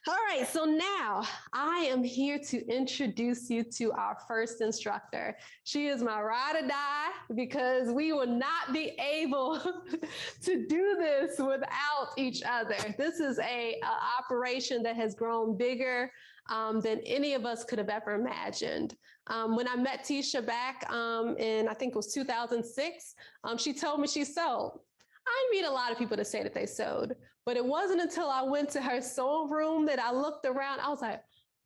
All right, so now I am here to introduce you to our first instructor. She is my ride or die because we will not be able to do this without each other. This is a operation that has grown bigger than any of us could have ever imagined. When I met Tisha back in, I think it was 2006, she told me she sewed. I meet a lot of people that say that they sewed, but it wasn't until I went to her sewing room that I looked around. I was like,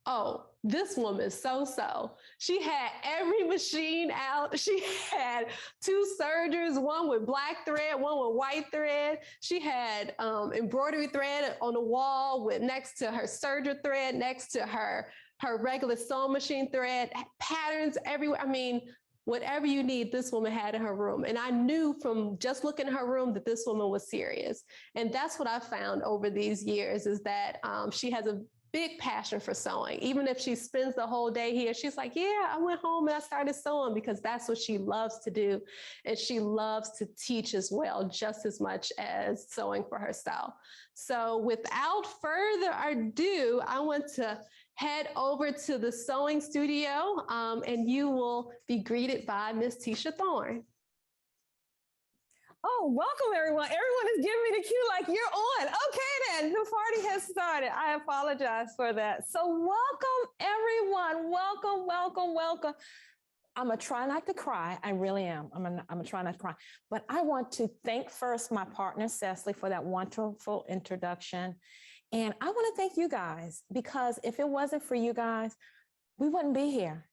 oh, this woman is so. She had every machine out. She had two sergers, one with black thread, one with white thread. She had embroidery thread on the wall with next to her serger thread, next to her regular sewing machine thread, patterns everywhere. I mean, whatever you need, this woman had in her room. And I knew from just looking at her room that this woman was serious. And that's what I found over these years is that she has a big passion for sewing. Even if she spends the whole day here, she's like, yeah, I went home and I started sewing because that's what she loves to do. And she loves to teach as well, just as much as sewing for herself. So without further ado, I want to head over to the sewing studio and you will be greeted by Miss Tisha Thorne. Oh, welcome everyone. Everyone is giving me the cue like you're on. Okay then, the party has started. I apologize for that. So welcome everyone. Welcome. I'm going to try not to cry. I really am. I'm going to try not to cry. But I want to thank first my partner, Cecily, for that wonderful introduction. And I want to thank you guys because if it wasn't for you guys, we wouldn't be here.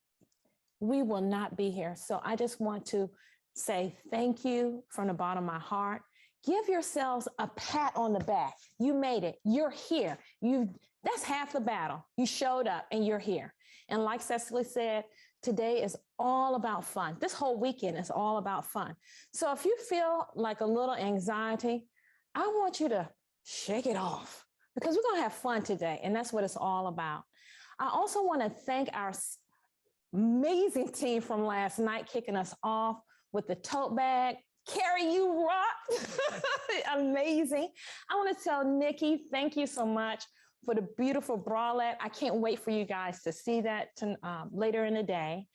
We will not be here. So I just want to say thank you from the bottom of my heart. Give yourselves a pat on the back. You made it. You're here. That's half the battle. You showed up and you're here. And like Cecily said, today is all about fun. This whole weekend is all about fun. So if you feel like a little anxiety, I want you to shake it off because we're going to have fun today. And that's what it's all about. I also want to thank our amazing team from last night kicking us off with the tote bag. Carrie, you rocked. Amazing. I want to tell Nikki, thank you so much for the beautiful bralette. I can't wait for you guys to see that later in the day.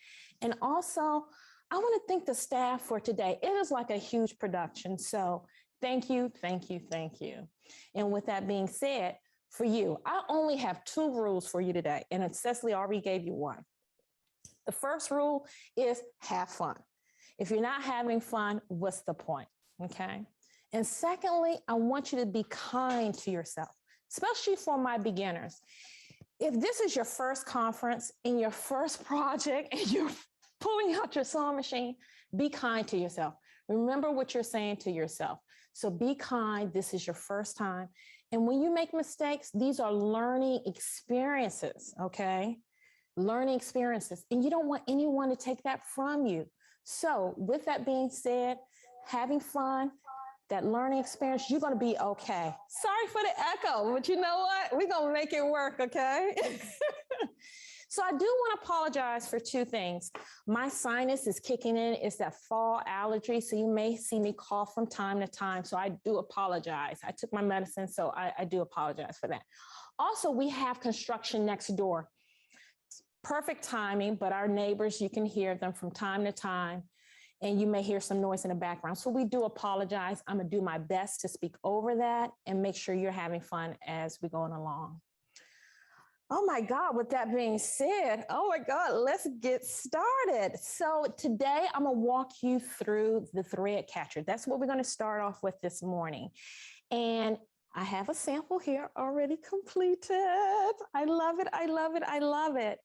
And also, I want to thank the staff for today. It is like a huge production. So thank you. And with that being said, for you, I only have 2 rules for you today. And Cecily already gave you one. The first rule is have fun. If you're not having fun, what's the point? Okay. And secondly, I want you to be kind to yourself, especially for my beginners. If this is your first conference and your first project and you're pulling out your sewing machine, be kind to yourself. Remember what you're saying to yourself. So be kind. This is your first time. And when you make mistakes, these are learning experiences. Okay. Learning experiences. And you don't want anyone to take that from you. So with that being said, having fun, that learning experience, you're going to be okay. Sorry for the echo, but you know what? We're going to make it work, okay? So I do want to apologize for 2 things. My sinus is kicking in. It's that fall allergy. So you may see me cough from time to time. So I do apologize. I took my medicine, so I do apologize for that. Also, we have construction next door. Perfect timing, but our neighbors, you can hear them from time to time, and you may hear some noise in the background. So we do apologize. I'm going to do my best to speak over that and make sure you're having fun as we're going along. Oh my God, with that being said, let's get started. So today I'm going to walk you through the thread catcher. That's what we're going to start off with this morning. And I have a sample here already completed. I love it.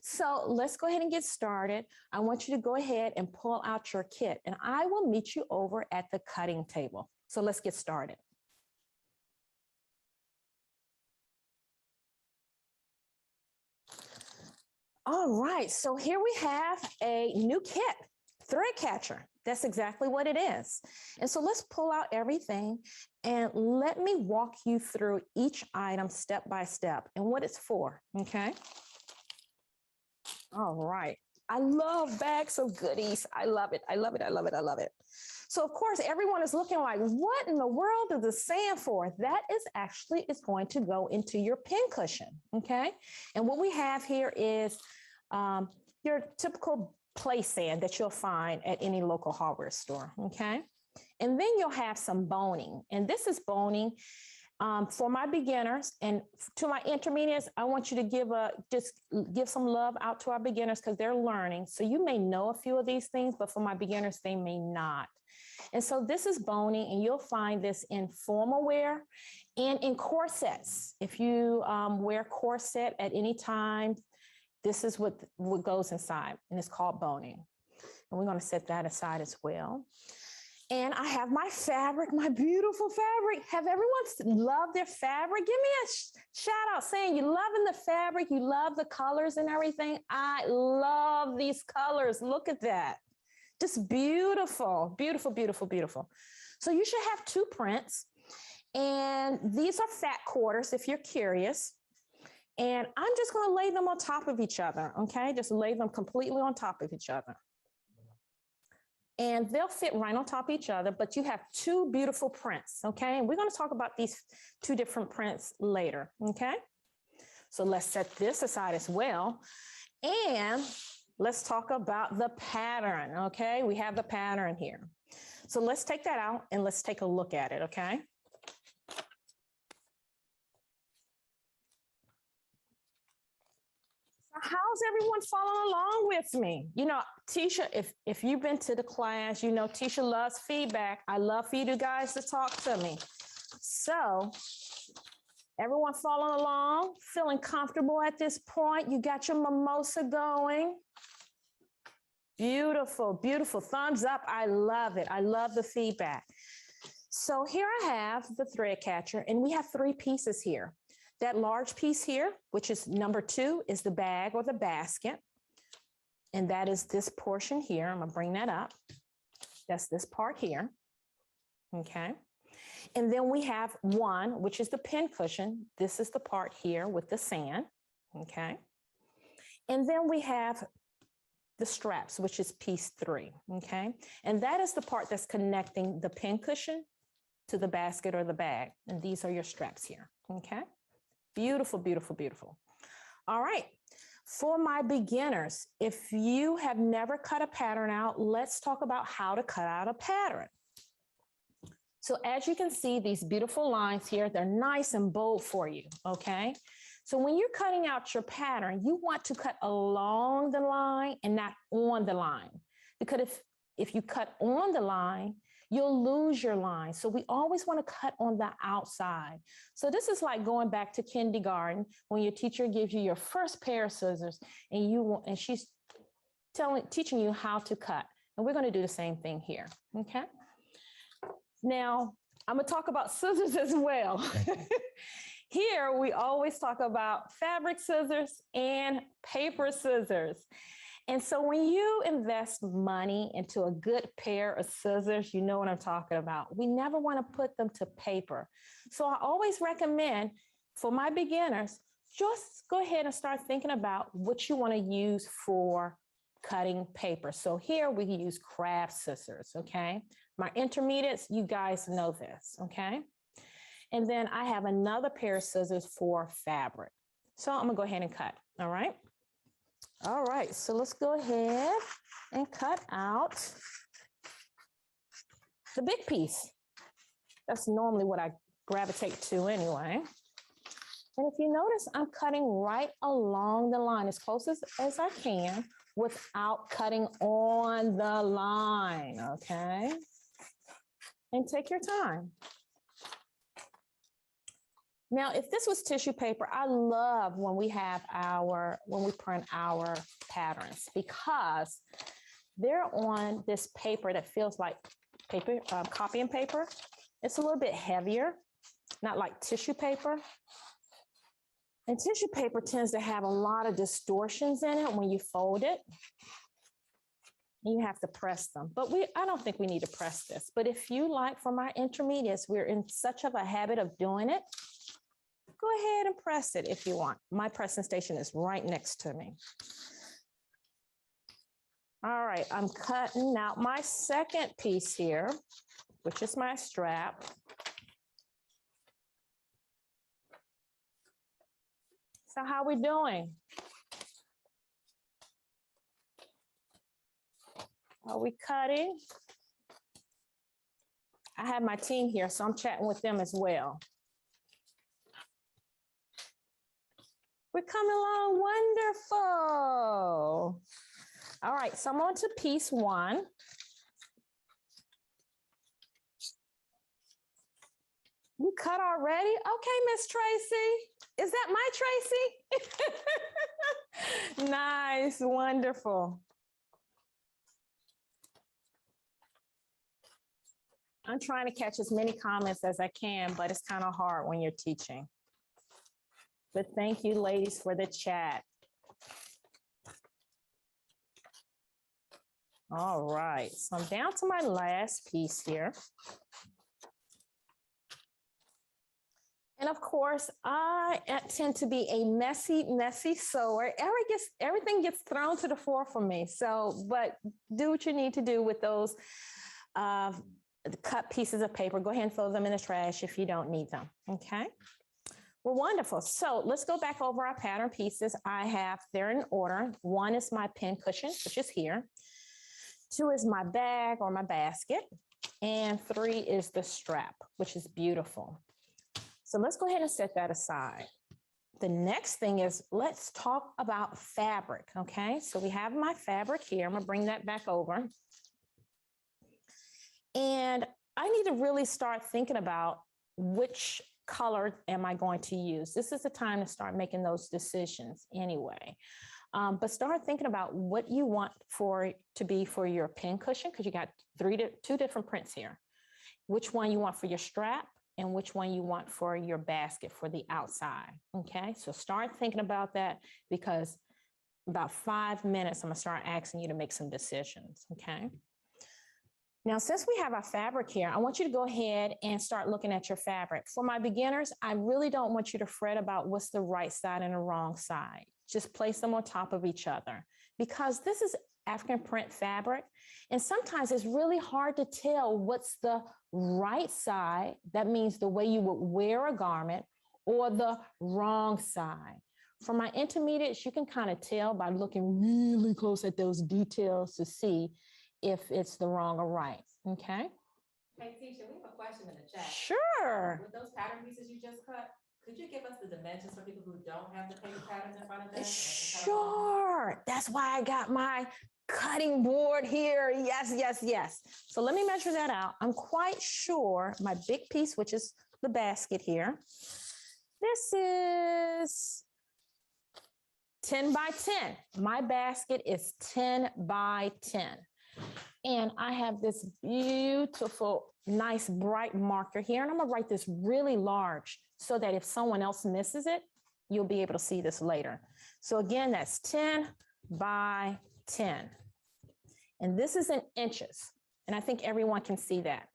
So let's go ahead and get started. I want you to go ahead and pull out your kit, and I will meet you over at the cutting table. So let's get started. All right, so here we have a new kit, thread catcher. That's exactly what it is. And so let's pull out everything and let me walk you through each item step by step and what it's for, okay? All right. I love bags of goodies. I love it. I love it. I love it. I love it. So of course, everyone is looking like, what in the world does this stand for? That is going to go into your pin cushion, okay? And what we have here is your typical play sand that you'll find at any local hardware store, okay? And then you'll have some boning. And this is boning for my beginners, and to my intermediates, I want you to just give some love out to our beginners because they're learning. So you may know a few of these things, but for my beginners, they may not. And so this is boning, and you'll find this in formal wear and in corsets. If you wear corset at any time, this is what goes inside, and it's called boning. And we're going to set that aside as well. And I have my fabric, my beautiful fabric. Have everyone love their fabric? Give me a shout out saying you loving the fabric, you love the colors and everything. I love these colors. Look at that. Just beautiful, beautiful, beautiful, beautiful. So you should have 2 prints. And these are fat quarters if you're curious. And I'm just going to lay them on top of each other, okay? Just lay them completely on top of each other. And they'll fit right on top of each other, but you have 2 beautiful prints, okay? And we're going to talk about these 2 different prints later, okay? So let's set this aside as well. And let's talk about the pattern, okay? We have the pattern here. So let's take that out and let's take a look at it, okay? How's everyone following along with me? You know, Tisha, if you've been to the class, you know, Tisha loves feedback. I love for you guys to talk to me. So everyone following along, feeling comfortable at this point? You got your mimosa going. Beautiful, beautiful. Thumbs up. I love it. I love the feedback. So here I have the thread catcher, and we have 3 pieces here. That large piece here, which is number 2, is the bag or the basket. And that is this portion here. I'm going to bring that up. That's this part here. Okay. And then we have 1, which is the pin cushion. This is the part here with the sand. Okay. And then we have the straps, which is piece 3. Okay. And that is the part that's connecting the pin cushion to the basket or the bag. And these are your straps here. Okay. Beautiful, beautiful, beautiful. All right. For my beginners, if you have never cut a pattern out, let's talk about how to cut out a pattern. So as you can see, these beautiful lines here, they're nice and bold for you, okay? So when you're cutting out your pattern, you want to cut along the line and not on the line. Because if you cut on the line, you'll lose your line. So we always want to cut on the outside. So this is like going back to kindergarten when your teacher gives you your first pair of scissors and she's teaching you how to cut. And we're going to do the same thing here. Okay. Now I'm going to talk about scissors as well. Here we always talk about fabric scissors and paper scissors. And so when you invest money into a good pair of scissors, you know what I'm talking about. We never want to put them to paper. So I always recommend for my beginners, just go ahead and start thinking about what you want to use for cutting paper. So here we use craft scissors, okay? My intermediates, you guys know this, okay? And then I have another pair of scissors for fabric. So I'm gonna go ahead and cut, all right? All right, so let's go ahead and cut out the big piece. That's normally what I gravitate to anyway. And if you notice, I'm cutting right along the line as close as I can without cutting on the line, okay? And take your time. Now, if this was tissue paper, I love when we print our patterns because they're on this paper that feels like paper, copying paper. It's a little bit heavier, not like tissue paper. And tissue paper tends to have a lot of distortions in it when you fold it. You have to press them, but I don't think we need to press this. But if you like, for my intermediates, we're in such of a habit of doing it, go ahead and press it if you want. My pressing station is right next to me. All right, I'm cutting out my second piece here, which is my strap. So how we doing? Are we cutting? I have my team here, so I'm chatting with them as well. We're coming along wonderful. All right, so I'm on to piece one. You cut already? Okay, Miss Tracy. Is that my Tracy? Nice, wonderful. I'm trying to catch as many comments as I can, but it's kind of hard when you're teaching. But thank you, ladies, for the chat. All right, so I'm down to my last piece here. And of course, I tend to be a messy sewer. Everything gets thrown to the floor for me. So, but do what you need to do with those cut pieces of paper. Go ahead and throw them in the trash if you don't need them, okay? Well, wonderful. So let's go back over our pattern pieces. They're in order. One is my pin cushion, which is here. Two is my bag or my basket. And three is the strap, which is beautiful. So let's go ahead and set that aside. The next thing is, let's talk about fabric, okay? So we have my fabric here. I'm gonna bring that back over. And I need to really start thinking about which color am I going to use. This is the time to start making those decisions anyway. But start thinking about what you want to be for your pin cushion, because you got two different prints here. Which one you want for your strap, and which one you want for your basket for the outside, okay? So start thinking about that, because about 5 minutes, I'm gonna start asking you to make some decisions, okay? Now, since we have our fabric here, I want you to go ahead and start looking at your fabric. For my beginners, I really don't want you to fret about what's the right side and the wrong side. Just place them on top of each other, because this is African print fabric. And sometimes it's really hard to tell what's the right side. That means the way you would wear a garment, or the wrong side. For my intermediates, you can kind of tell by looking really close at those details to see if it's the wrong or right, okay? Hey, Tisha, we have a question in the chat. Sure. With those pattern pieces you just cut, could you give us the dimensions for people who don't have the paper patterns in front of them? Sure. That's why I got my cutting board here. Yes, yes, yes. So let me measure that out. I'm quite sure my big piece, which is the basket here, this is 10 by 10. My basket is 10 by 10. And I have this beautiful, nice, bright marker here. And I'm gonna write this really large so that if someone else misses it, you'll be able to see this later. So again, that's 10 by 10. And this is in inches. And I think everyone can see that.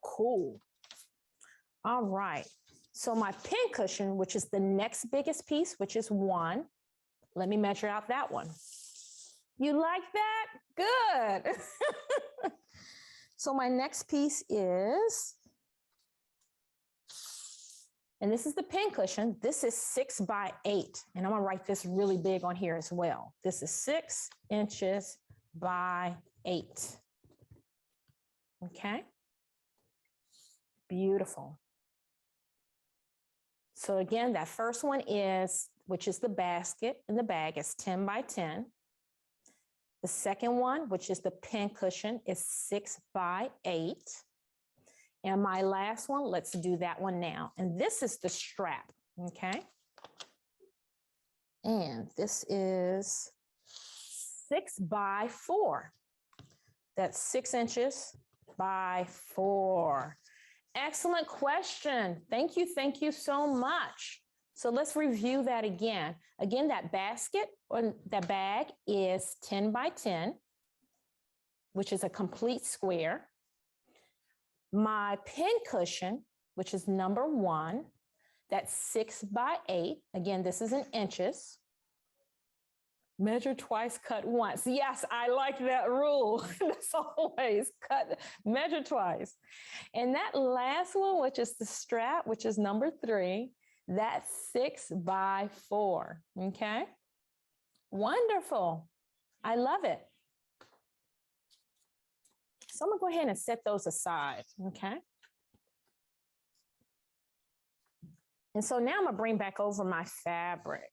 Cool. All right. So my pin cushion, which is the next biggest piece, which is 1, let me measure out that one. You like that? Good. So my next piece is, and this is the pin cushion, this is 6 by 8. And I'm gonna write this really big on here as well. This is 6 inches by 8. Okay. Beautiful. So again, that first one is, which is the basket and the bag, is 10 by 10. The second one, which is the pin cushion, is 6 by 8. And my last one, let's do that one now. And this is the strap, okay? And this is 6 by 4. That's 6 inches by 4. Excellent question. Thank you so much. So let's review that again. Again, that basket or that bag is 10 by 10, which is a complete square. My pin cushion, which is number 1, that's 6 by 8. Again, this is in inches. Measure twice, cut once. Yes, I like that rule. That's always measure twice. And that last one, which is the strap, which is number 3, that's 6 by 4. Okay. Wonderful. I love it. So I'm gonna go ahead and set those aside. Okay. And so now I'm gonna bring back over my fabric.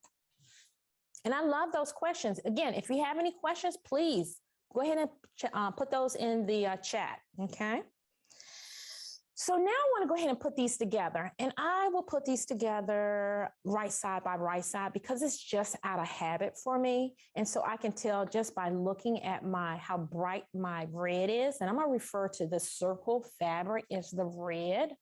And I love those questions. Again, if you have any questions, please go ahead and put those in the chat, okay? So now I want to go ahead and put these together. And I will put these together right side by right side because it's just out of habit for me. And so I can tell just by looking at how bright my red is. And I'm going to refer to the circle fabric as the red.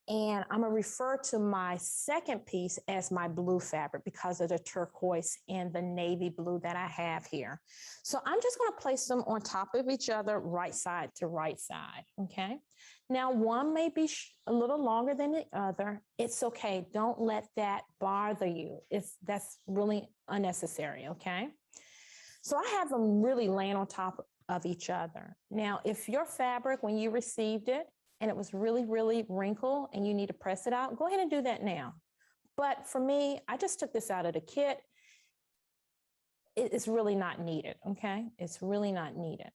And I'm going to refer to my second piece as my blue fabric because of the turquoise and the navy blue that I have here. So I'm just going to place them on top of each other, right side to right side. Okay. Now, one may be a little longer than the other. It's okay. Don't let that bother you. That's really unnecessary. Okay. So I have them really laying on top of each other. Now, if your fabric, when you received it, and it was really, really wrinkled and you need to press it out, go ahead and do that now. But for me, I just took this out of the kit. It's really not needed, okay? It's really not needed.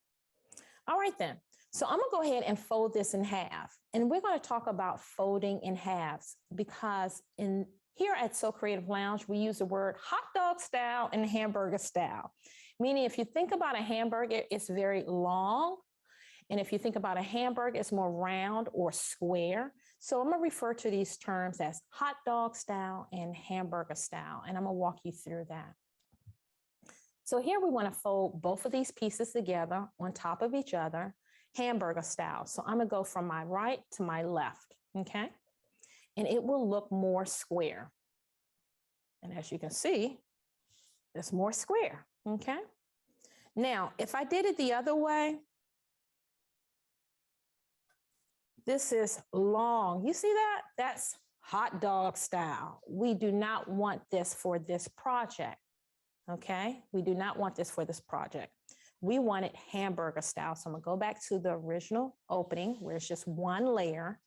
All right then. So I'm gonna go ahead and fold this in half. And we're gonna talk about folding in halves because here at So Creative Lounge, we use the word hot dog style and hamburger style. Meaning if you think about a hamburger, it's very long. And if you think about a hamburger, it's more round or square. So I'm going to refer to these terms as hot dog style and hamburger style. And I'm going to walk you through that. So here we want to fold both of these pieces together on top of each other, hamburger style. So I'm going to go from my right to my left, okay? And it will look more square. And as you can see, it's more square, okay? Now, if I did it the other way, this is long. You see that? That's hot dog style. We do not want this for this project, okay? We do not want this for this project. We want it hamburger style. So I'm gonna go back to the original opening where it's just one layer,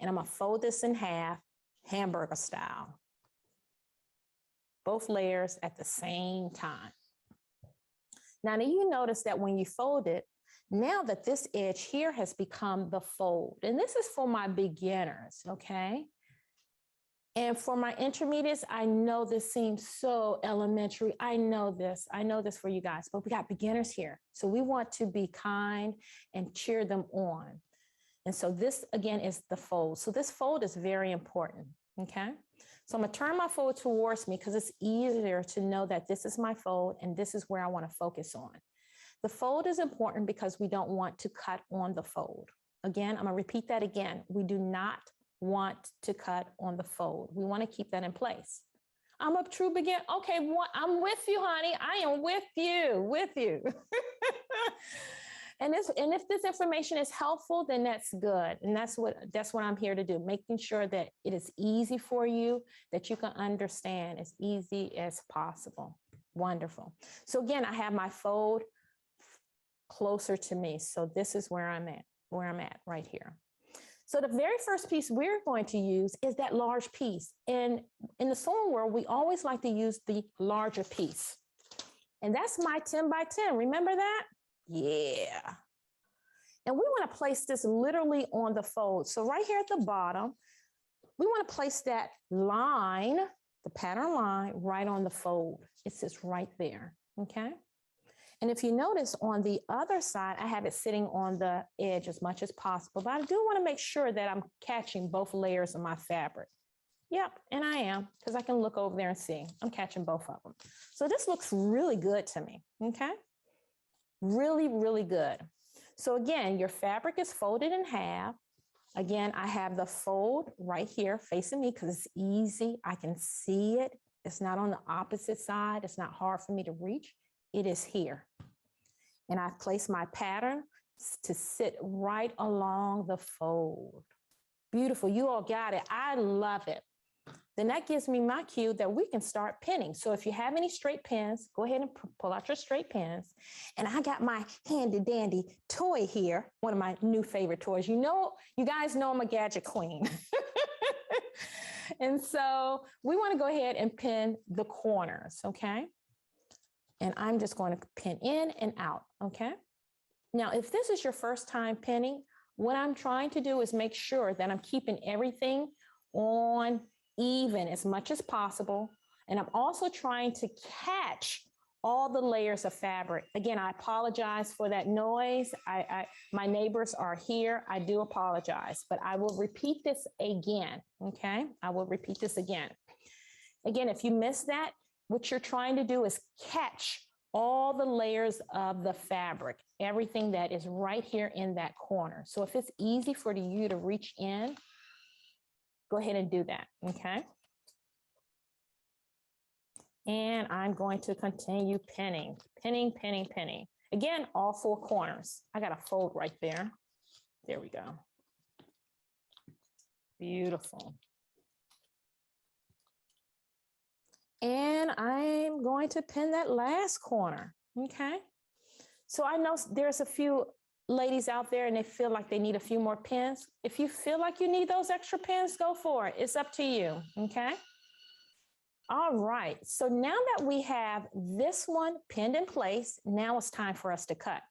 and I'm gonna fold this in half, hamburger style. Both layers at the same time. Now you notice that when you fold it, now that this edge here has become the fold, and this is for my beginners, okay? And for my intermediates, I know this seems so elementary. I know this for you guys, but we got beginners here. So we want to be kind and cheer them on. And so this again is the fold. So this fold is very important, okay? So I'm gonna turn my fold towards me because it's easier to know that this is my fold and this is where I wanna focus on. The fold is important because we don't want to cut on the fold. Again, I'm gonna repeat that again. We do not want to cut on the fold. We wanna keep that in place. I'm a true beginner. Okay, I'm with you, honey. I am with you. And if this information is helpful, then that's good. And that's what I'm here to do, making sure that it is easy for you, that you can understand as easy as possible. Wonderful. So again, I have my fold closer to me. So this is where I'm at right here. So the very first piece we're going to use is that large piece. And in the sewing world, we always like to use the larger piece. And that's my 10 by 10. Remember that? Yeah. And we want to place this literally on the fold. So right here at the bottom, we want to place that line, the pattern line, right on the fold. It sits right there, okay? And if you notice on the other side, I have it sitting on the edge as much as possible, but I do want to make sure that I'm catching both layers of my fabric. Yep, and I am, because I can look over there and see. I'm catching both of them. So this looks really good to me, okay? Really, really good. So again, your fabric is folded in half. Again, I have the fold right here facing me because it's easy. I can see it. It's not on the opposite side. It's not hard for me to reach. It is here. And I've placed my pattern to sit right along the fold. Beautiful. You all got it. I love it. then that gives me my cue that we can start pinning. So if you have any straight pins, go ahead and pull out your straight pins. And I got my handy dandy toy here, one of my new favorite toys. You know, you guys know I'm a gadget queen. And so we want to go ahead and pin the corners, okay? And I'm just going to pin in and out, okay? Now, if this is your first time pinning, what I'm trying to do is make sure that I'm keeping everything on even as much as possible. And I'm also trying to catch all the layers of fabric. Again, I apologize for that noise. My neighbors are here. I do apologize, but I will repeat this again, okay? I will repeat this again. Again, if you missed that, what you're trying to do is catch all the layers of the fabric, everything that is right here in that corner. So if it's easy for you to reach in, go ahead and do that, okay? And I'm going to continue pinning, pinning, pinning, pinning. Again, all four corners. I got a fold right there. There we go. Beautiful. And I'm going to pin that last corner, okay? So I know there's a few ladies out there and they feel like they need a few more pins. If you feel like you need those extra pins, go for it. It's up to you, okay? All right, so now that we have this one pinned in place, now it's time for us to cut.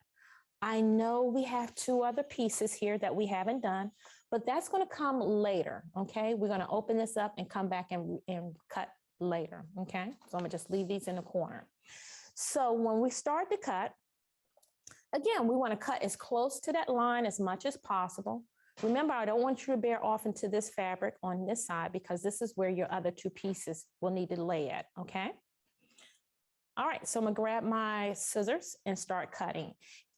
I know we have two other pieces here that we haven't done, but that's gonna come later, okay? We're gonna open this up and come back and cut later, okay? So I'm gonna just leave these in the corner. So when we start to cut, again, we wanna cut as close to that line as much as possible. Remember, I don't want you to bear off into this fabric on this side because this is where your other two pieces will need to lay at, okay? All right, so I'm gonna grab my scissors and start cutting.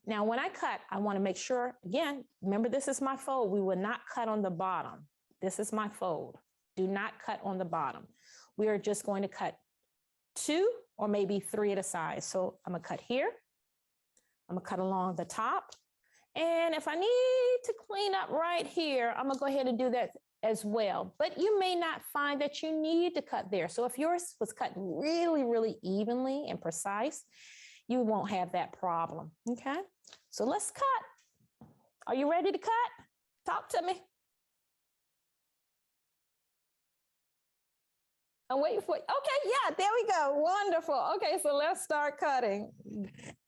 Now, when I cut, I wanna make sure, again, remember this is my fold. We will not cut on the bottom. This is my fold. Do not cut on the bottom. We are just going to cut 2 or maybe 3 at a side. So I'm gonna cut here. I'm gonna cut along the top. And if I need to clean up right here, I'm gonna go ahead and do that as well. But you may not find that you need to cut there. So if yours was cut really, really evenly and precise, you won't have that problem, okay? So let's cut. Are you ready to cut? Talk to me. I'm waiting for you. Okay, yeah, there we go. Wonderful. Okay, so let's start cutting.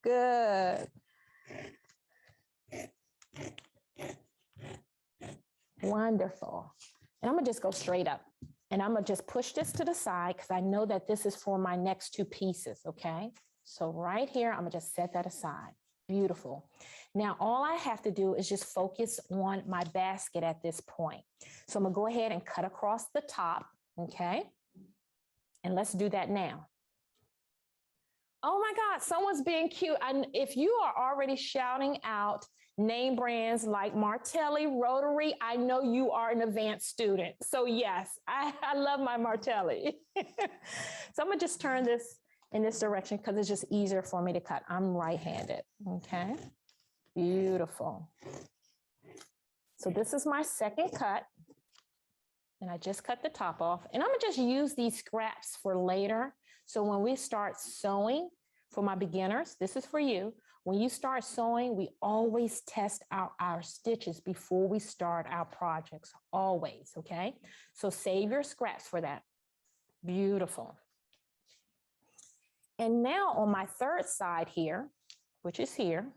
Good. Wonderful. And I'm gonna just go straight up and I'm gonna just push this to the side because I know that this is for my next two pieces, okay? So right here, I'm gonna just set that aside. Beautiful. Now, all I have to do is just focus on my basket at this point. So I'm gonna go ahead and cut across the top, okay? And let's do that now. Oh my God, someone's being cute. And if you are already shouting out name brands like Martelli, Rotary, I know you are an advanced student. So yes, I love my Martelli. So I'm gonna just turn this in this direction because it's just easier for me to cut. I'm right-handed, okay? Beautiful. So this is my second cut. And I just cut the top off. And I'm gonna just use these scraps for later. So when we start sewing, for my beginners, this is for you. When you start sewing, we always test out our stitches before we start our projects, always, okay? So save your scraps for that. Beautiful. And now on my third side here, which is here,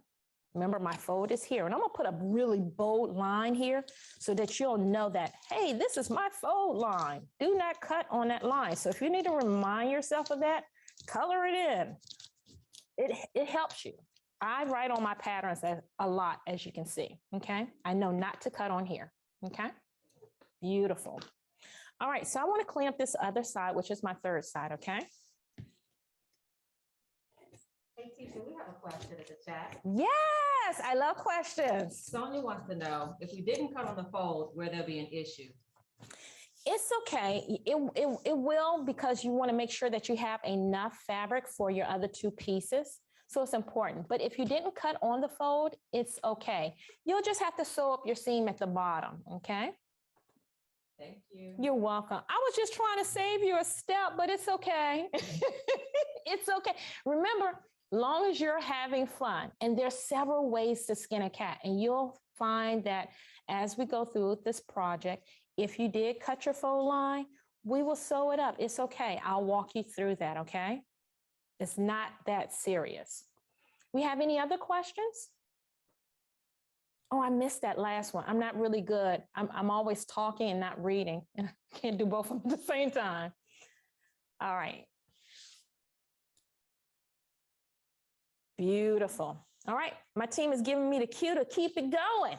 remember my fold is here, and I'm gonna put a really bold line here so that you'll know that, hey, this is my fold line. Do not cut on that line. So if you need to remind yourself of that, color it in. It helps you. I write on my patterns a lot, as you can see, okay? I know not to cut on here, okay? Beautiful. All right, so I wanna clean up this other side, which is my third side, okay? Hey, teacher, we have a question in the chat. Yes, I love questions. Sonia wants to know if we didn't cut on the fold, will there be an issue? It's okay. It will, because you want to make sure that you have enough fabric for your other two pieces. So it's important. But if you didn't cut on the fold, it's okay. You'll just have to sew up your seam at the bottom, okay? Thank you. You're welcome. I was just trying to save you a step, but it's okay. It's okay. Remember, long as you're having fun, and there's several ways to skin a cat, and you'll find that as we go through this project, if you did cut your faux line, we will sew it up. It's okay. I'll walk you through that, okay? It's not that serious. We have any other questions? Oh, I missed that last one. I'm not really good. I'm always talking and not reading, and I can't do both of them at the same time. All right. Beautiful. All right. My team is giving me the cue to keep it going.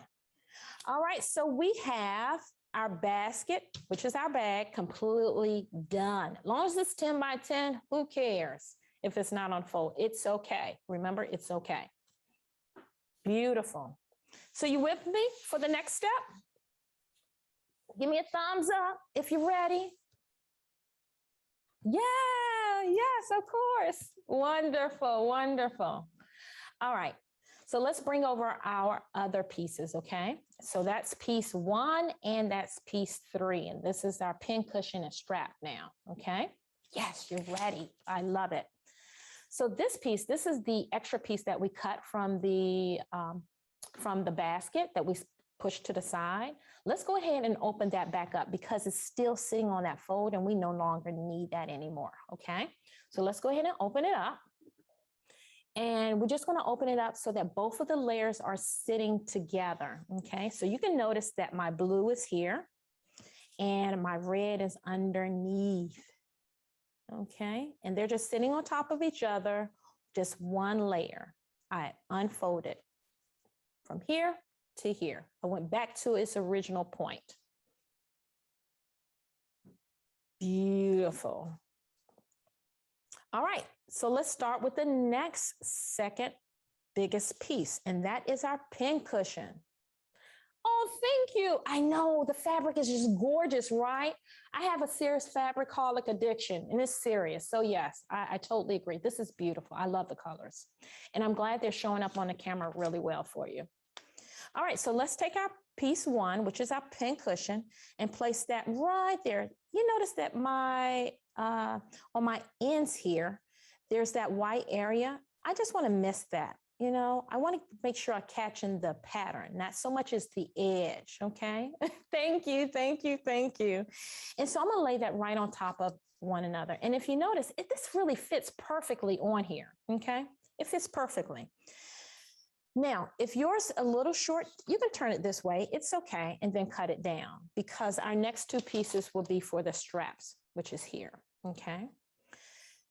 All right. So we have our basket, which is our bag, completely done. As long as it's 10 by 10, who cares if it's not on fold? It's okay. Remember, it's okay. Beautiful. So you with me for the next step? Give me a thumbs up if you're ready. Yeah, yes, of course. Wonderful, wonderful. All right. So let's bring over our other pieces, okay? So that's piece 1 and that's piece 3. And this is our pin cushion and strap now, okay? Yes, you're ready. I love it. So this piece, this is the extra piece that we cut from the basket that we pushed to the side. Let's go ahead and open that back up because it's still sitting on that fold and we no longer need that anymore, okay? So let's go ahead and open it up. And we're just going to open it up so that both of the layers are sitting together, okay? So you can notice that my blue is here and my red is underneath, okay? And they're just sitting on top of each other, just one layer. I unfolded from here to here. I went back to its original point. Beautiful. All right, so let's start with the next second biggest piece, and that is our pin cushion. Oh, thank you. I know the fabric is just gorgeous, right? I have a serious fabric-holic addiction, and it's serious. So yes, I totally agree. This is beautiful. I love the colors, and I'm glad they're showing up on the camera really well for you. All right, so let's take our piece 1, which is our pin cushion, and place that right there. You notice that on my ends here, there's that white area. I just want to miss that. You know, I want to make sure I'm catching the pattern, not so much as the edge, okay? Thank you, thank you, thank you. And so I'm going to lay that right on top of one another. And if you notice, this really fits perfectly on here, okay? It fits perfectly. Now, if yours a little short, you can turn it this way. It's okay, and then cut it down because our next 2 pieces will be for the straps, which is here, okay?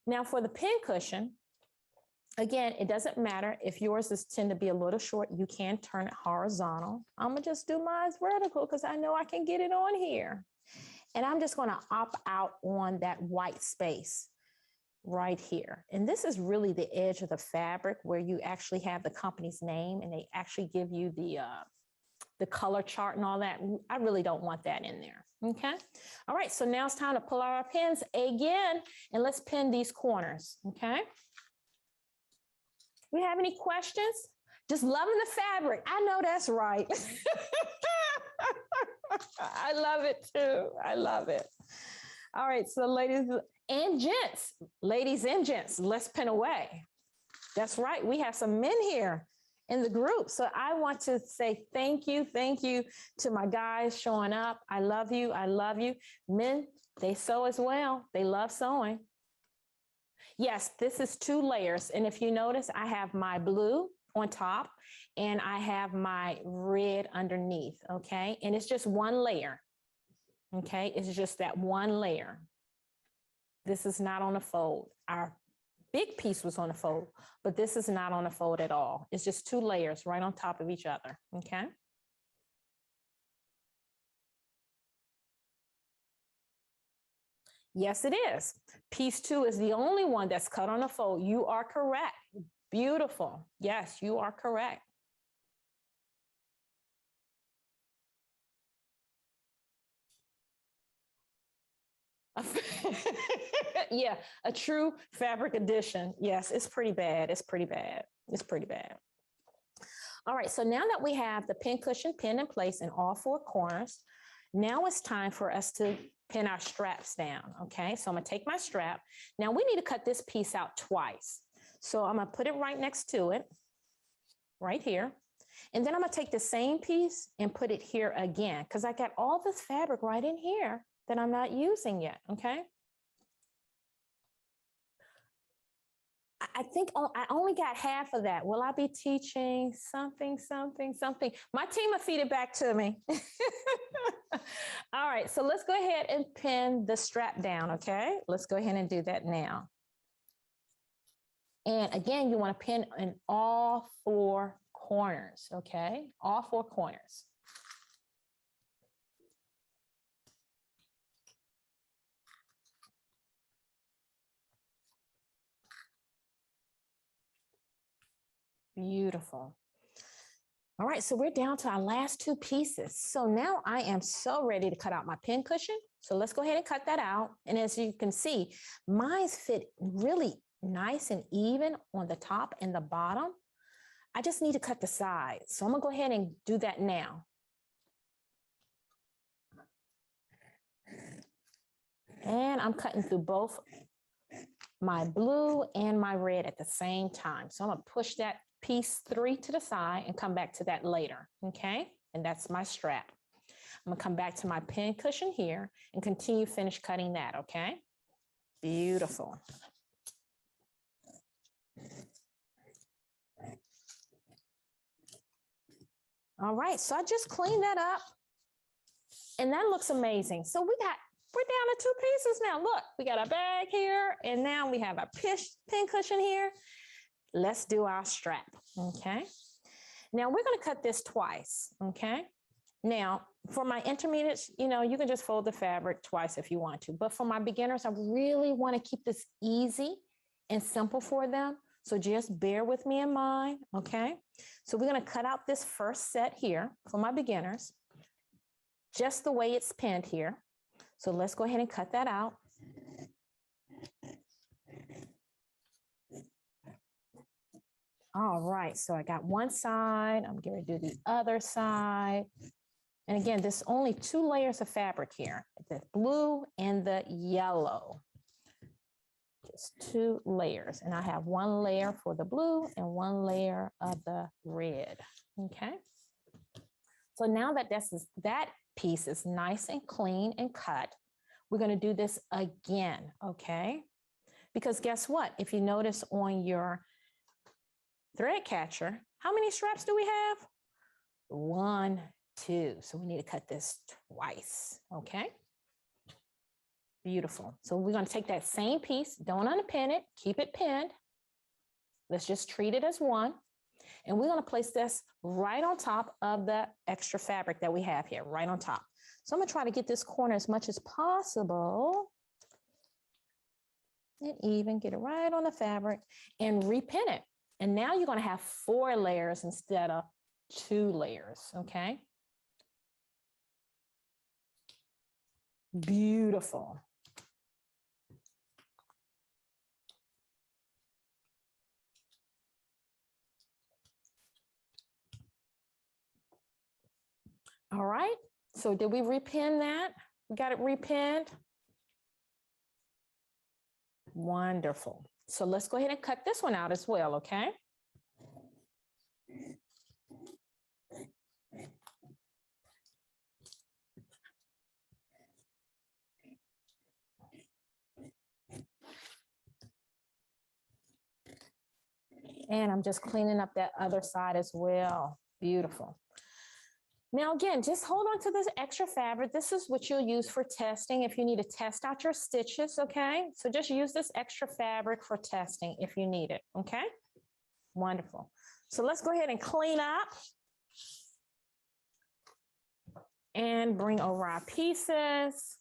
Now for the pin cushion, again, it doesn't matter if yours tend to be a little short, you can turn it horizontal. I'm gonna just do mine vertical because I know I can get it on here. And I'm just gonna opt out on that white space right here. And this is really the edge of the fabric where you actually have the company's name and they actually give you the color chart and all that. I really don't want that in there, okay? All right, so now it's time to pull out our pins again, and let's pin these corners, okay? We have any questions? Just loving the fabric. I know that's right. I love it too. I love it. All right, so ladies and gents, let's pin away. That's right, we have some men here in the group. So I want to say thank you to my guys showing up. I love you, I love you. Men, they sew as well. They love sewing. Yes, this is 2 layers. And if you notice, I have my blue on top and I have my red underneath, okay? And it's just one layer, okay? It's just that one layer. This is not on a fold. Our big piece was on a fold, but this is not on a fold at all. It's just 2 layers right on top of each other, okay? Yes, it is. Piece 2 is the only one that's cut on a fold. You are correct. Beautiful. Yes, you are correct. Yeah, a true fabric edition. Yes, it's pretty bad. It's pretty bad. It's pretty bad. All right, so now that we have the pin cushion pinned in place in all 4 corners, Now it's time for us to pin our straps down, okay? So I'm gonna take my strap. Now we need to cut this piece out twice. So I'm gonna put it right next to it, right here. And then I'm gonna take the same piece and put it here again, because I got all this fabric right in here that I'm not using yet, okay? I think I only got half of that. Will I be teaching something? My team will feed it back to me. All right, so let's go ahead and pin the strap down, okay? Let's go ahead and do that now. And again, you want to pin in all four corners, okay? All four corners. Beautiful. All right, so we're down to our last two pieces. So now I am so ready to cut out my pin cushion. So let's go ahead and cut that out. And as you can see, mine fit really nice and even on the top and the bottom. I just need to cut the sides. So I'm gonna go ahead and do that now. And I'm cutting through both my blue and my red at the same time. So I'm gonna push that piece 3 to the side and come back to that later, okay? And that's my strap. I'm gonna come back to my pin cushion here and finish cutting that, okay? Beautiful. All right, so I just cleaned that up and that looks amazing. So we're down to 2 pieces now. Look, we got a bag here and now we have a pin cushion here. Let's do our strap, okay? Now we're gonna cut this twice, okay? Now, for my intermediates, you know, you can just fold the fabric twice if you want to, but for my beginners, I really wanna keep this easy and simple for them. So just bear with me in mind, okay? So we're gonna cut out this first set here for my beginners, just the way it's pinned here. So let's go ahead and cut that out. All right, so I got one side, I'm going to do the other side. And again, there's only 2 layers of fabric here, the blue and the yellow. Just 2 layers. And I have 1 layer for the blue and 1 layer of the red, okay? So now that that piece is nice and clean and cut, we're gonna do this again, okay? Because guess what? If you notice on your thread catcher, how many straps do we have? 1, 2. So we need to cut this twice, okay? Beautiful. So we're gonna take that same piece, don't unpin it, keep it pinned. Let's just treat it as one. And we're gonna place this right on top of the extra fabric that we have here, right on top. So I'm gonna try to get this corner as much as possible. And even get it right on the fabric and repin it. And now you're gonna have 4 layers instead of 2 layers, okay? Beautiful. All right, so did we repin that? We got it repinned? Wonderful. So let's go ahead and cut this one out as well, okay? And I'm just cleaning up that other side as well. Beautiful. Now, again, just hold on to this extra fabric. This is what you'll use for testing if you need to test out your stitches, okay? So just use this extra fabric for testing if you need it, okay? Wonderful. So let's go ahead and clean up and bring over our pieces.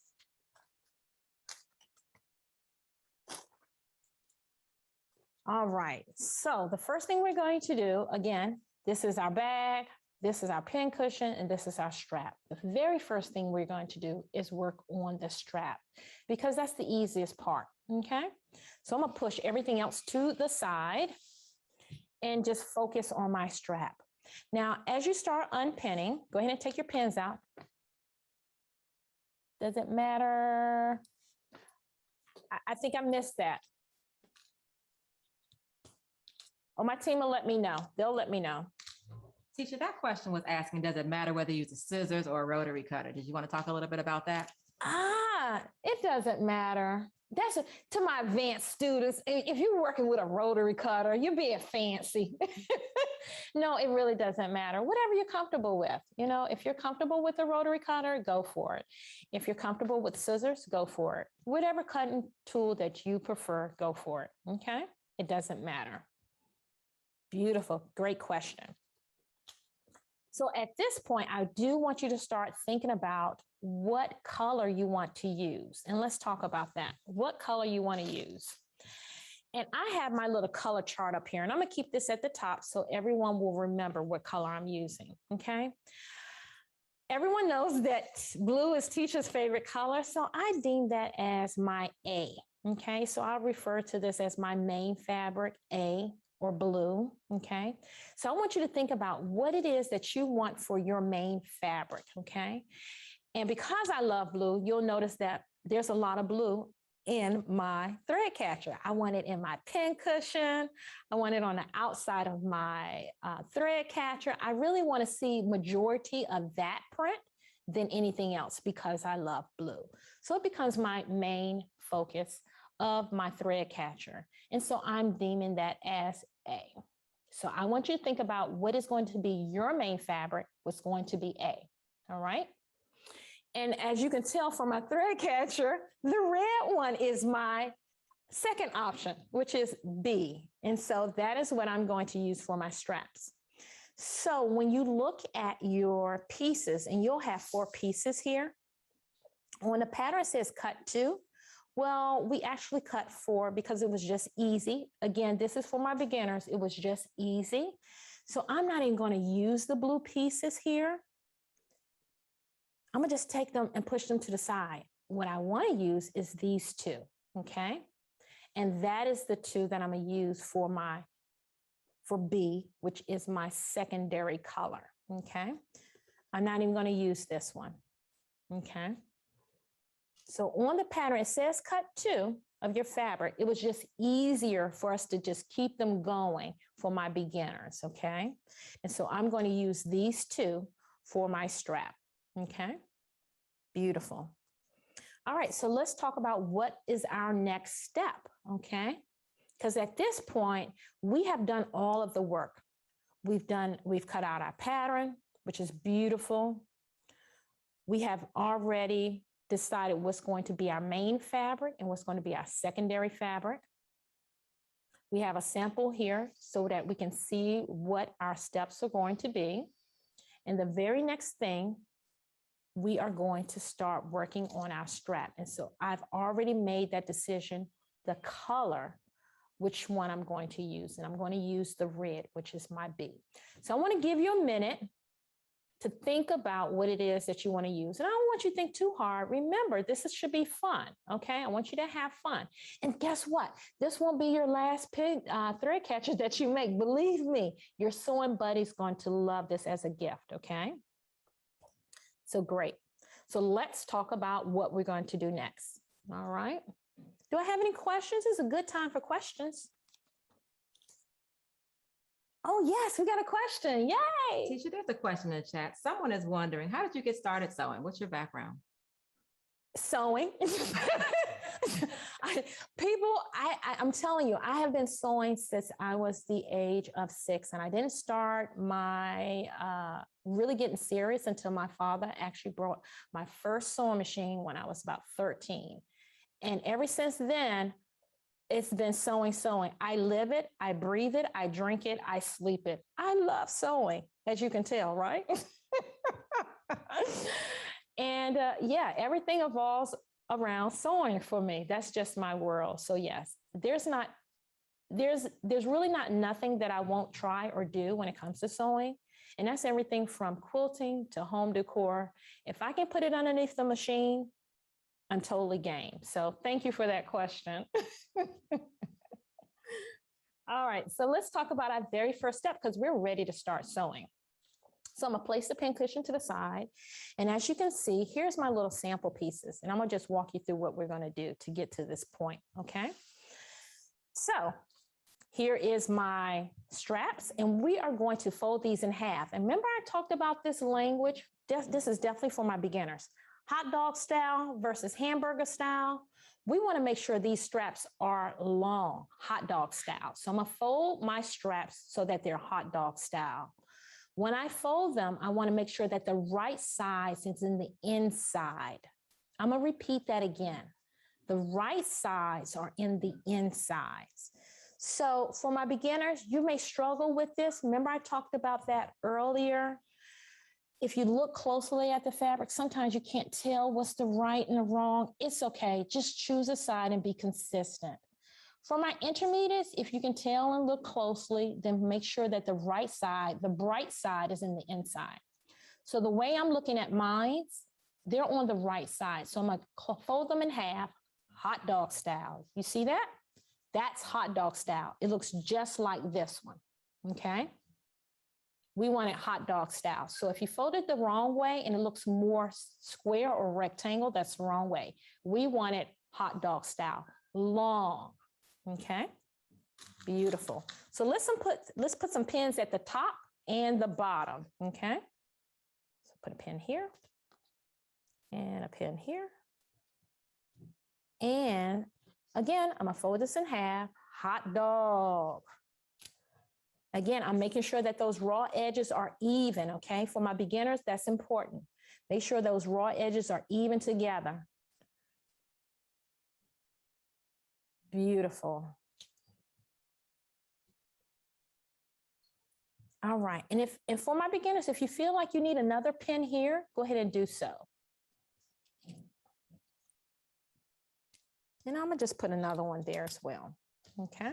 All right, so the first thing we're going to do, again, this is our bag, this is our pin cushion, and this is our strap. The very first thing we're going to do is work on the strap because that's the easiest part, okay? So I'm gonna push everything else to the side and just focus on my strap. Now, as you start unpinning, go ahead and take your pins out. Does it matter? I think I missed that. Oh, my team will let me know. They'll let me know. Teacher, that question was asking, does it matter whether you use a scissors or a rotary cutter? Did you want to talk a little bit about that? It doesn't matter. To my advanced students, if you're working with a rotary cutter, you're being fancy. No, it really doesn't matter. Whatever you're comfortable with. You know, if you're comfortable with a rotary cutter, go for it. If you're comfortable with scissors, go for it. Whatever cutting tool that you prefer, go for it. Okay? It doesn't matter. Beautiful. Great question. So at this point, I do want you to start thinking about what color you want to use. And let's talk about that. What color you want to use. And I have my little color chart up here, and I'm going to keep this at the top so everyone will remember what color I'm using, okay? Everyone knows that blue is Teacher's favorite color, so I deem that as my A, okay? So I'll refer to this as my main fabric, A, or blue, okay? So I want you to think about what it is that you want for your main fabric, okay? And because I love blue, you'll notice that there's a lot of blue in my thread catcher. I want it in my pin cushion. I want it on the outside of my thread catcher. I really want to see majority of that print than anything else because I love blue. So it becomes my main focus of my thread catcher. And so I'm deeming that as A. So I want you to think about what is going to be your main fabric, what's going to be A, all right? And as you can tell from my thread catcher, the red one is my second option, which is B. And so that is what I'm going to use for my straps. So when you look at your pieces, and you'll have 4 pieces here, when the pattern says cut 2, well, we actually cut 4 because it was just easy. Again, this is for my beginners. It was just easy. So I'm not even going to use the blue pieces here. I'm going to just take them and push them to the side. What I want to use is these 2, okay? And that is the 2 that I'm going to use for B, which is my secondary color, okay? I'm not even going to use this one, okay? So on the pattern, it says cut 2 of your fabric. It was just easier for us to just keep them going for my beginners, okay? And so I'm going to use these 2 for my strap, okay? Beautiful. All right, so let's talk about what is our next step, okay? Because at this point, we have done all of the work. We've cut out our pattern, which is beautiful. We have already decided what's going to be our main fabric and what's going to be our secondary fabric. We have a sample here so that we can see what our steps are going to be. And the very next thing, we are going to start working on our strap. And so I've already made that decision, the color, which one I'm going to use. And I'm going to use the red, which is my B. So I want to give you a minute to think about what it is that you want to use. And I don't want you to think too hard. Remember, should be fun, okay? I want you to have fun. And guess what? This won't be your last thread catcher that you make. Believe me, your sewing buddy's going to love this as a gift, okay? So great. So let's talk about what we're going to do next. All right. Do I have any questions? It's a good time for questions. Oh, yes, we got a question. Yay. Teacher, there's a question in the chat. Someone is wondering, how did you get started sewing? What's your background? Sewing. I'm telling you, I have been sewing since I was the age of 6, and I didn't start my really getting serious until my father actually brought my first sewing machine when I was about 13. And ever since then, it's been sewing. I live it, I breathe it, I drink it, I sleep it. I love sewing, as you can tell, right? And yeah, everything evolves around sewing for me. That's just my world. So yes, there's really not nothing that I won't try or do when it comes to sewing. And that's everything from quilting to home decor. If I can put it underneath the machine, I'm totally game. So thank you for that question. All right, so let's talk about our very first step because we're ready to start sewing. So I'm gonna place the pin cushion to the side. And as you can see, here's my little sample pieces. And I'm gonna just walk you through what we're gonna do to get to this point, okay? So here is my straps, and we are going to fold these in half. And remember I talked about this language? This is definitely for my beginners. Hot dog style versus hamburger style. We want to make sure these straps are long, hot dog style. So I'm gonna fold my straps so that they're hot dog style. When I fold them, I want to make sure that the right side is in the inside. I'm gonna repeat that again. The right sides are in the insides. So for my beginners, you may struggle with this. Remember I talked about that earlier. If you look closely at the fabric, sometimes you can't tell what's the right and the wrong. It's okay. Just choose a side and be consistent. For my intermediates, if you can tell and look closely, then make sure that the right side, the bright side, is in the inside. So the way I'm looking at mine, they're on the right side. So I'm going to fold them in half, hot dog style. You see that? That's hot dog style. It looks just like this one, okay? We want it hot dog style. So if you fold it the wrong way and it looks more square or rectangle, that's the wrong way. We want it hot dog style, long, okay? Beautiful. So let's put some pins at the top and the bottom, okay? So put a pin here and a pin here. And again, I'm gonna fold this in half, hot dog. Again, I'm making sure that those raw edges are even, okay? For my beginners, that's important. Make sure those raw edges are even together. Beautiful. All right, and for my beginners, if you feel like you need another pin here, go ahead and do so. And I'm gonna just put another one there as well, okay?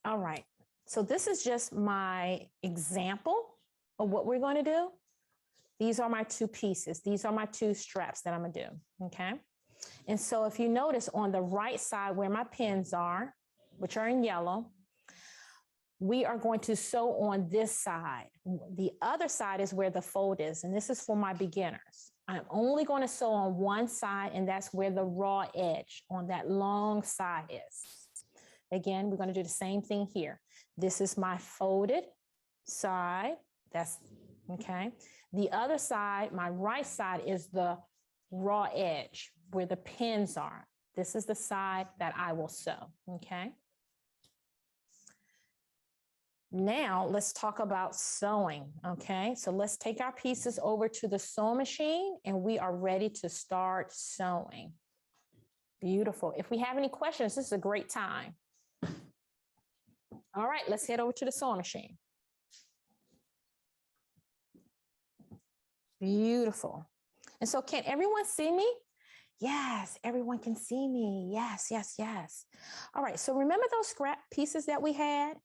All right, so this is just my example of what we're going to do. These are my two pieces. These are my two straps that I'm gonna do, okay? And so if you notice on the right side where my pins are, which are in yellow, we are going to sew on this side. The other side is where the fold is, and this is for my beginners. I'm only going to sew on one side, and that's where the raw edge on that long side is. Again, we're going to do the same thing here. This is my folded side. That's okay. The other side, my right side, is the raw edge where the pins are. This is the side that I will sew, okay? Now let's talk about sewing, okay? So let's take our pieces over to the sewing machine and we are ready to start sewing. Beautiful. If we have any questions, this is a great time. All right, let's head over to the sewing machine. Beautiful. And so can everyone see me? Yes, everyone can see me. Yes, yes, yes. All right, so remember those scrap pieces that we had?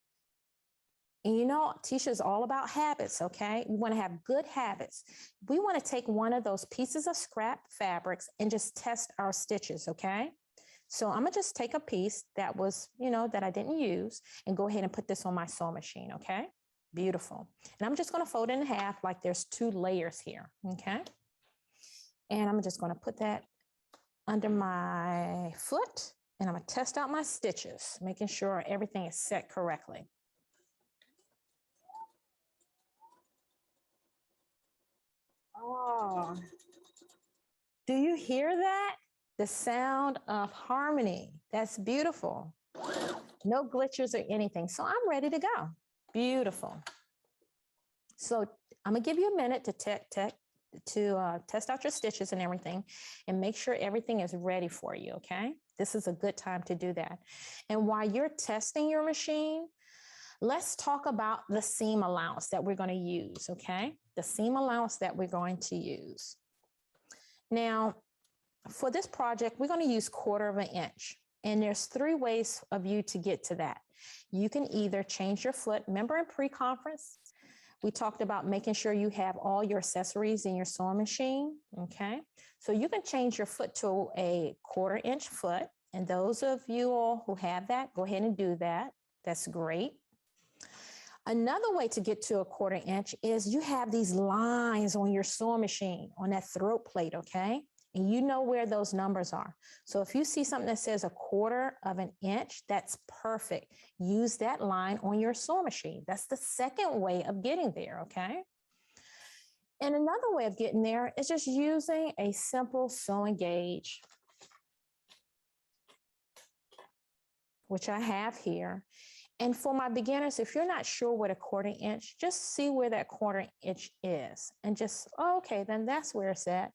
And you know, Tisha's all about habits, okay? We want to have good habits. We want to take one of those pieces of scrap fabrics and just test our stitches, okay? So I'm gonna just take a piece that was, you know, that I didn't use and go ahead and put this on my sewing machine, okay? Beautiful. And I'm just gonna fold it in half like there's two layers here, okay? And I'm just gonna put that under my foot and I'm gonna test out my stitches, making sure everything is set correctly. Oh, do you hear that? The sound of harmony. That's beautiful. No glitches or anything. So I'm ready to go. Beautiful. So I'm gonna give you a minute to test out your stitches and everything and make sure everything is ready for you, okay? This is a good time to do that. And while you're testing your machine, let's talk about the seam allowance that we're gonna use, okay? The seam allowance that we're going to use. Now, for this project, we're going to use 1/4 inch. And there's 3 ways of you to get to that. You can either change your foot. Remember in pre-conference, we talked about making sure you have all your accessories in your sewing machine, okay? So you can change your foot to a 1/4 inch foot. And those of you all who have that, go ahead and do that. That's great. Another way to get to a 1/4 inch is you have these lines on your sewing machine, on that throat plate, okay? And you know where those numbers are. So if you see something that says 1/4 inch, that's perfect. Use that line on your sewing machine. That's the second way of getting there, okay? And another way of getting there is just using a simple sewing gauge, which I have here. And for my beginners, if you're not sure what a 1/4 inch, just see where that 1/4 inch is and just, oh, okay, then that's where it's at.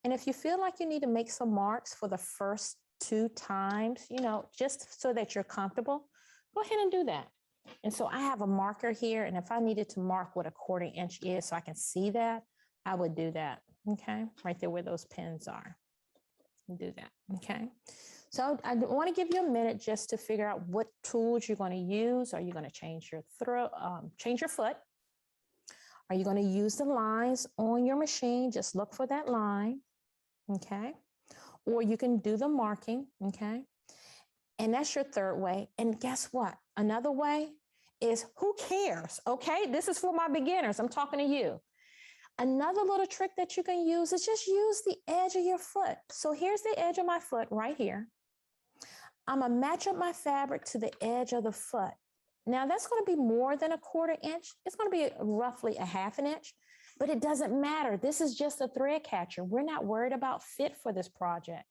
And if you feel like you need to make some marks for the first 2 times, you know, just so that you're comfortable, go ahead and do that. And so I have a marker here, and if I needed to mark what a 1/4 inch is so I can see that, I would do that, okay? Right there where those pins are. Do that, okay? So I want to give you a minute just to figure out what tools you're going to use. Are you going to change your change your foot? Are you going to use the lines on your machine? Just look for that line, okay? Or you can do the marking, okay? And that's your third way. And guess what? Another way is who cares, okay? This is for my beginners. I'm talking to you. Another little trick that you can use is just use the edge of your foot. So here's the edge of my foot right here. I'm gonna match up my fabric to the edge of the foot. Now that's gonna be more than a 1/4 inch. It's gonna be roughly a 1/2 inch, but it doesn't matter. This is just a thread catcher. We're not worried about fit for this project.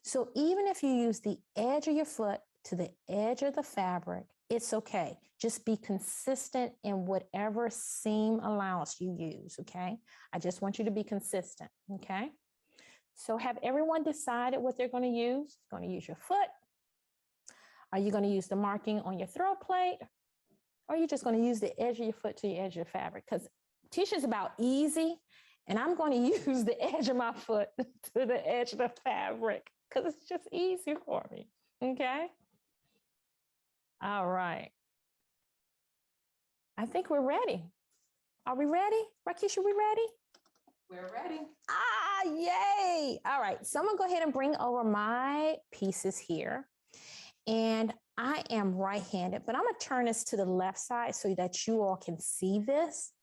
So even if you use the edge of your foot to the edge of the fabric, it's okay. Just be consistent in whatever seam allowance you use, okay? I just want you to be consistent, okay? So have everyone decided what they're gonna use? Gonna use your foot? Are you gonna use the marking on your throat plate? Or are you just gonna use the edge of your foot to the edge of the fabric? Because teaching's about easy, and I'm gonna use the edge of my foot to the edge of the fabric because it's just easy for me, okay? All right. I think we're ready. Are we ready? Rakeisha, are we ready? We're ready. Ah, yay. All right. So I'm going to go ahead and bring over my pieces here. And I am right-handed, but I'm going to turn this to the left side so that you all can see this.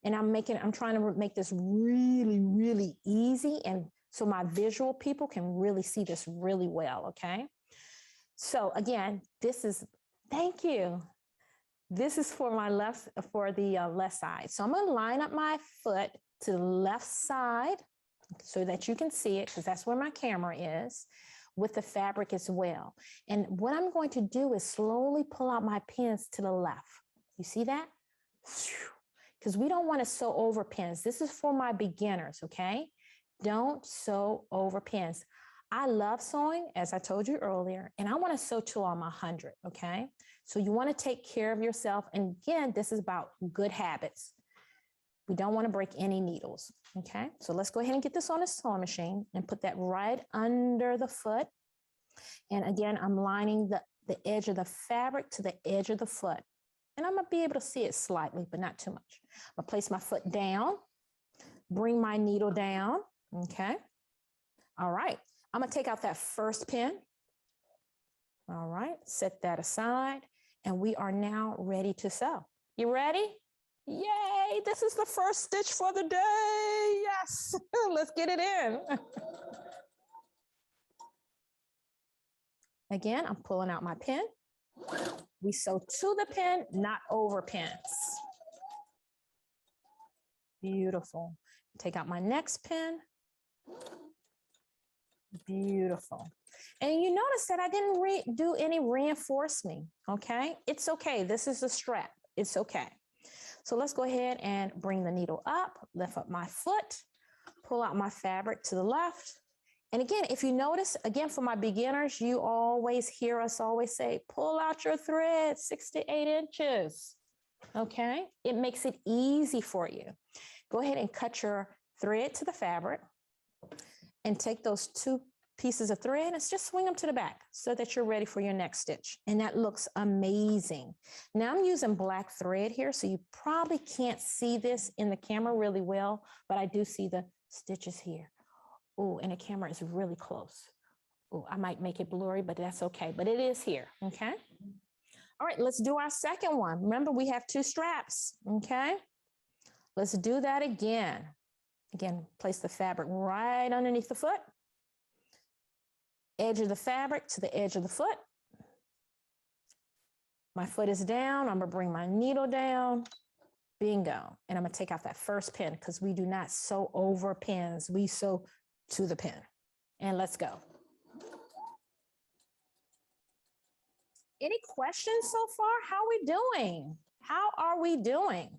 And I'm trying to make this really, really easy. And so my visual people can really see this really well. Okay. So again, thank you. This is for the left side. So I'm going to line up my foot to the left side so that you can see it, because that's where my camera is, with the fabric as well. And what I'm going to do is slowly pull out my pins to the left. You see that? Because we don't want to sew over pins. This is for my beginners, okay? Don't sew over pins. I love sewing, as I told you earlier, and I want to sew till I'm 100, okay? So you want to take care of yourself. And again, this is about good habits. We don't want to break any needles, okay? So let's go ahead and get this on a sewing machine and put that right under the foot. And again, I'm lining the edge of the fabric to the edge of the foot. And I'm going to be able to see it slightly, but not too much. I'm going to place my foot down, bring my needle down, okay? All right. I'm going to take out that first pin. All right, set that aside. And we are now ready to sew. You ready? Yay, this is the first stitch for the day. Yes, let's get it in. Again, I'm pulling out my pin. We sew to the pin, not over pins. Beautiful. Take out my next pin. Beautiful. And you notice that I didn't do any reinforcement, okay? It's okay. This is a strap. It's okay. So let's go ahead and bring the needle up, lift up my foot, pull out my fabric to the left. And again, if you notice, again, for my beginners, you always hear us always say, pull out your thread 6 to 8 inches, okay? It makes it easy for you. Go ahead and cut your thread to the fabric and take those 2 pieces of thread and just swing them to the back so that you're ready for your next stitch. And that looks amazing. Now I'm using black thread here, so you probably can't see this in the camera really well, but I do see the stitches here. Oh, and the camera is really close. Oh, I might make it blurry, but that's okay. But it is here, okay? All right, let's do our second one. Remember, we have 2 straps, okay? Let's do that again. Again, place the fabric right underneath the foot. Edge of the fabric to the edge of the foot. My foot is down. I'm gonna bring my needle down. Bingo. And I'm gonna take out that first pin because we do not sew over pins. We sew to the pin. And let's go. Any questions so far? How are we doing? How are we doing?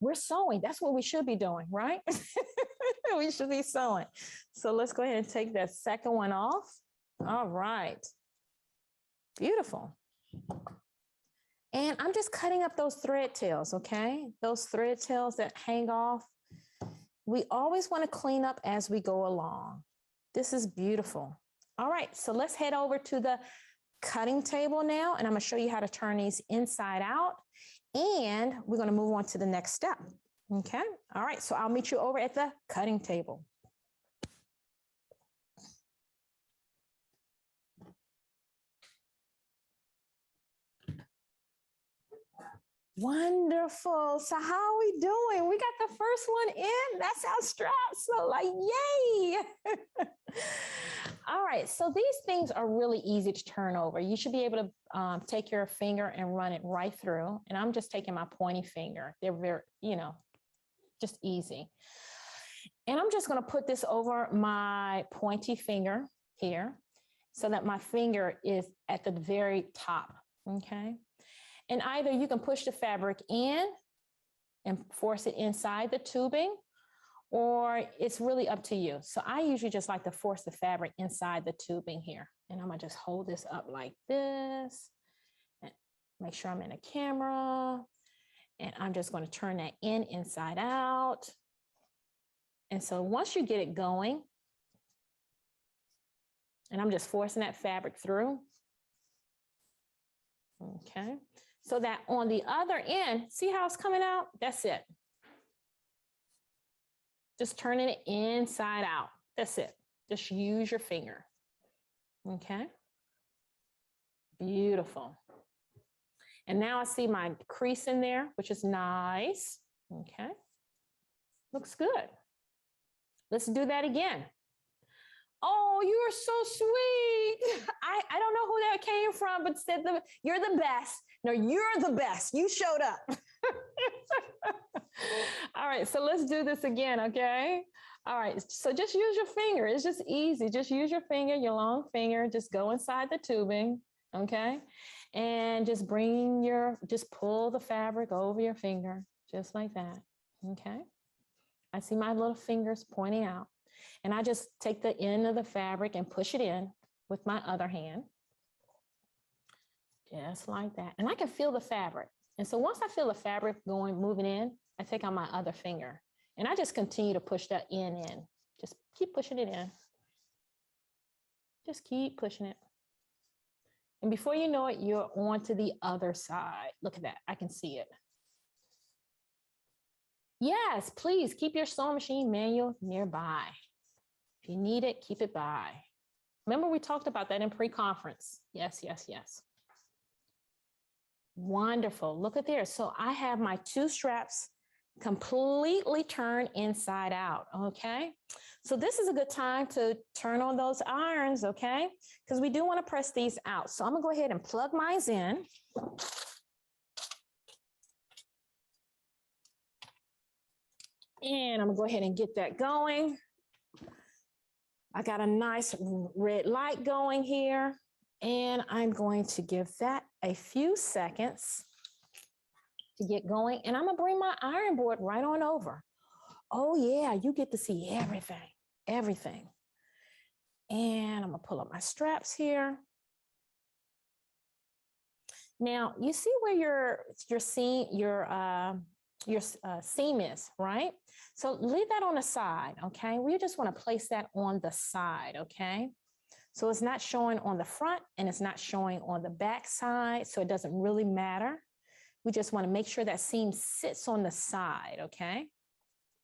We're sewing. That's what we should be doing, right? We should be sewing. So let's go ahead and take that second one off. All right. Beautiful. And I'm just cutting up those thread tails, okay? Those thread tails that hang off. We always want to clean up as we go along. This is beautiful. All right, so let's head over to the cutting table now, and I'm going to show you how to turn these inside out, and we're going to move on to the next step. Okay, all right, so I'll meet you over at the cutting table. Wonderful. So how are we doing? We got the first one in. That's our strap. So like, yay. All right. So these things are really easy to turn over. You should be able to take your finger and run it right through. And I'm just taking my pointy finger. They're very, just easy. And I'm just going to put this over my pointy finger here so that my finger is at the very top. Okay. And either you can push the fabric in and force it inside the tubing, or it's really up to you. So I usually just like to force the fabric inside the tubing here. And I'm gonna just hold this up like this and make sure I'm in the camera. And I'm just gonna turn that inside out. And so once you get it going, and I'm just forcing that fabric through. Okay. So that on the other end, see how it's coming out? That's it. Just turning it inside out. That's it. Just use your finger. Okay. Beautiful. And now I see my crease in there, which is nice. Okay. Looks good. Let's do that again. Oh, you are so sweet. I don't know who that came from, but said you're the best. No, you're the best. You showed up. All right, so let's do this again, okay? All right, so just use your finger. It's just easy. Just use your finger, your long finger. Just go inside the tubing, okay? And just just pull the fabric over your finger, just like that, okay? I see my little fingers pointing out. And I just take the end of the fabric and push it in with my other hand. Just like that. And I can feel the fabric. And so once I feel the fabric moving in, I take out my other finger. And I just continue to push that in. Just keep pushing it in. Just keep pushing it. And before you know it, you're on to the other side. Look at that. I can see it. Yes, please keep your sewing machine manual nearby. If you need it, keep it by. Remember, we talked about that in pre-conference. Yes, yes, yes. Wonderful. Look at there. So I have my 2 straps completely turned inside out. Okay. So this is a good time to turn on those irons. Okay. Because we do want to press these out. So I'm going to go ahead and plug mine in. And I'm going to go ahead and get that going. I got a nice red light going here, and I'm going to give that a few seconds to get going, and I'm gonna bring my iron board right on over. Oh yeah, you get to see everything. And I'm gonna pull up my straps here. Now, you see where your seam is, right? So leave that on the side, okay? We just want to place that on the side, okay? So it's not showing on the front and it's not showing on the back side, so it doesn't really matter. We just want to make sure that seam sits on the side, okay?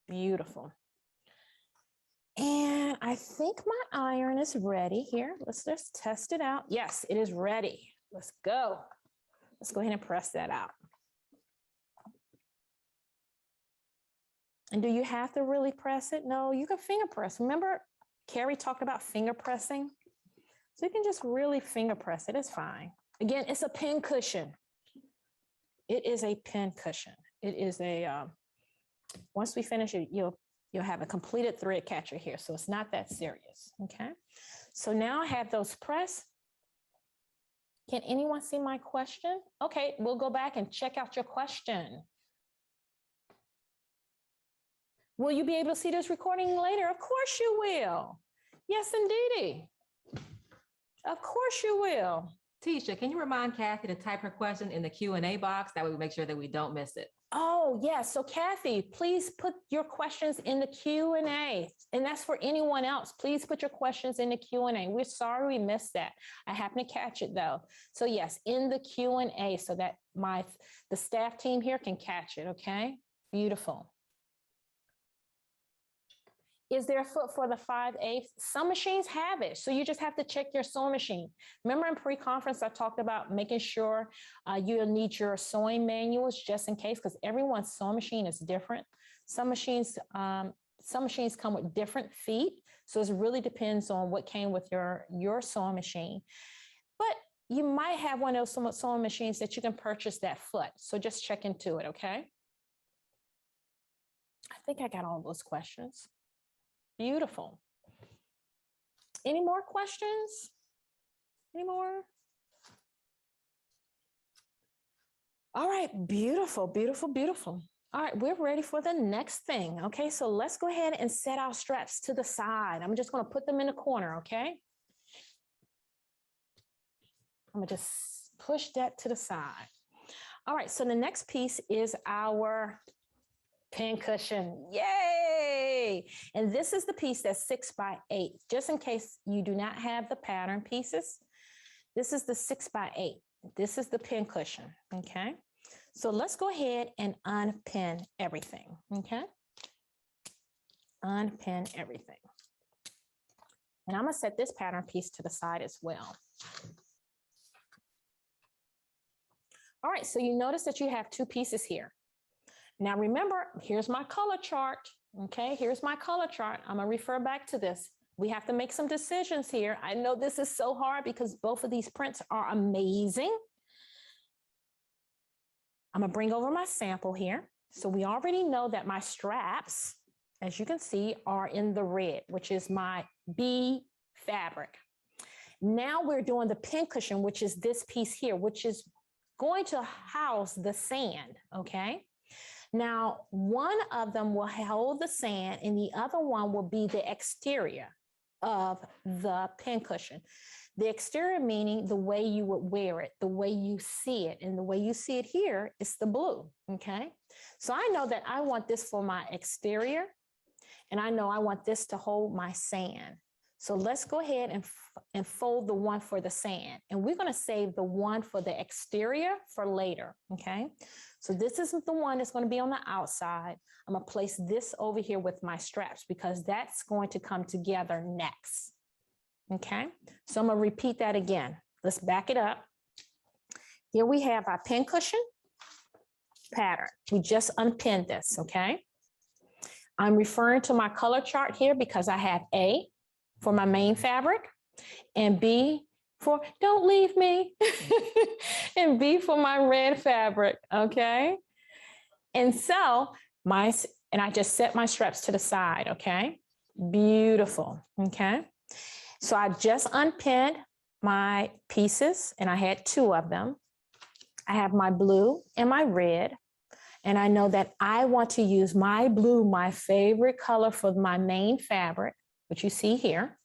Beautiful. And I think my iron is ready here. Let's just test it out. Yes, it is ready. Let's go. Let's go ahead and press that out. And do you have to really press it? No, you can finger press. Remember, Carrie talked about finger pressing? So you can just really finger press it. It's fine. Again, it's a pin cushion. It is a pin cushion. It is a, once we finish it, you'll have a completed thread catcher here. So it's not that serious, okay? So now I have those pressed. Can anyone see my question? Okay, we'll go back and check out your question. Will you be able to see this recording later? Of course you will. Yes, indeedy. Of course you will. Tisha, can you remind Kathy to type her question in the Q&A box? That way we make sure that we don't miss it. Oh, yes. So Kathy, please put your questions in the Q&A. And that's for anyone else. Please put your questions in the Q&A. We're sorry we missed that. I happen to catch it though. So yes, in the Q&A so that the staff team here can catch it, okay? Beautiful. Is there a foot for the 5/8? Some machines have it. So you just have to check your sewing machine. Remember in pre-conference, I talked about making sure you'll need your sewing manuals just in case, because everyone's sewing machine is different. Some machines come with different feet. So it really depends on what came with your sewing machine. But you might have one of those sewing machines that you can purchase that foot. So just check into it, okay? I think I got all those questions. Beautiful. Any more questions? Any more? All right, beautiful, beautiful, beautiful. All right, we're ready for the next thing. Okay, so let's go ahead and set our straps to the side. I'm just going to put them in the corner, okay? I'm going to just push that to the side. All right, so the next piece is our pin cushion. Yay! And this is the piece that's 6x8. Just in case you do not have the pattern pieces, this is the 6x8. This is the pin cushion, okay? So let's go ahead and unpin everything, okay? Unpin everything. And I'm gonna set this pattern piece to the side as well. All right, so you notice that you have two pieces here. Now remember, here's my color chart, okay? Here's my color chart. I'm gonna refer back to this. We have to make some decisions here. I know this is so hard because both of these prints are amazing. I'm gonna bring over my sample here. So we already know that my straps, as you can see, are in the red, which is my B fabric. Now we're doing the pin cushion, which is this piece here, which is going to house the sand, okay? Now, one of them will hold the sand and the other one will be the exterior of the pin cushion. The exterior meaning the way you would wear it, the way you see it, and the way you see it here is the blue, okay? So I know that I want this for my exterior, and I know I want this to hold my sand. So let's go ahead and fold the one for the sand, and we're gonna save the one for the exterior for later, okay? So this isn't the one that's gonna be on the outside. I'm gonna place this over here with my straps because that's going to come together next. Okay, so I'm gonna repeat that again. Let's back it up. Here we have our pin cushion pattern. We just unpinned this, okay? I'm referring to my color chart here because I have A for my main fabric and B for don't leave me and B for my red fabric, okay? And so I just set my straps to the side, okay? Beautiful, okay? So I just unpinned my pieces and I had two of them. I have my blue and my red. And I know that I want to use my blue, my favorite color for my main fabric, which you see here.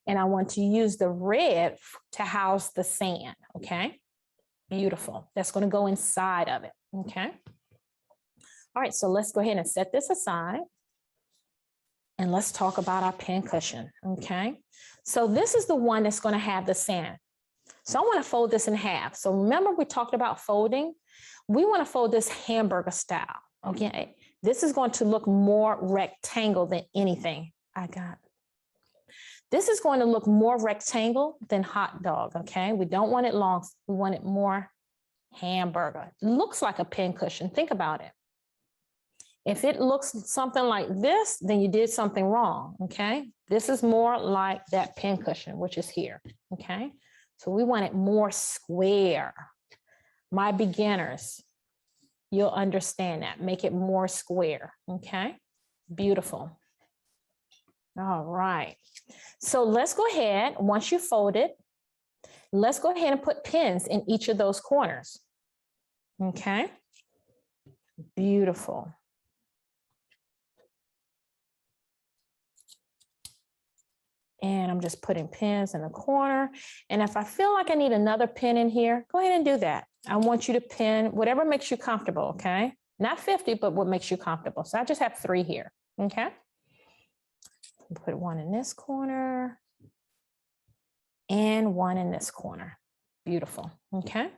And I want to use the red to house the sand, okay? Beautiful. That's going to go inside of it, okay? All right, so let's go ahead and set this aside. And let's talk about our pin cushion, okay? So this is the one that's gonna have the sand. So I wanna fold this in half. So remember we talked about folding? We wanna fold this hamburger style, okay? This is going to look more rectangle than anything. I got. This is going to look more rectangle than hot dog, okay? We don't want it long. We want it more hamburger. It looks like a pin cushion. Think about it. If it looks something like this, then you did something wrong, okay? This is more like that pin cushion, which is here, okay? So we want it more square. My beginners, you'll understand that. Make it more square, okay? Beautiful. All right. So let's go ahead, once you fold it, let's go ahead and put pins in each of those corners, okay? Beautiful. And I'm just putting pins in the corner. And if I feel like I need another pin in here, go ahead and do that. I want you to pin whatever makes you comfortable, okay? Not 50, but what makes you comfortable. So I just have 3 here, okay? Put one in this corner and one in this corner. Beautiful, okay?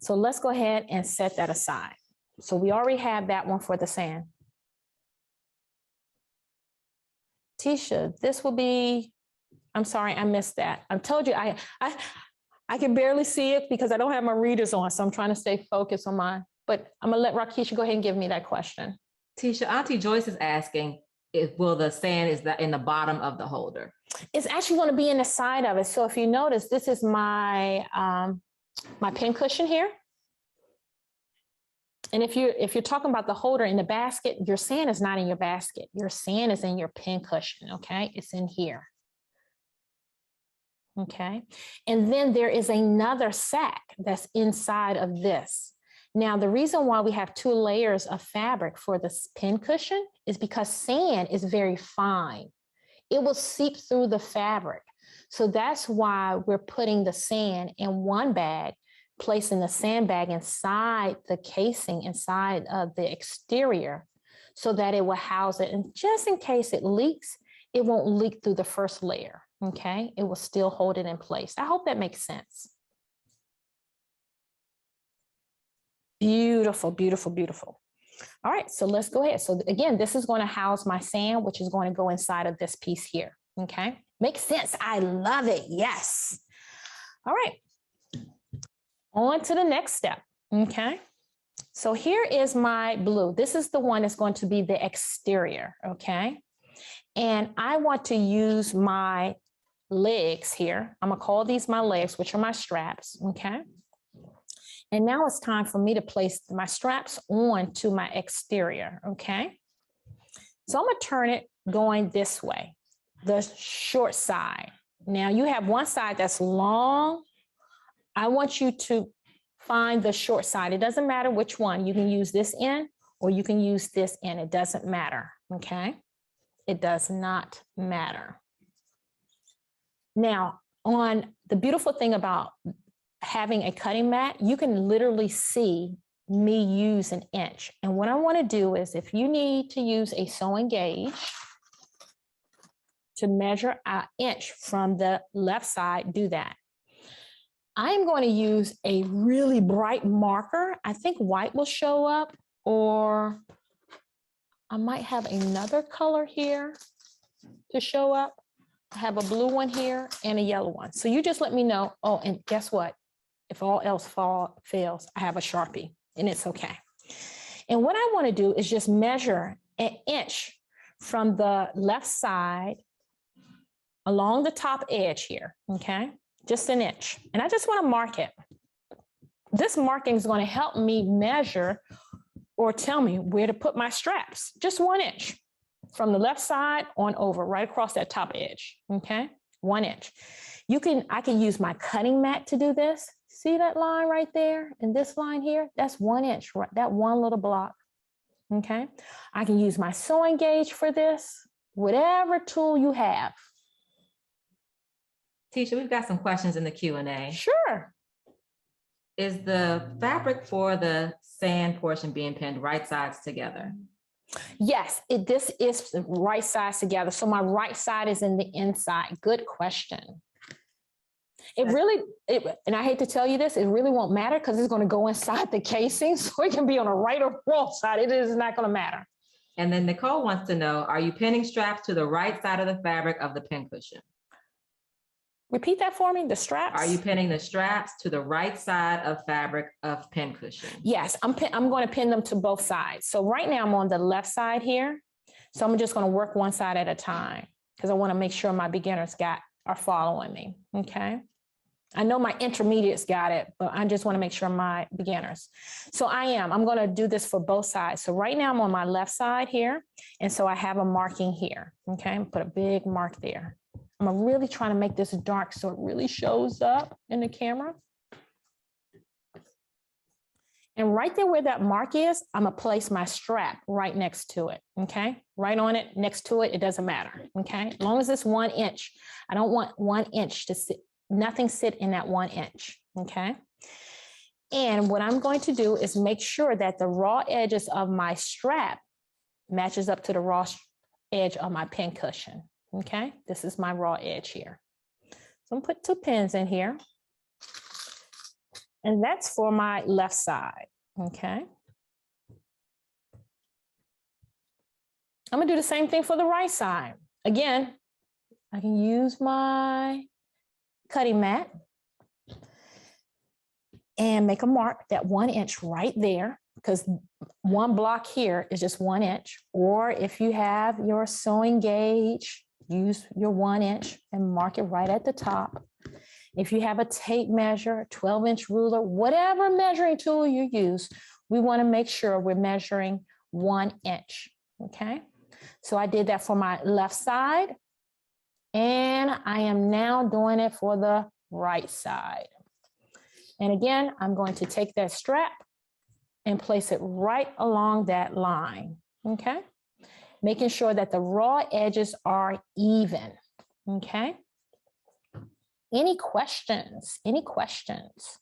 So let's go ahead and set that aside. So we already have that one for the sand. Tisha, this will be, I'm sorry, I missed that. I told you, I can barely see it because I don't have my readers on, so I'm trying to stay focused on mine. But I'm gonna let Rakisha go ahead and give me that question. Tisha, Auntie Joyce is asking, will the sand is in the bottom of the holder? It's actually gonna be in the side of it. So if you notice, this is my, my pin cushion here. And if you're talking about the holder in the basket, your sand is not in your basket. Your sand is in your pin cushion, okay? It's in here. Okay. And then there is another sack that's inside of this. Now, the reason why we have 2 layers of fabric for this pin cushion is because sand is very fine. It will seep through the fabric. So that's why we're putting the sand in one bag, placing the sandbag inside the casing, inside of the exterior, so that it will house it. And just in case it leaks, it won't leak through the first layer, okay? It will still hold it in place. I hope that makes sense. Beautiful, beautiful, beautiful. All right, so let's go ahead. So again, this is going to house my sand, which is going to go inside of this piece here, okay? Makes sense. I love it. Yes. All right. On to the next step, okay? So here is my blue. This is the one that's going to be the exterior, okay? And I want to use my legs here. I'm gonna call these my legs, which are my straps, okay? And now it's time for me to place my straps on to my exterior, okay? So I'm gonna turn it going this way, the short side. Now you have one side that's long. I want you to find the short side. It doesn't matter which one. You can use this end or you can use this end. It doesn't matter, okay? It does not matter. Now, on the beautiful thing about having a cutting mat, you can literally see me use an inch. And what I want to do is, if you need to use a sewing gauge to measure an inch from the left side, do that. I am going to use a really bright marker. I think white will show up, or I might have another color here to show up. I have a blue one here and a yellow one. So you just let me know. Oh, and guess what? If all else fails, I have a Sharpie, and it's okay. And what I want to do is just measure an inch from the left side along the top edge here, okay? Just an inch. And I just want to mark it. This marking is going to help me measure or tell me where to put my straps. Just 1 inch from the left side on over, right across that top edge, okay? 1 inch. I can use my cutting mat to do this. See that line right there and this line here? That's 1 inch, right? That one little block, okay? I can use my sewing gauge for this, whatever tool you have. Tisha, we've got some questions in the Q&A. Sure. Is the fabric for the sand portion being pinned right sides together? Yes, this is right sides together. So my right side is in the inside. Good question. And I hate to tell you this, it really won't matter because it's going to go inside the casing. So it can be on the right or wrong side. It is not going to matter. And then Nicole wants to know, are you pinning straps to the right side of the fabric of the pincushion? Repeat that for me, the straps? Are you pinning the straps to the right side of fabric of pincushion? Yes, I'm going to pin them to both sides. So right now I'm on the left side here. So I'm just going to work one side at a time because I want to make sure my beginners are following me, okay? I know my intermediates got it, but I just want to make sure my beginners. So I'm going to do this for both sides. So right now I'm on my left side here. And so I have a marking here, okay? Put a big mark there. I'm really trying to make this dark so it really shows up in the camera. And right there where that mark is, I'm gonna place my strap right next to it, okay? Right on it, next to it, it doesn't matter, okay? As long as it's 1 inch, I don't want 1 inch to sit, nothing sit in that 1 inch, okay? And what I'm going to do is make sure that the raw edges of my strap matches up to the raw edge of my pin cushion, okay? This is my raw edge here. So I'm gonna put 2 pins in here. And that's for my left side, okay? I'm gonna do the same thing for the right side. Again, I can use my cutting mat and make a mark that 1 inch right there because one block here is just 1 inch. Or if you have your sewing gauge, use your 1 inch and mark it right at the top. If you have a tape measure, 12-inch ruler, whatever measuring tool you use, we want to make sure we're measuring 1 inch, okay? So I did that for my left side, and I am now doing it for the right side. And again, I'm going to take that strap and place it right along that line, okay? Making sure that the raw edges are even, okay? Any questions? Any questions?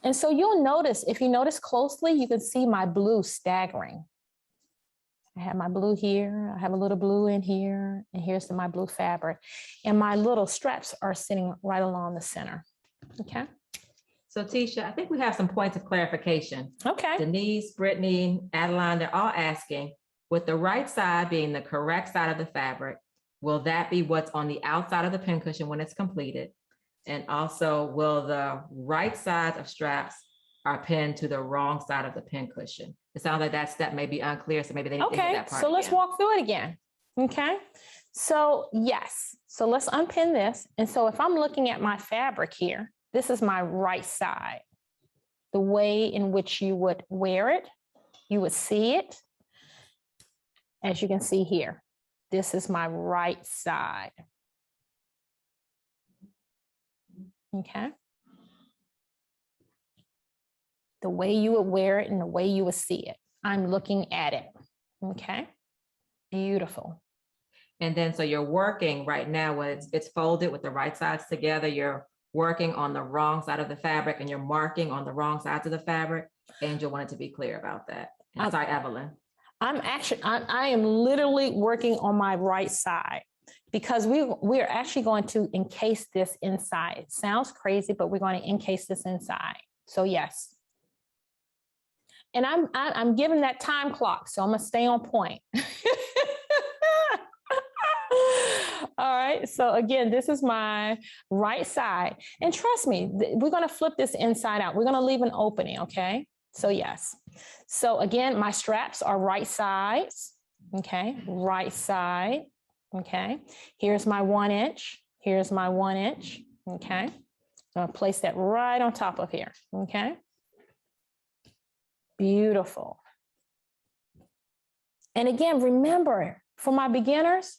And so you'll notice, if you notice closely, you can see my blue staggering. I have my blue here, I have a little blue in here, and here's my blue fabric. And my little straps are sitting right along the center, okay? So Tisha, I think we have some points of clarification. Okay. Denise, Brittany, Adeline, they're all asking, with the right side being the correct side of the fabric, will that be what's on the outside of the pincushion when it's completed? And also, will the right side of straps are pinned to the wrong side of the pincushion? It sounds like that step may be unclear, so maybe they didn't get that part. So let's walk through it again, okay? So yes, so let's unpin this. And so if I'm looking at my fabric here, this is my right side. The way in which you would wear it, you would see it, as you can see here. This is my right side. Okay. The way you would wear it and the way you would see it. I'm looking at it. Okay. Beautiful. And then, so you're working right now when it's folded with the right sides together, you're working on the wrong side of the fabric and you're marking on the wrong sides of the fabric. Angel wanted to be clear about that. And sorry, Evelyn. I am literally working on my right side because we're actually going to encase this inside. It sounds crazy, but we're going to encase this inside. So yes. And I'm giving that time clock, so I'm gonna stay on point. All right, so again, this is my right side. And trust me, we're gonna flip this inside out. We're gonna leave an opening, okay? So yes. So again, my straps are right sides, okay? Right side, okay? Here's my 1 inch. Here's my 1 inch, okay? So I'll place that right on top of here, okay? Beautiful. And again, remember, for my beginners,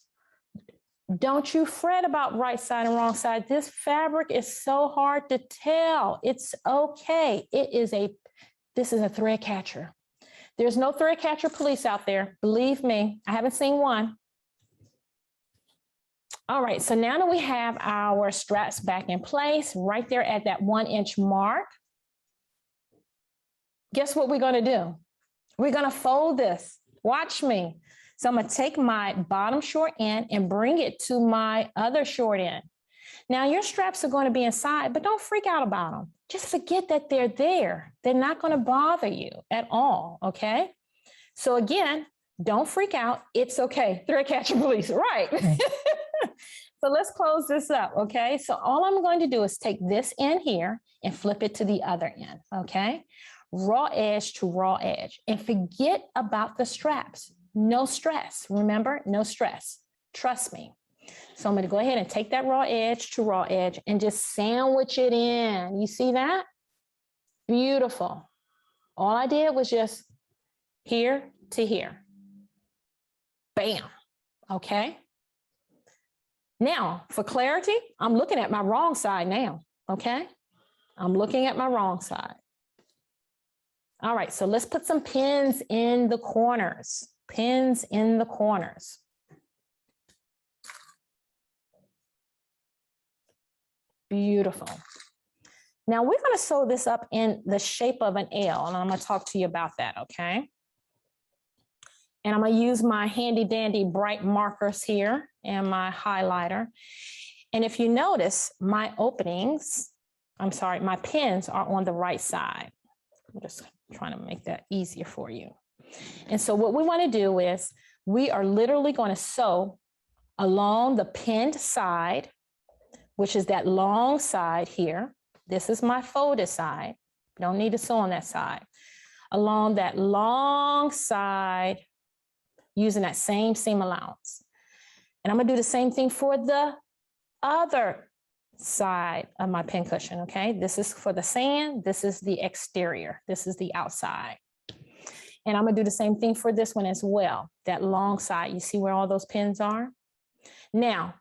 don't you fret about right side and wrong side. This fabric is so hard to tell. It's okay. This is a thread catcher. There's no thread catcher police out there. Believe me, I haven't seen one. All right, so now that we have our straps back in place, right there at that 1 inch mark, guess what we're gonna do? We're gonna fold this. Watch me. So I'm gonna take my bottom short end and bring it to my other short end. Now your straps are gonna be inside, but don't freak out about them. Just forget that they're there. They're not gonna bother you at all, okay? So again, don't freak out. It's okay. Thread catcher, please. Right. So let's close this up. Okay. So all I'm going to do is take this end here and flip it to the other end. Okay. Raw edge to raw edge, and forget about the straps. No stress. Remember, no stress. Trust me. So I'm going to go ahead and take that raw edge to raw edge and just sandwich it in. You see that? Beautiful. All I did was just here to here. Bam. Okay. Now, for clarity, I'm looking at my wrong side now. Okay. I'm looking at my wrong side. All right. So let's put some pins in the corners. Pins in the corners. Beautiful. Now we're going to sew this up in the shape of an L, and I'm going to talk to you about that, okay? And I'm going to use my handy dandy bright markers here and my highlighter. And if you notice, my openings, my pins are on the right side. I'm just trying to make that easier for you. And so what we want to do is we are literally going to sew along the pinned side, which is that long side here. This is my folded side. Don't need to sew on that side. Along that long side, using that same seam allowance. And I'm gonna do the same thing for the other side of my pincushion, okay? This is for the sand, this is the exterior, this is the outside. And I'm gonna do the same thing for this one as well, that long side. You see where all those pins are? Now,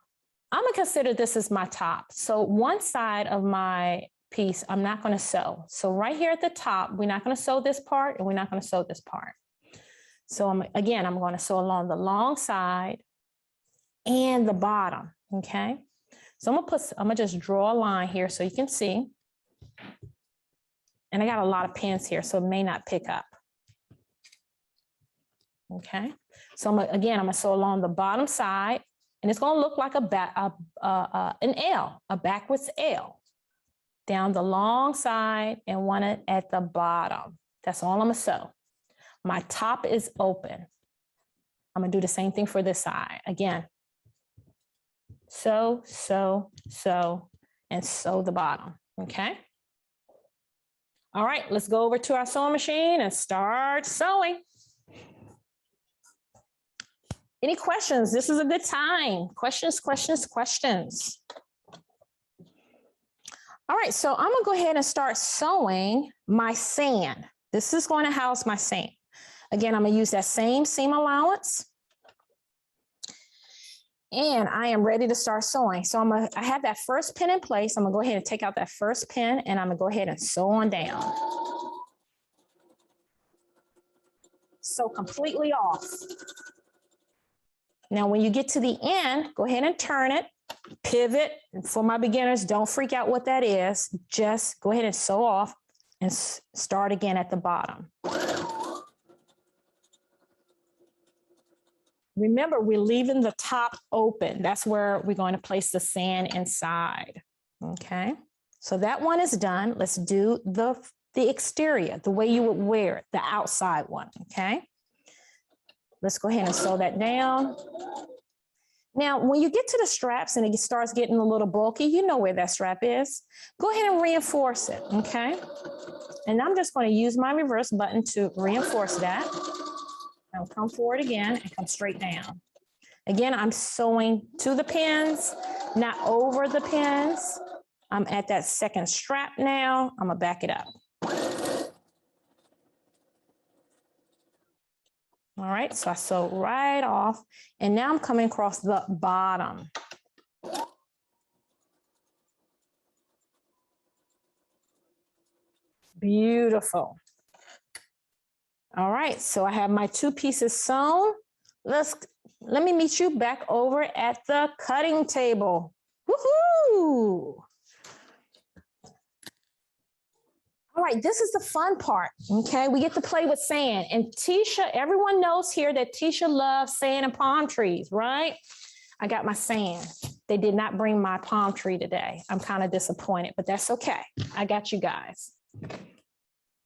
I'm gonna consider this as my top. So one side of my piece, I'm not gonna sew. So right here at the top, we're not gonna sew this part and we're not gonna sew this part. So I'm gonna sew along the long side and the bottom, okay? So I'm gonna just draw a line here so you can see. And I got a lot of pins here, so it may not pick up. Okay, so I'm gonna sew along the bottom side, and it's gonna look like an L, a backwards L, down the long side and one at the bottom. That's all I'm gonna sew. My top is open. I'm gonna do the same thing for this side. Again, sew, sew, sew, and sew the bottom, okay? All right, let's go over to our sewing machine and start sewing. Any questions? This is a good time. Questions, questions, questions. All right, so I'm gonna go ahead and start sewing my sand. This is going to house my sand. Again, I'm gonna use that same seam allowance. And I am ready to start sewing. So I have that first pin in place. I'm gonna go ahead and take out that first pin and I'm gonna go ahead and sew on down. Sew completely off. Now, when you get to the end, go ahead and turn it, pivot. And for my beginners, don't freak out what that is. Just go ahead and sew off and start again at the bottom. Remember, we're leaving the top open. That's where we're going to place the sand inside, okay? So that one is done. Let's do the exterior, the way you would wear it, the outside one, okay? Let's go ahead and sew that down. Now, when you get to the straps and it starts getting a little bulky, you know where that strap is. Go ahead and reinforce it, okay? And I'm just going to use my reverse button to reinforce that. I'll come forward again and come straight down. Again, I'm sewing to the pins, not over the pins. I'm at that second strap now. I'm gonna back it up. All right, so I sew right off, and now I'm coming across the bottom. Beautiful. All right, so I have my two pieces sewn. Let me meet you back over at the cutting table. Woohoo! All right, this is the fun part, okay? We get to play with sand. And Tisha, everyone knows here that Tisha loves sand and palm trees, right? I got my sand. They did not bring my palm tree today. I'm kind of disappointed, but that's okay. I got you guys.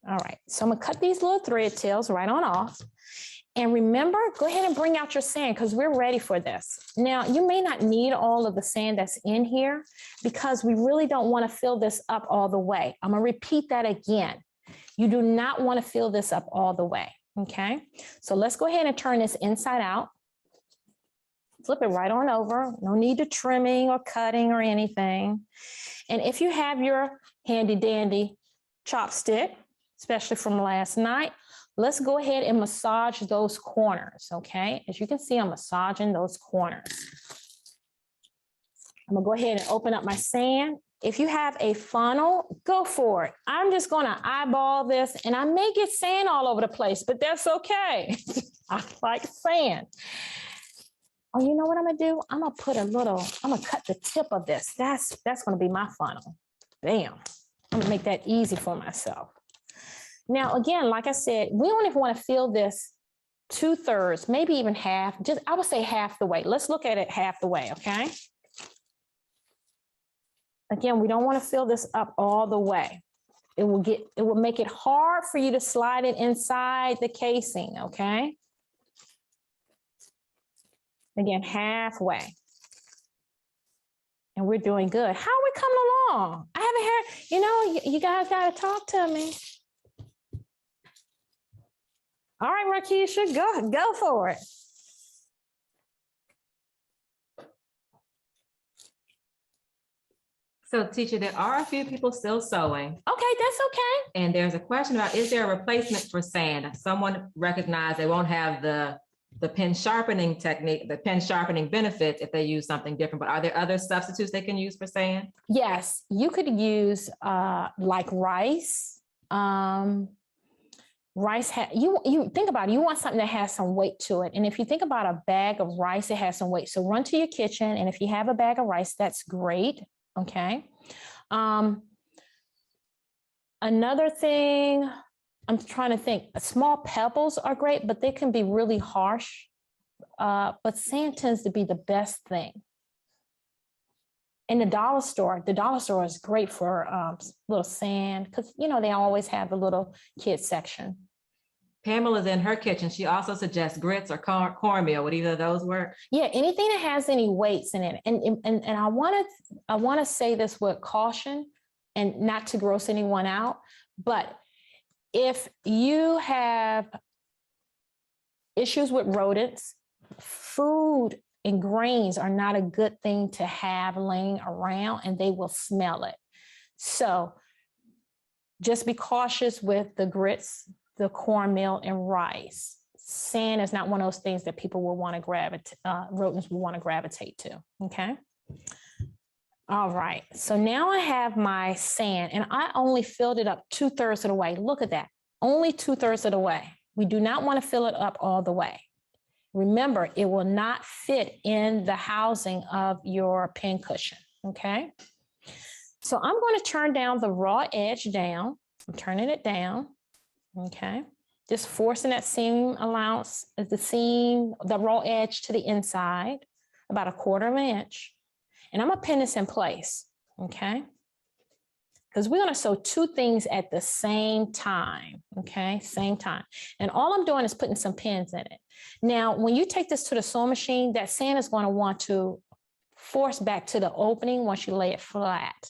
All right, so I'm gonna cut these little thread tails right on off. And remember, go ahead and bring out your sand because we're ready for this. Now, you may not need all of the sand that's in here because we really don't want to fill this up all the way. I'm gonna repeat that again. You do not want to fill this up all the way, okay? So let's go ahead and turn this inside out. Flip it right on over. No need to trimming or cutting or anything. And if you have your handy dandy chopstick, especially from last night, let's go ahead and massage those corners, okay? As you can see, I'm massaging those corners. I'm gonna go ahead and open up my sand. If you have a funnel, go for it. I'm just gonna eyeball this, and I may get sand all over the place, but that's okay. I like sand. Oh, you know what I'm gonna do? I'm gonna cut the tip of this. That's gonna be my funnel. Bam. I'm gonna make that easy for myself. Now, again, like I said, we don't even want to fill this 2/3, maybe even half. Just, I would say half the way. Let's look at it half the way, okay? Again, we don't want to fill this up all the way. It will make it hard for you to slide it inside the casing, okay? Again, halfway. And we're doing good. How are we coming along? I haven't heard, you guys got to talk to me. All right, Rakisha, go for it. So, teacher, there are a few people still sewing. Okay, that's okay. And there's a question about, is there a replacement for sand? Someone recognized they won't have the pen sharpening technique, the pen sharpening benefits if they use something different, but are there other substitutes they can use for sand? Yes, you could use like rice. Rice, you think about it, you want something that has some weight to it. And if you think about a bag of rice, it has some weight. So run to your kitchen, and if you have a bag of rice, that's great, okay? Another thing, I'm trying to think, small pebbles are great, but they can be really harsh. But sand tends to be the best thing. In the dollar store is great for little sand because, they always have the little kids section. Pamela's in her kitchen. She also suggests grits or cornmeal. Would either of those work? Yeah, anything that has any weights in it. And I want to say this with caution and not to gross anyone out, but if you have issues with rodents, food and grains are not a good thing to have laying around, and they will smell it. So just be cautious with the grits, the cornmeal, and rice. Sand is not one of those things that people will want to gravitate, rodents will want to gravitate to, okay? All right, so now I have my sand, and I only filled it up 2/3 of the way. Look at that, only 2/3 of the way. We do not want to fill it up all the way. Remember, it will not fit in the housing of your pin cushion, okay? So I'm going to turn down the raw edge down. I'm turning it down, okay? Just forcing that seam allowance, the raw edge to the inside, about 1/4 inch. And I'm going to pin this in place, okay? Because we're going to sew two things at the same time, okay? Same time. And all I'm doing is putting some pins in it. Now, when you take this to the sewing machine, that sand is going to want to force back to the opening once you lay it flat.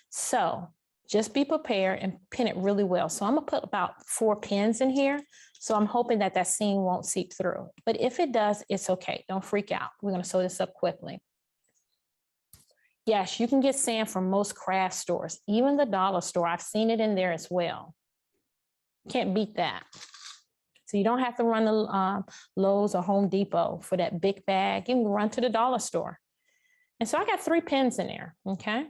So just be prepared and pin it really well. So I'm going to put about 4 pins in here. So I'm hoping that seam won't seep through. But if it does, it's okay. Don't freak out. We're going to sew this up quickly. Yes, you can get sand from most craft stores, even the dollar store. I've seen it in there as well. Can't beat that. So you don't have to run to Lowe's or Home Depot for that big bag. You can run to the dollar store. And so I got 3 pins in there, okay?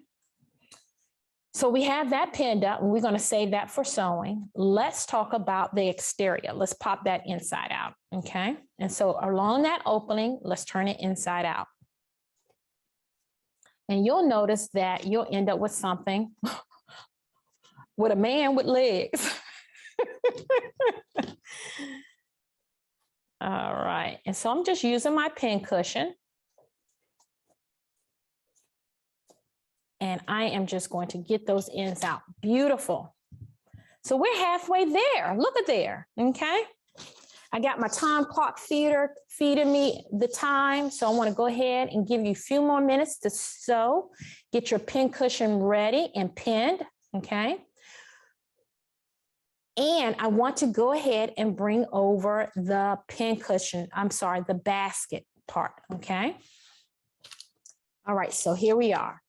So we have that pinned up, and we're going to save that for sewing. Let's talk about the exterior. Let's pop that inside out, okay? And so along that opening, let's turn it inside out. And you'll notice that you'll end up with something with a man with legs. All right, and so I'm just using my pin cushion. And I am just going to get those ends out. Beautiful. So we're halfway there. Look at there, okay? I got my time clock feeding me the time. So I want to go ahead and give you a few more minutes to sew. Get your pin cushion ready and pinned, okay? And I want to go ahead and bring over the pin cushion. I'm sorry, the basket part, okay? All right, so here we are.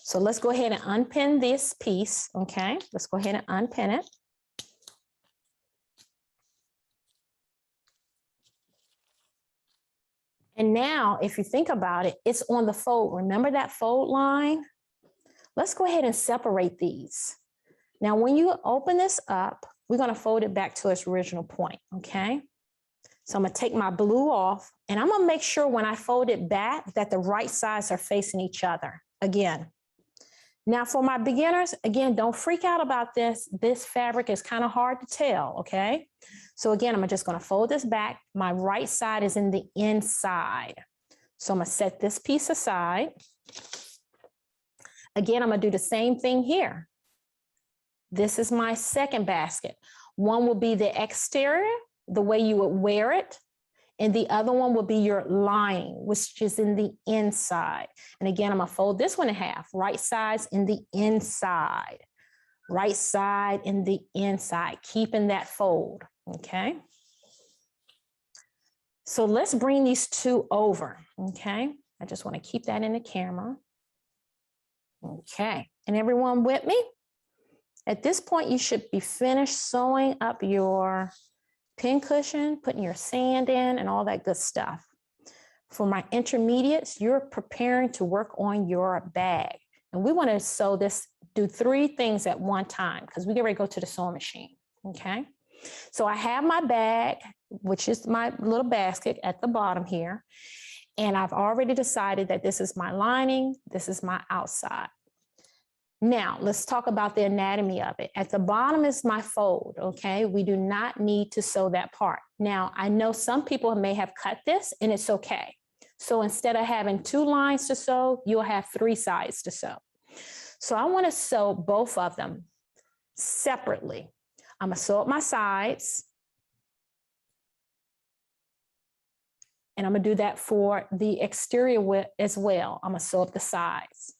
So let's go ahead and unpin this piece, okay? Let's go ahead and unpin it. And now, if you think about it, it's on the fold. Remember that fold line? Let's go ahead and separate these. Now, when you open this up, we're going to fold it back to its original point, okay? So I'm going to take my blue off, and I'm going to make sure when I fold it back that the right sides are facing each other again. Now, for my beginners, again, don't freak out about this. This fabric is kind of hard to tell, okay? So again, I'm just going to fold this back. My right side is in the inside. So I'm going to set this piece aside. Again, I'm going to do the same thing here. This is my second basket. One will be the exterior, the way you would wear it. And the other one will be your lining, which is in the inside. And again, I'm going to fold this one in half. Right side's in the inside. Right side in the inside, keeping that fold, okay? So let's bring these two over, okay? I just want to keep that in the camera. Okay, and everyone with me? At this point, you should be finished sewing up your pin cushion, putting your sand in and all that good stuff. For my intermediates, you're preparing to work on your bag. And we want to sew this, do 3 things at one time because we get ready to go to the sewing machine, okay? So I have my bag, which is my little basket at the bottom here. And I've already decided that this is my lining, this is my outside. Now, let's talk about the anatomy of it. At the bottom is my fold, okay? We do not need to sew that part. Now, I know some people may have cut this, and it's okay. So instead of having 2 lines to sew, you'll have 3 sides to sew. So I want to sew both of them separately. I'm going to sew up my sides. And I'm going to do that for the exterior as well. I'm going to sew up the sides.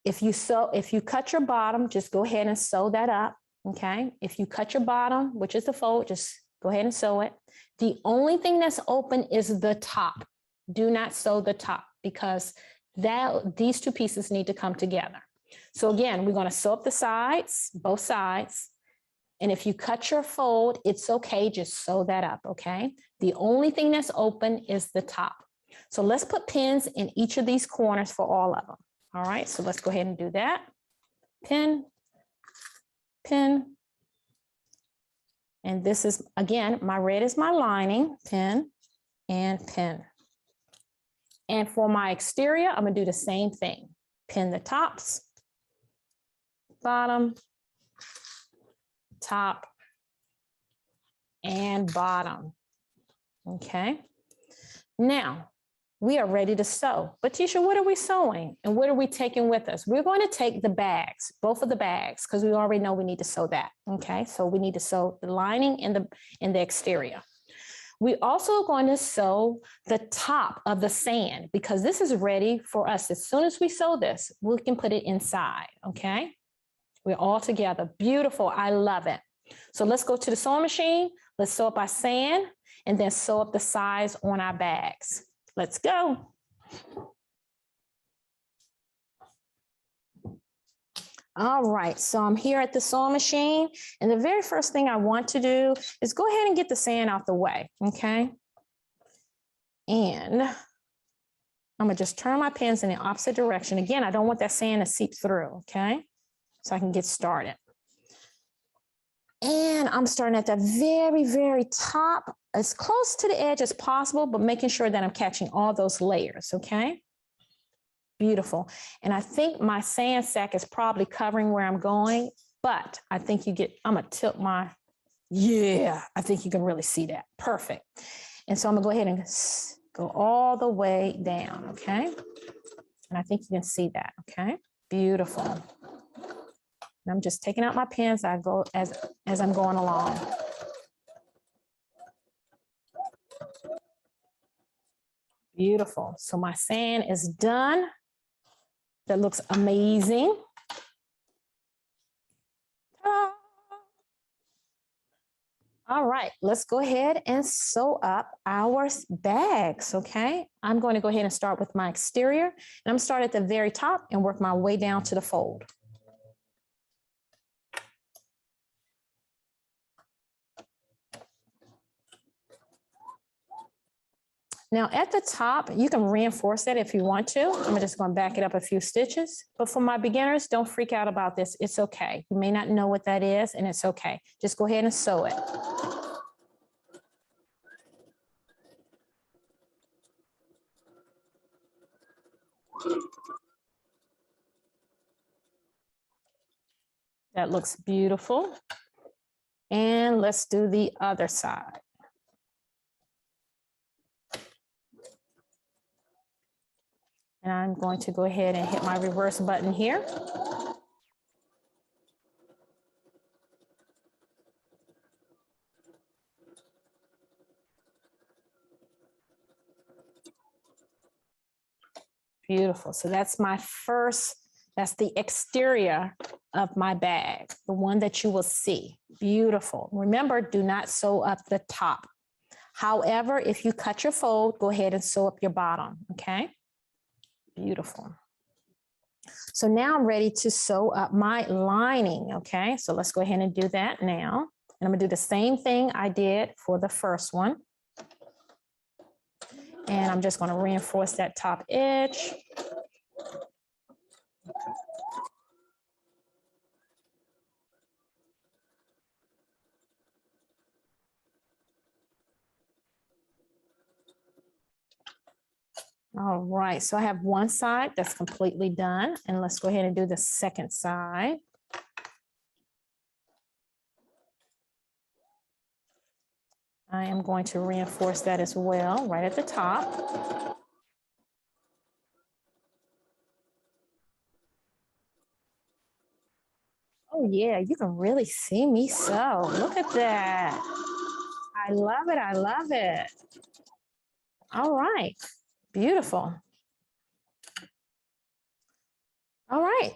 If you cut your bottom, just go ahead and sew that up, okay? If you cut your bottom, which is the fold, just go ahead and sew it. The only thing that's open is the top. Do not sew the top because these 2 pieces need to come together. So again, we're going to sew up the sides, both sides. And if you cut your fold, it's okay, just sew that up, okay? The only thing that's open is the top. So let's put pins in each of these corners for all of them. All right, so let's go ahead and do that. Pin, pin. And this is, again, my red is my lining, pin and pin. And for my exterior, I'm gonna do the same thing. Pin the tops, bottom, top, and bottom, okay? Now, we are ready to sew. But Tisha, what are we sewing? And what are we taking with us? We're going to take the bags, both of the bags, because we already know we need to sew that, okay? So we need to sew the lining and the exterior. We also are going to sew the top of the sand because this is ready for us. As soon as we sew this, we can put it inside, okay? We're all together. Beautiful, I love it. So let's go to the sewing machine. Let's sew up our sand and then sew up the sides on our bags. Let's go. All right, so I'm here at the sewing machine, and the very first thing I want to do is go ahead and get the sand out the way, okay? And I'm gonna just turn my pins in the opposite direction. Again, I don't want that sand to seep through, okay? So I can get started. And I'm starting at the very, very top, as close to the edge as possible, but making sure that I'm catching all those layers, okay? Beautiful. And I think my sand sack is probably covering where I'm going, but I think I'm gonna tilt I think you can really see that. Perfect. And so I'm gonna go ahead and go all the way down, okay? And I think you can see that, okay? Beautiful. And I'm just taking out my pins as I'm going along. Beautiful. So my sand is done. That looks amazing. Ta-da. All right, let's go ahead and sew up our bags, okay? I'm going to go ahead and start with my exterior, and I'm start at the very top and work my way down to the fold. Now at the top, you can reinforce that if you want to. I'm just going to back it up a few stitches. But for my beginners, don't freak out about this. It's okay. You may not know what that is, and it's okay. Just go ahead and sew it. That looks beautiful. And let's do the other side. And I'm going to go ahead and hit my reverse button here. Beautiful. So that's my first, that's the exterior of my bag, the one that you will see. Beautiful. Remember, do not sew up the top. However, if you cut your fold, go ahead and sew up your bottom, okay? Beautiful. So now I'm ready to sew up my lining, okay? So let's go ahead and do that now. And I'm gonna do the same thing I did for the first one. And I'm just gonna reinforce that top edge. All right, so I have one side that's completely done, and let's go ahead and do the second side. I am going to reinforce that as well, right at the top. Oh yeah, you can really see me sew. Look at that. I love it, I love it. All right. Beautiful. All right.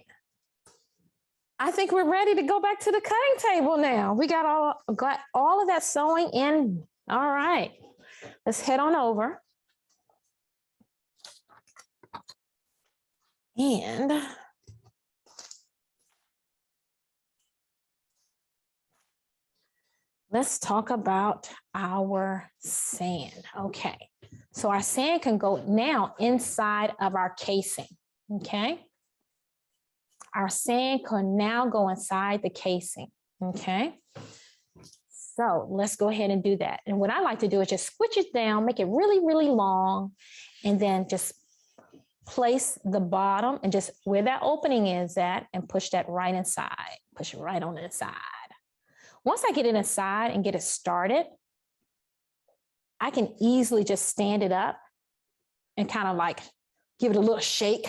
I think we're ready to go back to the cutting table now. We got all of that sewing in. All right. Let's head on over. And let's talk about our sand. Okay. So our sand can go now inside of our casing, okay? Our sand can now go inside the casing, okay? So let's go ahead and do that. And what I like to do is just squish it down, make it really, really long, and then just place the bottom and just where that opening is at and push that right inside, push it right on the inside. Once I get it inside and get it started, I can easily just stand it up and kind of like give it a little shake,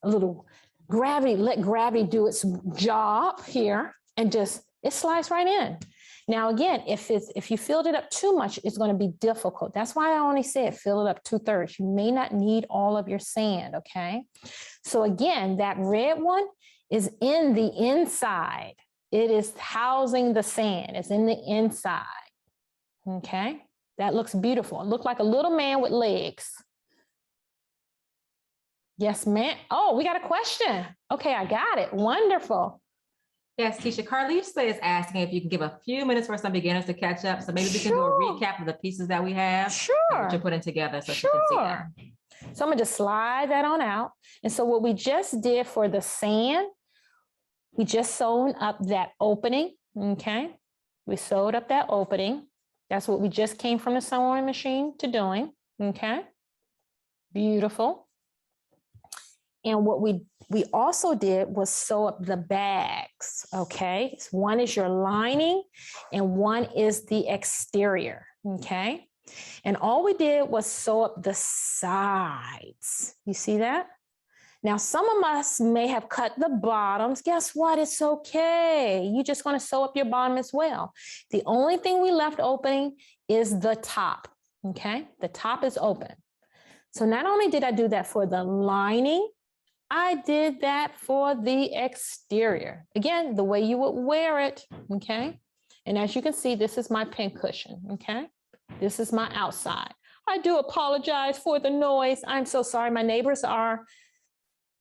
a little gravity, let gravity do its job here, and just, it slides right in. Now, again, if you filled it up too much, it's going to be difficult. That's why I only said fill it up 2/3. You may not need all of your sand, okay? So again, that red one is in the inside. It is housing the sand. It's in the inside, okay? That looks beautiful. It looked like a little man with legs. Yes, ma'am. Oh, we got a question. Okay, I got it. Wonderful. Yes, Keisha, Carlisa is asking if you can give a few minutes for some beginners to catch up. So maybe we can do a recap of the pieces that we have. Sure. That you're putting together so she can see them. So I'm going to just slide that on out. And so what we just did for the sand, we just sewed up that opening, okay? We sewed up that opening. That's what we just came from the sewing machine to doing, okay? Beautiful. And what we also did was sew up the bags, okay? One is your lining and one is the exterior, okay? And all we did was sew up the sides. You see that? Now, some of us may have cut the bottoms. Guess what? It's okay. You're just going to sew up your bottom as well. The only thing we left opening is the top, okay? The top is open. So not only did I do that for the lining, I did that for the exterior. Again, the way you would wear it, okay? And as you can see, this is my pincushion, okay? This is my outside. I do apologize for the noise. I'm so sorry. My neighbors are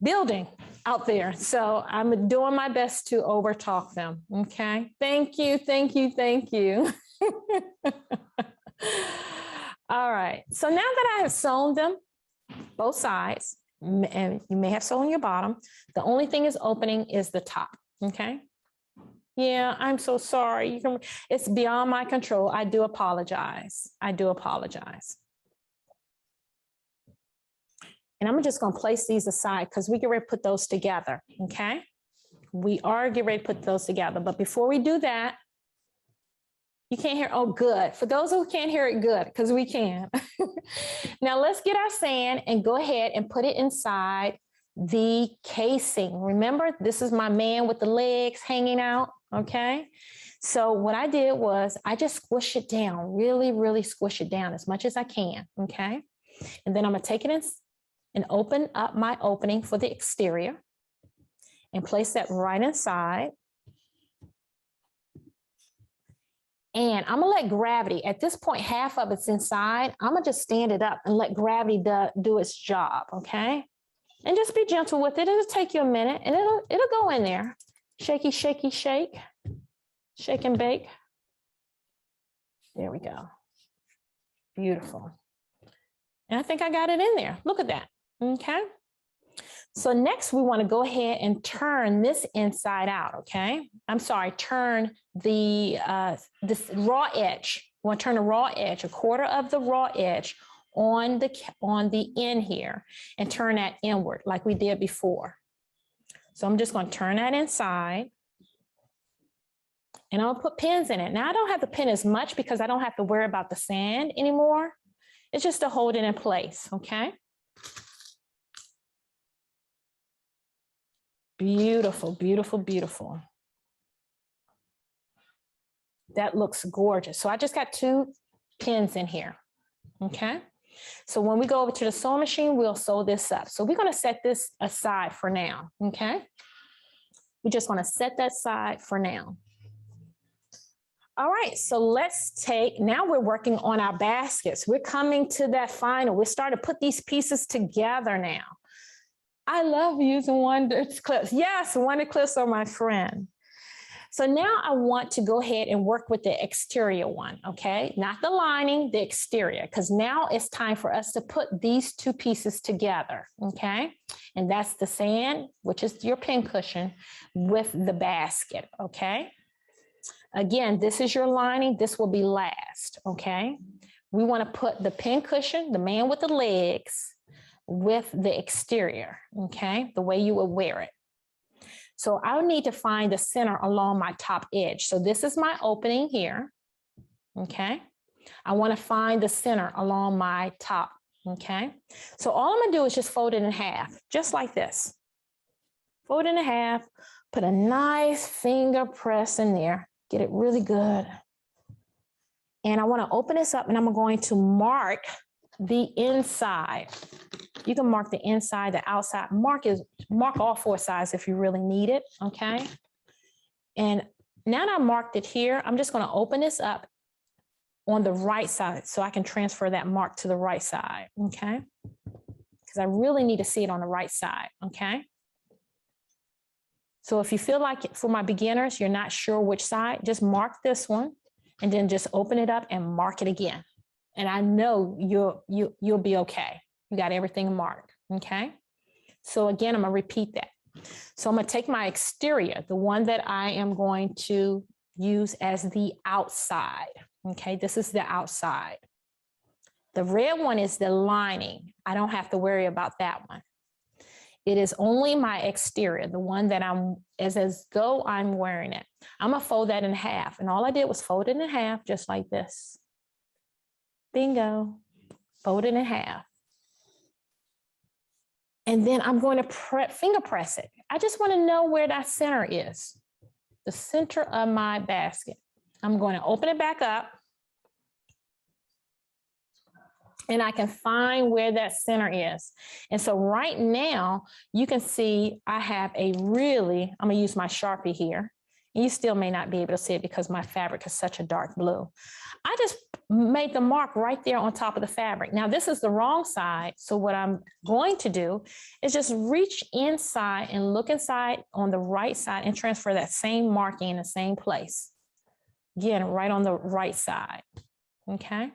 building out there. So I'm doing my best to overtalk them. Okay. Thank you. Thank you. Thank you. All right. So now that I have sewn them, both sides, and you may have sewn your bottom, the only thing is opening is the top. Okay. Yeah, I'm so sorry. It's beyond my control. I do apologize. I do apologize. And I'm just going to place these aside because we get ready to put those together, okay? We are getting ready to put those together. But before we do that, you can't hear, oh, good. For those who can't hear it, good, because we can. Now let's get our sand and go ahead and put it inside the casing. Remember, this is my man with the legs hanging out, okay? So what I did was I just squish it down, really, really squish it down as much as I can, okay? And then I'm going to take it in and open up my opening for the exterior and place that right inside. And I'm gonna let gravity, at this point, half of it's inside. I'm gonna just stand it up and let gravity do its job, okay? And just be gentle with it. It'll take you a minute and it'll go in there. Shaky, shaky, shake. Shake and bake. There we go. Beautiful. And I think I got it in there. Look at that. Okay. So next we want to go ahead and turn this inside out. Okay. I'm sorry. Turn the this raw edge. We want to turn the raw edge, a quarter of the raw edge on the end here, and turn that inward like we did before. So I'm just going to turn that inside. And I'll put pins in it. Now I don't have to pin as much because I don't have to worry about the sand anymore. It's just to hold it in place. Okay. Beautiful, beautiful, beautiful. That looks gorgeous. So I just got 2 pins in here. Okay. So when we go over to the sewing machine, we'll sew this up. So we're going to set this aside for now. Okay. We just want to set that aside for now. All right. So now we're working on our baskets. We're coming to that final. We're starting to put these pieces together now. I love using Wonder clips. Yes, Wonder clips are my friend. So now I want to go ahead and work with the exterior one, okay? Not the lining, the exterior, because now it's time for us to put these 2 pieces together, okay? And that's the sand, which is your pin cushion, with the basket, okay? Again, this is your lining. This will be last, okay? We want to put the pin cushion, the man with the legs, with the exterior, okay? The way you would wear it. So I'll need to find the center along my top edge. So this is my opening here, okay? I want to find the center along my top, okay? So all I'm going to do is just fold it in half, just like this. Fold it in half, put a nice finger press in there, get it really good. And I want to open this up and I'm going to mark the inside. You can mark the inside, the outside. Mark all 4 sides if you really need it, okay? And now that I marked it here, I'm just going to open this up on the right side so I can transfer that mark to the right side, okay? Because I really need to see it on the right side, okay? So if you feel like for my beginners, you're not sure which side, just mark this one and then just open it up and mark it again. And I know you'll be okay. You got everything marked, okay? So again, I'm gonna repeat that. So I'm gonna take my exterior, the one that I am going to use as the outside, okay? This is the outside. The red one is the lining. I don't have to worry about that one. It is only my exterior, the one that as though I'm wearing it. I'm gonna fold that in half. And all I did was fold it in half, just like this. Bingo, fold it in half. And then I'm going to finger press it. I just want to know where that center is, the center of my basket. I'm going to open it back up. And I can find where that center is. And so right now, you can see I have I'm going to use my Sharpie here. You still may not be able to see it because my fabric is such a dark blue. I just made the mark right there on top of the fabric. Now this is the wrong side. So what I'm going to do is just reach inside and look inside on the right side and transfer that same marking in the same place. Again, right on the right side, okay?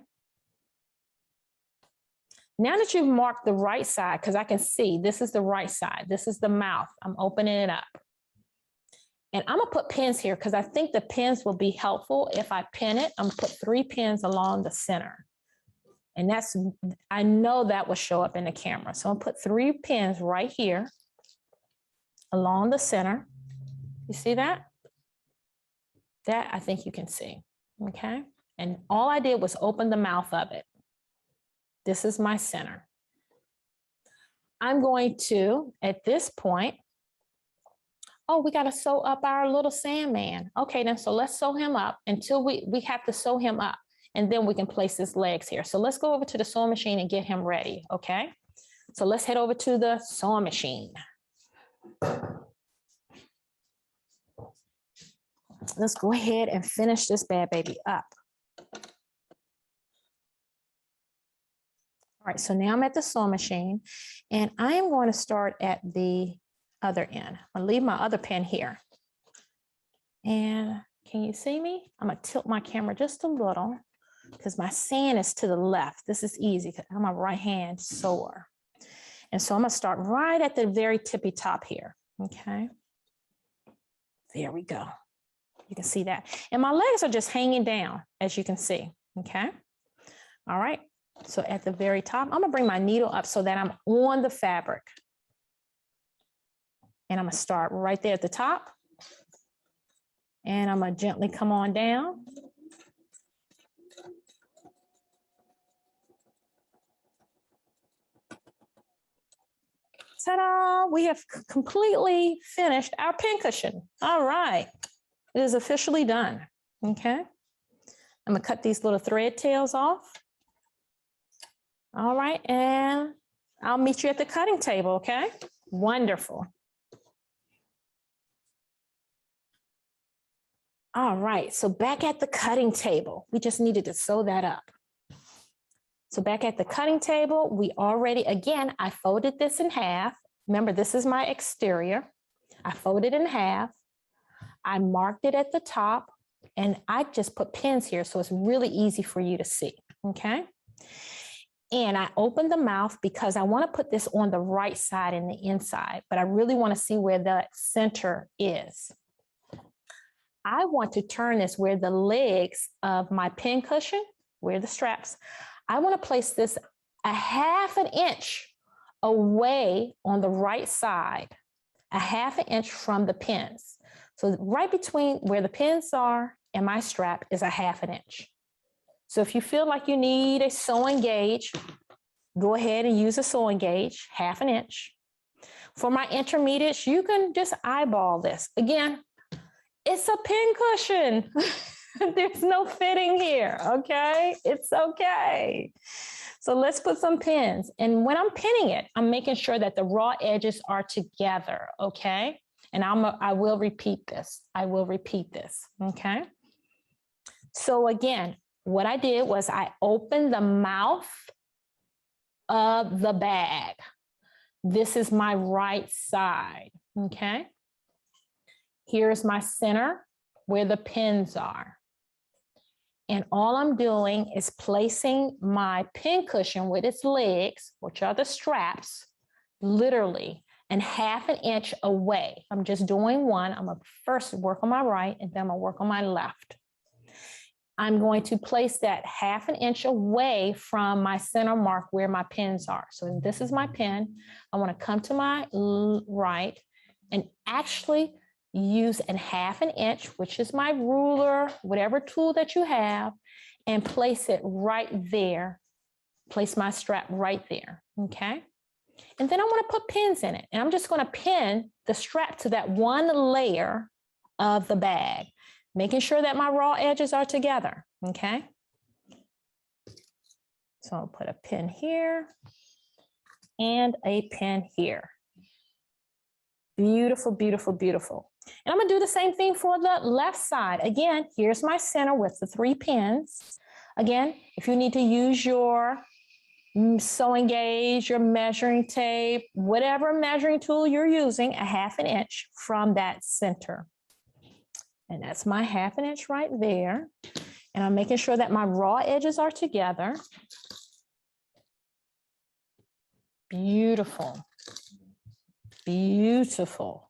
Now that you've marked the right side, because I can see this is the right side, this is the mouth, I'm opening it up. And I'm gonna put pins here because I think the pins will be helpful if I pin it. I'm gonna put 3 pins along the center. And I know that will show up in the camera. So I'm gonna put 3 pins right here along the center. You see that? That I think you can see, okay? And all I did was open the mouth of it. This is my center. I'm going to, at this point, oh, we got to sew up our little Sandman. Okay, then, so let's sew him up until we have to sew him up, and then we can place his legs here. So let's go over to the sewing machine and get him ready, okay? So let's head over to the sewing machine. Let's go ahead and finish this bad baby up. All right, so now I'm at the sewing machine, and I am going to start at the other end. I'll leave my other pin here. And can you see me? I'm gonna tilt my camera just a little because my sand is to the left. This is easy because I'm a right-hand sewer. And so I'm gonna start right at the very tippy top here, okay? There we go. You can see that. And my legs are just hanging down, as you can see, okay? All right, so at the very top, I'm gonna bring my needle up so that I'm on the fabric. And I'm gonna start right there at the top. And I'm gonna gently come on down. Ta-da! We have completely finished our pincushion. All right, it is officially done, okay? I'm gonna cut these little thread tails off. All right, and I'll meet you at the cutting table, okay? Wonderful. All right, so back at the cutting table, we just needed to sew that up. So back at the cutting table, we already, again, I folded this in half. Remember, this is my exterior. I folded in half. I marked it at the top, and I just put pins here, so it's really easy for you to see, okay? And I opened the mouth because I want to put this on the right side and the inside, but I really want to see where the center is. I want to turn this where the legs of my pin cushion, where the straps, I want to place this a 1/2 inch away on the right side, a 1/2 inch from the pins. So right between where the pins are and my strap is a 1/2 inch. So if you feel like you need a sewing gauge, go ahead and use a sewing gauge, 1/2 inch. For my intermediates, you can just eyeball this. Again, it's a pin cushion. There's no fitting here, okay? It's okay. So let's put some pins. And when I'm pinning it, I'm making sure that the raw edges are together, okay? And I will repeat this. I will repeat this, okay? So again, what I did was I opened the mouth of the bag. This is my right side, okay? Here's my center where the pins are. And all I'm doing is placing my pin cushion with its legs, which are the straps, literally and 1/2 inch away. I'm just doing one. I'm gonna first work on my right and then I'm gonna work on my left. I'm going to place that 1/2 inch away from my center mark where my pins are. So this is my pin. I wanna come to my right and actually use a 1/2 inch, which is my ruler, whatever tool that you have, and place it right there. Place my strap right there, okay? And then I want to put pins in it. And I'm just going to pin the strap to that one layer of the bag, making sure that my raw edges are together, okay? So I'll put a pin here and a pin here. Beautiful, beautiful, beautiful. And I'm gonna do the same thing for the left side. Again, here's my center with the 3 pins. Again, if you need to use your sewing gauge, your measuring tape, whatever measuring tool you're using, a 1/2 inch from that center. And that's my 1/2 inch right there. And I'm making sure that my raw edges are together. Beautiful. Beautiful.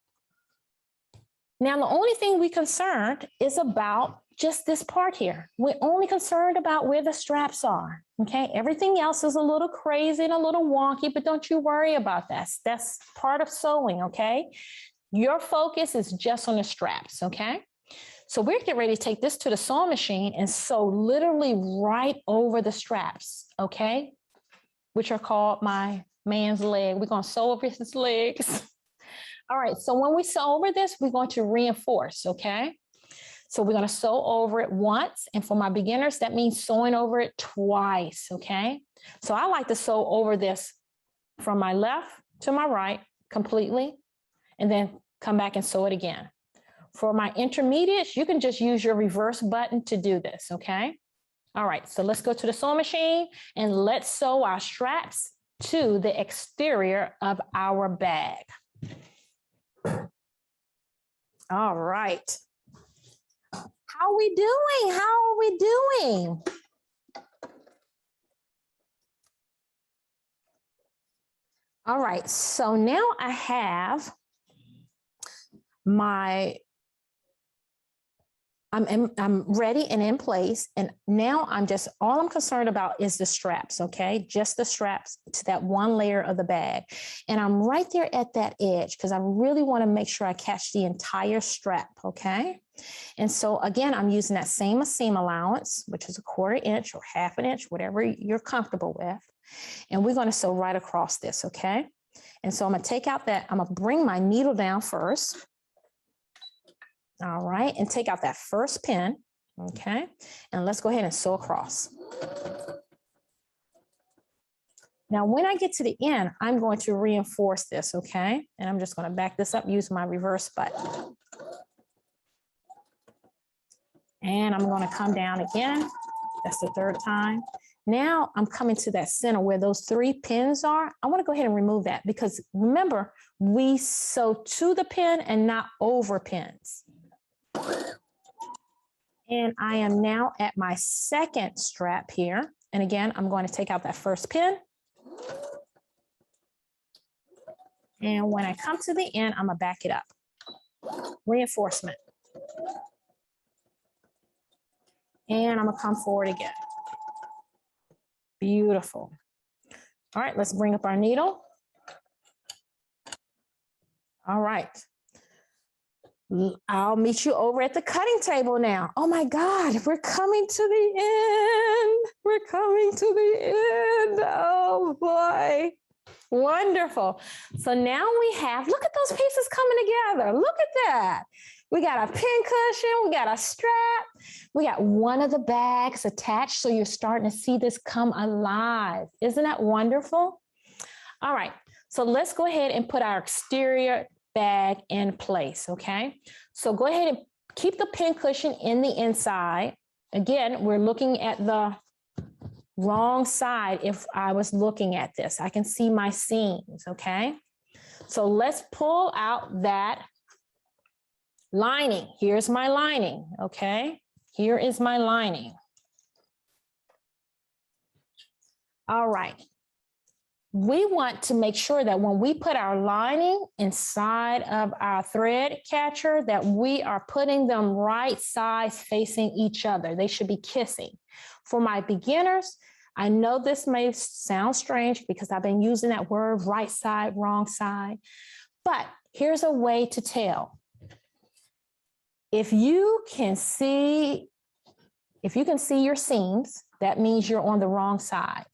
Now, the only thing we're concerned is about just this part here. We're only concerned about where the straps are, okay? Everything else is a little crazy and a little wonky, but don't you worry about that. That's part of sewing, okay? Your focus is just on the straps, okay? So we're getting ready to take this to the sewing machine and sew literally right over the straps, okay? Which are called my man's leg. We're gonna sew over his legs. All right, so when we sew over this, we're going to reinforce, okay? So we're gonna sew over it once, and for my beginners, that means sewing over it twice, okay? So I like to sew over this from my left to my right completely, and then come back and sew it again. For my intermediates, you can just use your reverse button to do this, okay? All right, so let's go to the sewing machine and let's sew our straps to the exterior of our bag. All right. How are we doing? How are we doing? All right, so now I have my, I'm ready and in place. And now all I'm concerned about is the straps, okay? Just the straps to that one layer of the bag. And I'm right there at that edge because I really want to make sure I catch the entire strap, okay? And so again, I'm using that same seam allowance, which is a 1/4 inch or 1/2 inch, whatever you're comfortable with. And we're going to sew right across this, okay? And so I'm going to take out that, I'm going to bring my needle down first. All right, and take out that first pin, okay? And let's go ahead and sew across. Now, when I get to the end, I'm going to reinforce this, okay? And I'm just going to back this up using my reverse button. And I'm going to come down again. That's the 3rd time. Now I'm coming to that center where those 3 pins are. I want to go ahead and remove that because remember, we sew to the pin and not over pins. And I am now at my 2nd strap here. And again, I'm going to take out that first pin. And when I come to the end, I'm going to back it up. Reinforcement. And I'm going to come forward again. Beautiful. All right, let's bring up our needle. All right. I'll meet you over at the cutting table now. Oh my God, we're coming to the end. We're coming to the end. Oh boy. Wonderful. So now we have, look at those pieces coming together. Look at that. We got a pin cushion, we got a strap, we got one of the bags attached. So you're starting to see this come alive. Isn't that wonderful? All right, so let's go ahead and put our exterior bag in place, okay? So go ahead and keep the pin cushion in the inside. Again, we're looking at the wrong side. If I was looking at this, I can see my seams, okay? So let's pull out that lining. Here's my lining, okay? Here is my lining. All right. We want to make sure that when we put our lining inside of our thread catcher, that we are putting them right sides facing each other. They should be kissing. For my beginners, I know this may sound strange because I've been using that word right side, wrong side, but here's a way to tell. If you can see your seams, that means you're on the wrong side.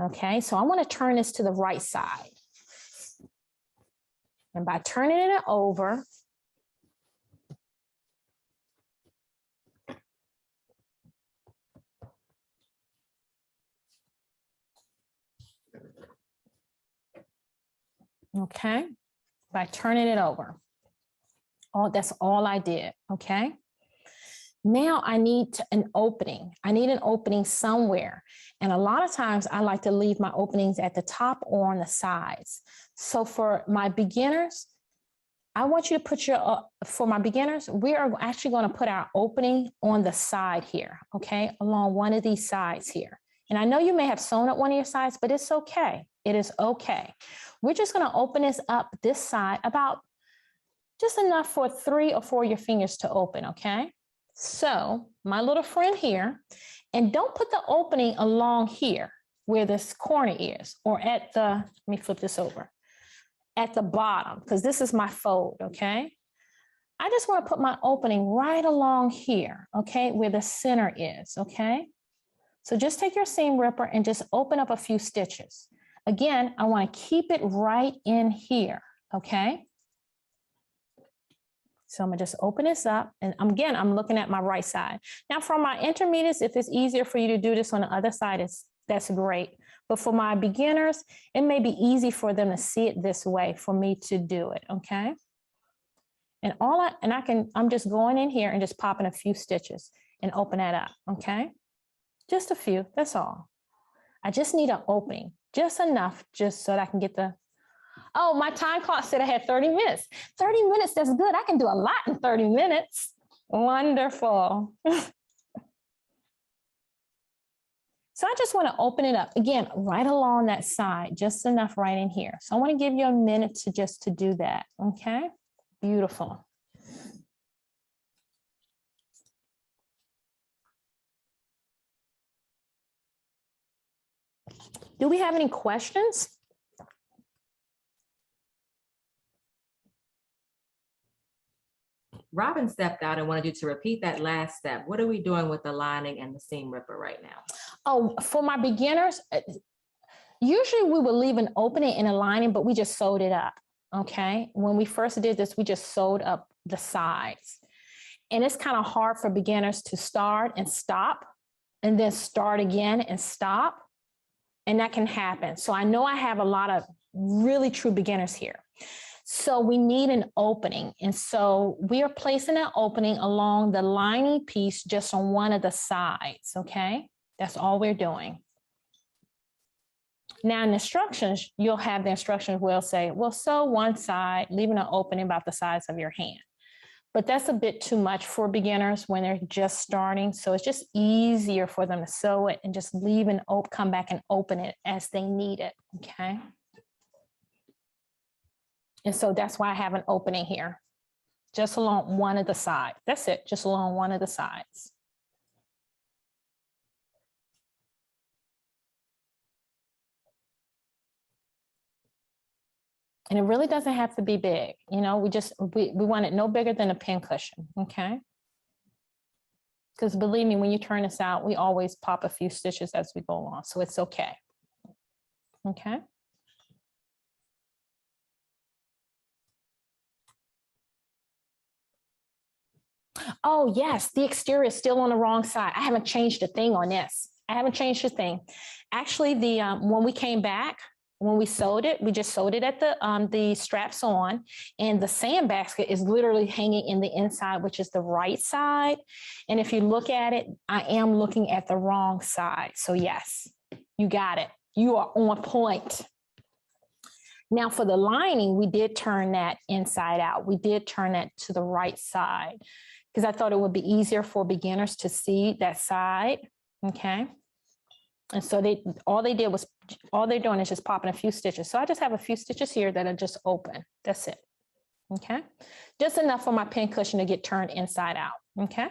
Okay, so I want to turn this to the right side. And by turning it over, okay, by turning it over. That's all I did, okay? Now I need an opening. I need an opening somewhere. And a lot of times I like to leave my openings at the top or on the sides. So for my beginners, I want you to put for my beginners, we are actually going to put our opening on the side here, okay? Along one of these sides here. And I know you may have sewn up one of your sides, but it's okay. It is okay. We're just going to open this up this side about just enough for 3 or 4 of your fingers to open, okay? So my little friend here, and don't put the opening along here where this corner is, or at the, let me flip this over, at the bottom, because this is my fold, okay? I just want to put my opening right along here, okay, where the center is, okay? So just take your seam ripper and just open up a few stitches. Again, I want to keep it right in here, okay? So I'm gonna just open this up, and again, I'm looking at my right side. Now for my intermediates, if it's easier for you to do this on the other side, that's great. But for my beginners, it may be easy for them to see it this way for me to do it, okay? And I'm just going in here and just popping a few stitches and open that up, okay? Just a few, that's all. I just need an opening, just enough, just so that I can get the, oh, my time clock said I had 30 minutes. 30 minutes, that's good. I can do a lot in 30 minutes. Wonderful. So I just want to open it up, again, right along that side, just enough right in here. So I want to give you a minute to do that, okay? Beautiful. Do we have any questions? Robin stepped out and wanted you to repeat that last step. What are we doing with the lining and the seam ripper right now? Oh, for my beginners, usually we would leave an opening in a lining, but we just sewed it up, okay? When we first did this, we just sewed up the sides. And it's kind of hard for beginners to start and stop, and then start again and stop. And that can happen. So I know I have a lot of really true beginners here. So we need an opening. And so we are placing an opening along the lining piece just on one of the sides, okay? That's all we're doing. Now in instructions, you'll have the instructions will say, well, sew one side, leaving an opening about the size of your hand. But that's a bit too much for beginners when they're just starting. So it's just easier for them to sew it and just leave and come back and open it as they need it, okay? And so that's why I have an opening here, just along one of the sides. That's it, just along one of the sides. And it really doesn't have to be big. You know, we want it no bigger than a pin cushion, okay? Because believe me, when you turn this out, we always pop a few stitches as we go along, so it's okay, okay? Oh, yes, the exterior is still on the wrong side. I haven't changed a thing on this. I haven't changed a thing. Actually, when we came back, when we sewed it, we just sewed it at the straps on, and the sand basket is literally hanging in the inside, which is the right side. And if you look at it, I am looking at the wrong side. So yes, you got it. You are on point. Now for the lining, we did turn that inside out. We did turn that to the right side because I thought it would be easier for beginners to see that side, okay? And so all they're doing is just popping a few stitches. So I just have a few stitches here that are just open. That's it, okay? Just enough for my pin cushion to get turned inside out, okay?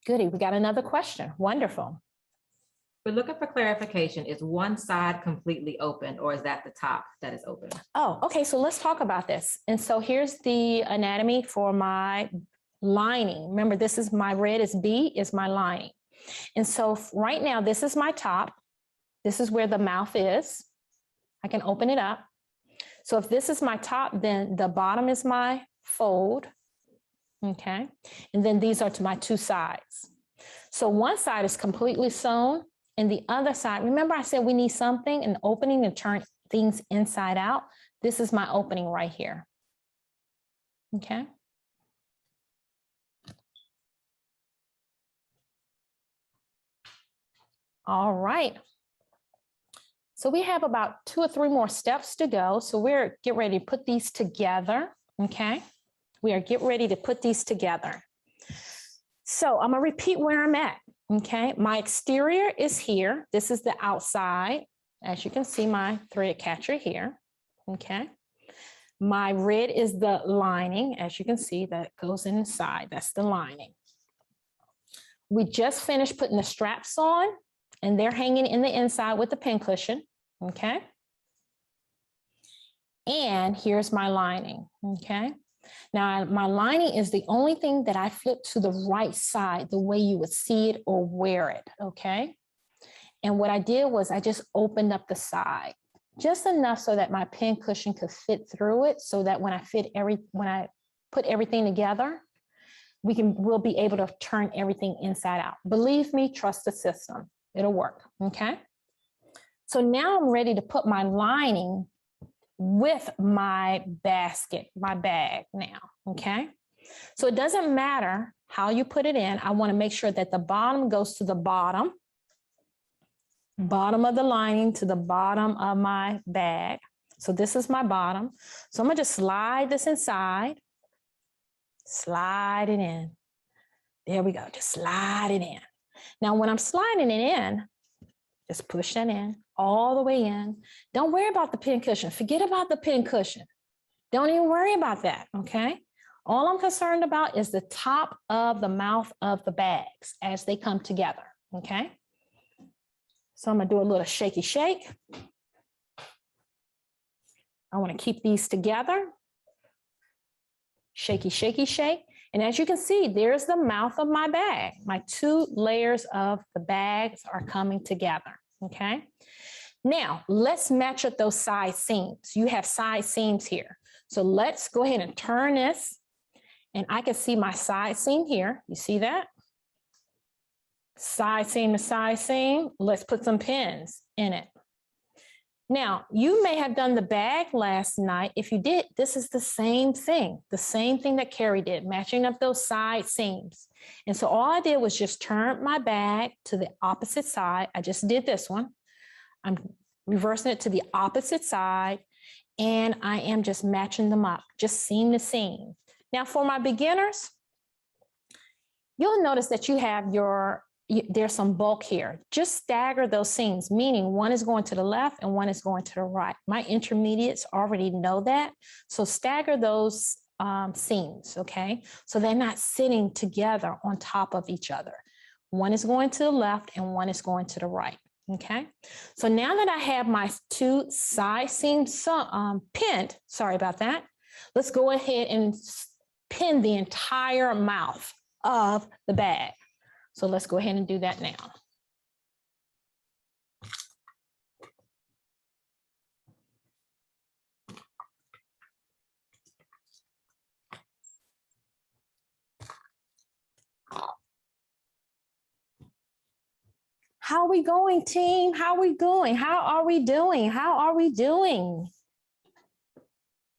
Goody, we got another question. Wonderful. We're looking for clarification. Is one side completely open, or is that the top that is open? Oh, okay. So let's talk about this. And so here's the anatomy for my lining. Remember, this is my red is B, is my lining. And so right now, this is my top. This is where the mouth is. I can open it up. So if this is my top, then the bottom is my fold. Okay. And then these are to my two sides. So one side is completely sewn and the other side, remember I said we need something, an opening to turn things inside out. This is my opening right here. Okay. All right. So we have about 2 or 3 more steps to go. So we're get ready to put these together. Okay. We are get ready to put these together. So I'm going to repeat where I'm at. Okay. My exterior is here. This is the outside. As you can see, my thread catcher here. Okay. My red is the lining. As you can see, that goes inside. That's the lining. We just finished putting the straps on and they're hanging in the inside with the pin cushion. Okay. And here's my lining. Okay. Now, my lining is the only thing that I flip to the right side, the way you would see it or wear it. Okay. And what I did was I just opened up the side just enough so that my pin cushion could fit through it, so that when I put everything together, we'll be able to turn everything inside out. Believe me, trust the system. It'll work. Okay. So now I'm ready to put my lining with my basket, my bag now. Okay. So it doesn't matter how you put it in. I want to make sure that the bottom goes to the bottom of the lining to the bottom of my bag. So this is my bottom. So I'm going to just slide this inside, slide it in. There we go. Just slide it in. Now, when I'm sliding it in, just push that in all the way in. Don't worry about the pin cushion. Forget about the pin cushion. Don't even worry about that. Okay. All I'm concerned about is the top of the mouth of the bags as they come together. Okay. So I'm going to do a little shaky shake. I want to keep these together. Shaky, shaky, shake. And as you can see, there's the mouth of my bag. My 2 layers of the bags are coming together. Okay. Now let's match up those side seams. You have side seams here. So let's go ahead and turn this. And I can see my side seam here. You see that? Side seam to side seam. Let's put some pins in it. Now, you may have done the bag last night. If you did, this is the same thing that Carrie did, matching up those side seams. And so all I did was just turn my bag to the opposite side. I just did this one. I'm reversing it to the opposite side, and I am just matching them up, just seam to seam. Now, for my beginners, you'll notice that you have there's some bulk here. Just stagger those seams, meaning one is going to the left and one is going to the right. My intermediates already know that. So stagger those seams, okay? So they're not sitting together on top of each other. One is going to the left and one is going to the right, okay? So now that I have my 2 side seams pinned, sorry about that, let's go ahead and pin the entire mouth of the bag. So let's go ahead and do that now. How are we going, team? How are we going? How are we doing? How are we doing?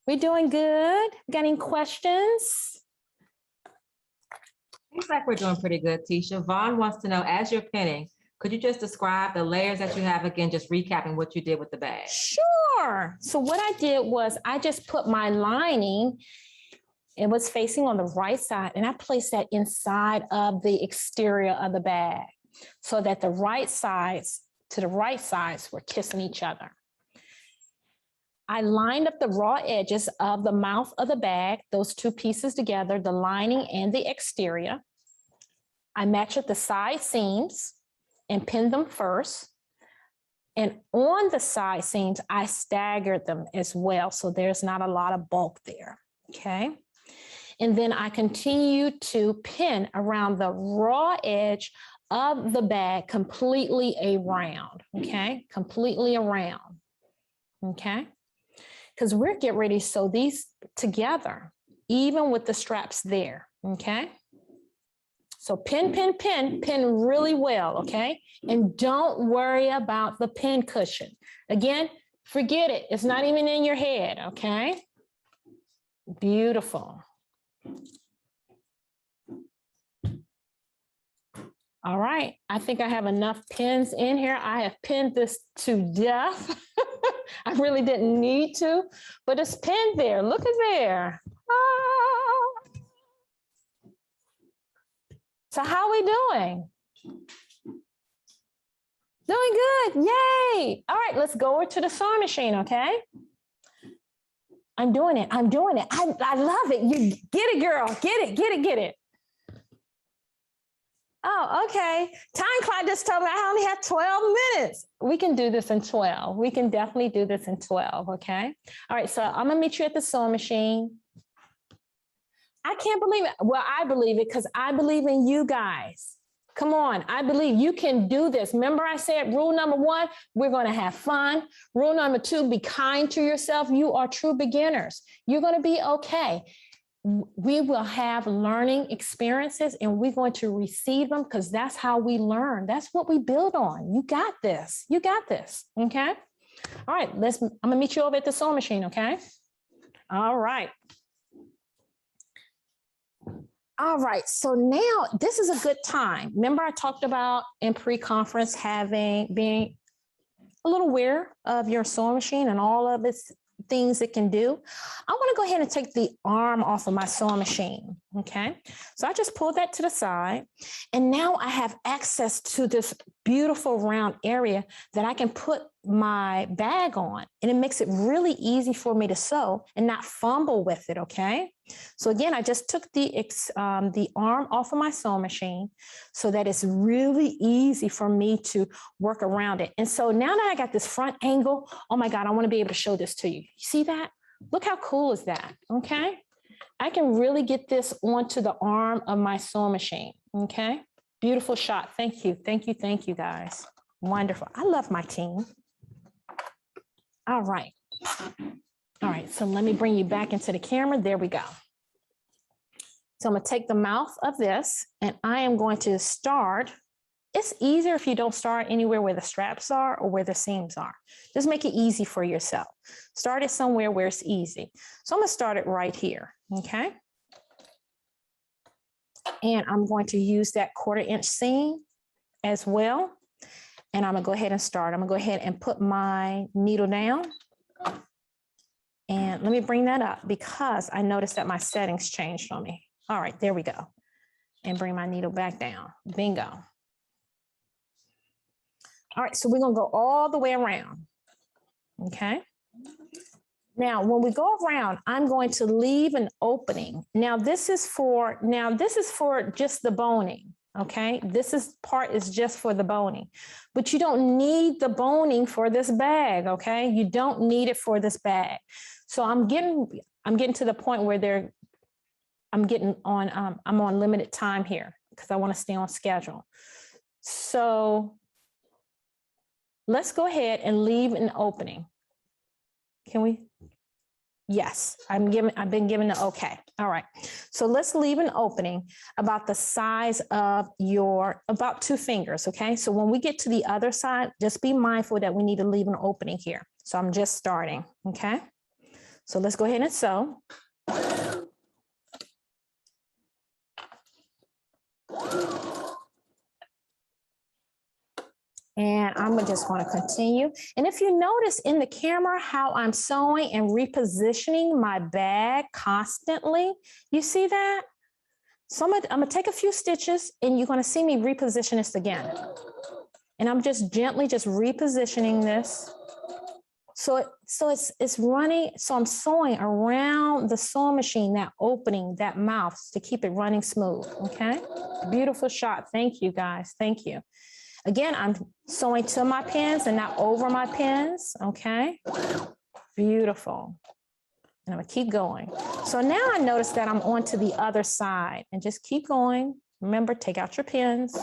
We doing good? Got any questions? Seems like we're doing pretty good, Tisha. Vaughn wants to know, as you're pinning, could you just describe the layers that you have again, just recapping what you did with the bag? Sure. So what I did was I just put my lining, it was facing on the right side, and I placed that inside of the exterior of the bag so that the right sides were kissing each other. I lined up the raw edges of the mouth of the bag, those 2 pieces together, the lining and the exterior. I matched up the side seams and pinned them first. And on the side seams, I staggered them as well, so there's not a lot of bulk there, okay? and then I continue to pin around the raw edge of the bag completely around, okay? Completely around, okay? Because we're getting ready to sew these together, even with the straps there, okay? So pin, pin, pin, pin really well, okay? And don't worry about the pin cushion. Again, forget it. It's not even in your head, okay? Beautiful. All right, I think I have enough pins in here. I have pinned this to death. I really didn't need to, but it's pinned there. Look at there. Ah. So how are we doing? Doing good, yay. All right, let's go over to the sewing machine, okay? I'm doing it, I love it. You get it, girl, get it. Oh, okay. Time clock just told me I only have 12 minutes. We can do this in 12. We can definitely do this in 12, okay? All right, so I'm gonna meet you at the sewing machine. I can't believe it. Well, I believe it because I believe in you guys. Come on, I believe you can do this. Remember I said rule number 1, we're gonna have fun. Rule number 2, be kind to yourself. You are true beginners. You're gonna be okay. We will have learning experiences and we're going to receive them because that's how we learn. That's what we build on. You got this. You got this. Okay. All right. I'm going to meet you over at the sewing machine. Okay. All right. All right. So now this is a good time. Remember I talked about in pre-conference being a little aware of your sewing machine and all of its things it can do. I want to go ahead and take the arm off of my sewing machine. Okay. So I just pulled that to the side and now I have access to this beautiful round area that I can put my bag on, and it makes it really easy for me to sew and not fumble with it. Okay. So again, I just took the arm off of my sewing machine so that it's really easy for me to work around it. And so now that I got this front angle, oh my God, I want to be able to show this to you. You see that? Look how cool is that? Okay. I can really get this onto the arm of my sewing machine. Okay. Beautiful shot. Thank you. Thank you. Thank you guys. Wonderful. I love my team. All right. All right, so let me bring you back into the camera. There we go. So I'm going to take the mouth of this and I am going to start. It's easier if you don't start anywhere where the straps are or where the seams are. Just make it easy for yourself. Start it somewhere where it's easy. So I'm going to start it right here, okay? And I'm going to use that 1/4 inch seam as well. And I'm going to go ahead and start. I'm going to go ahead and put my needle down. And let me bring that up because I noticed that my settings changed on me. All right, there we go. And bring my needle back down. Bingo. All right, so we're gonna go all the way around, okay? Now, when we go around, I'm going to leave an opening. Now, this is for just the boning, okay? Part is just for the boning, but you don't need the boning for this bag, okay? You don't need it for this bag. So I'm getting to the point where I'm on limited time here because I want to stay on schedule. So let's go ahead and leave an opening. Can we? Yes, I've been given the okay. All right. So let's leave an opening about the size of about 2 fingers. Okay. So when we get to the other side, just be mindful that we need to leave an opening here. So I'm just starting. Okay. So let's go ahead and sew. And I'm just want to continue. And if you notice in the camera how I'm sewing and repositioning my bag constantly, you see that? So I'm gonna take a few stitches and you're gonna see me reposition this again. And I'm just gently repositioning this. So it's running, so I'm sewing around the sewing machine, that opening, that mouth to keep it running smooth, okay? Beautiful shot, thank you guys, thank you. Again, I'm sewing to my pins and not over my pins, okay? Beautiful. And I'm gonna keep going. So now I notice that I'm on to the other side, and just keep going. Remember, take out your pins.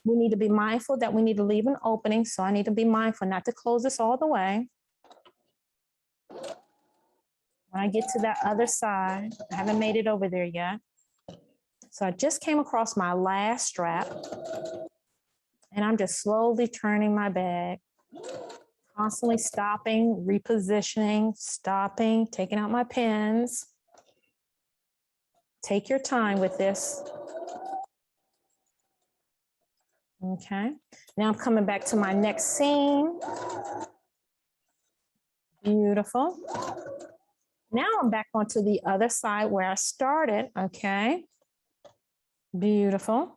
We need to be mindful that we need to leave an opening. So I need to be mindful not to close this all the way. When I get to that other side, I haven't made it over there yet. So I just came across my last strap, and I'm just slowly turning my bag, constantly stopping, repositioning, stopping, taking out my pins. Take your time with this. Okay, now I'm coming back to my next seam. Beautiful. Now I'm back onto the other side where I started, okay? Beautiful.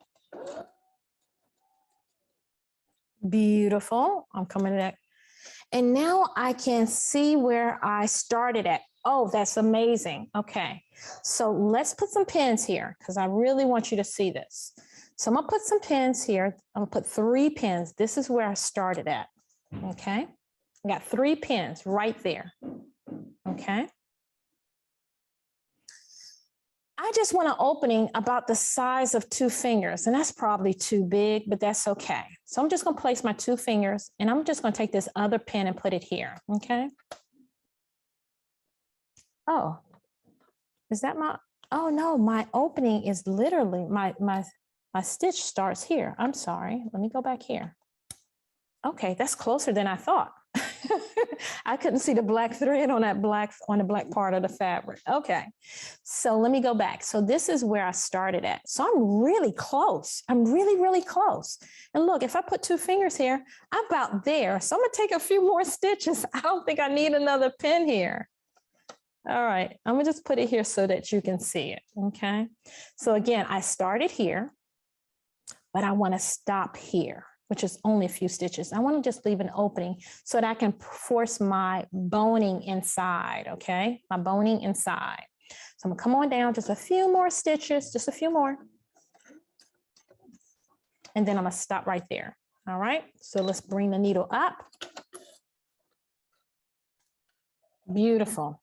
Beautiful. I'm coming back. And now I can see where I started at. Oh, that's amazing. Okay, so let's put some pins here because I really want you to see this. So I'm gonna put some pins here. I'm gonna put 3 pins. This is where I started at, okay? I got 3 pins right there, okay? I just want an opening about the size of 2 fingers, and that's probably too big, but that's okay. So I'm just gonna place my 2 fingers, and I'm just gonna take this other pin and put it here, okay? Oh, is that my, oh no, my opening is literally, my stitch starts here. I'm sorry, let me go back here. Okay, that's closer than I thought. I couldn't see the black thread on the black part of the fabric. Okay, so let me go back. So this is where I started at. So I'm really close. I'm really, really close. And look, if I put 2 fingers here, I'm about there. So I'm gonna take a few more stitches. I don't think I need another pin here. All right, I'm gonna just put it here so that you can see it, okay? So again, I started here, but I wanna stop here, which is only a few stitches. I want to just leave an opening so that I can force my boning inside, okay? My boning inside. So I'm gonna come on down just a few more stitches, just a few more. And then I'm gonna stop right there, all right? So let's bring the needle up. Beautiful.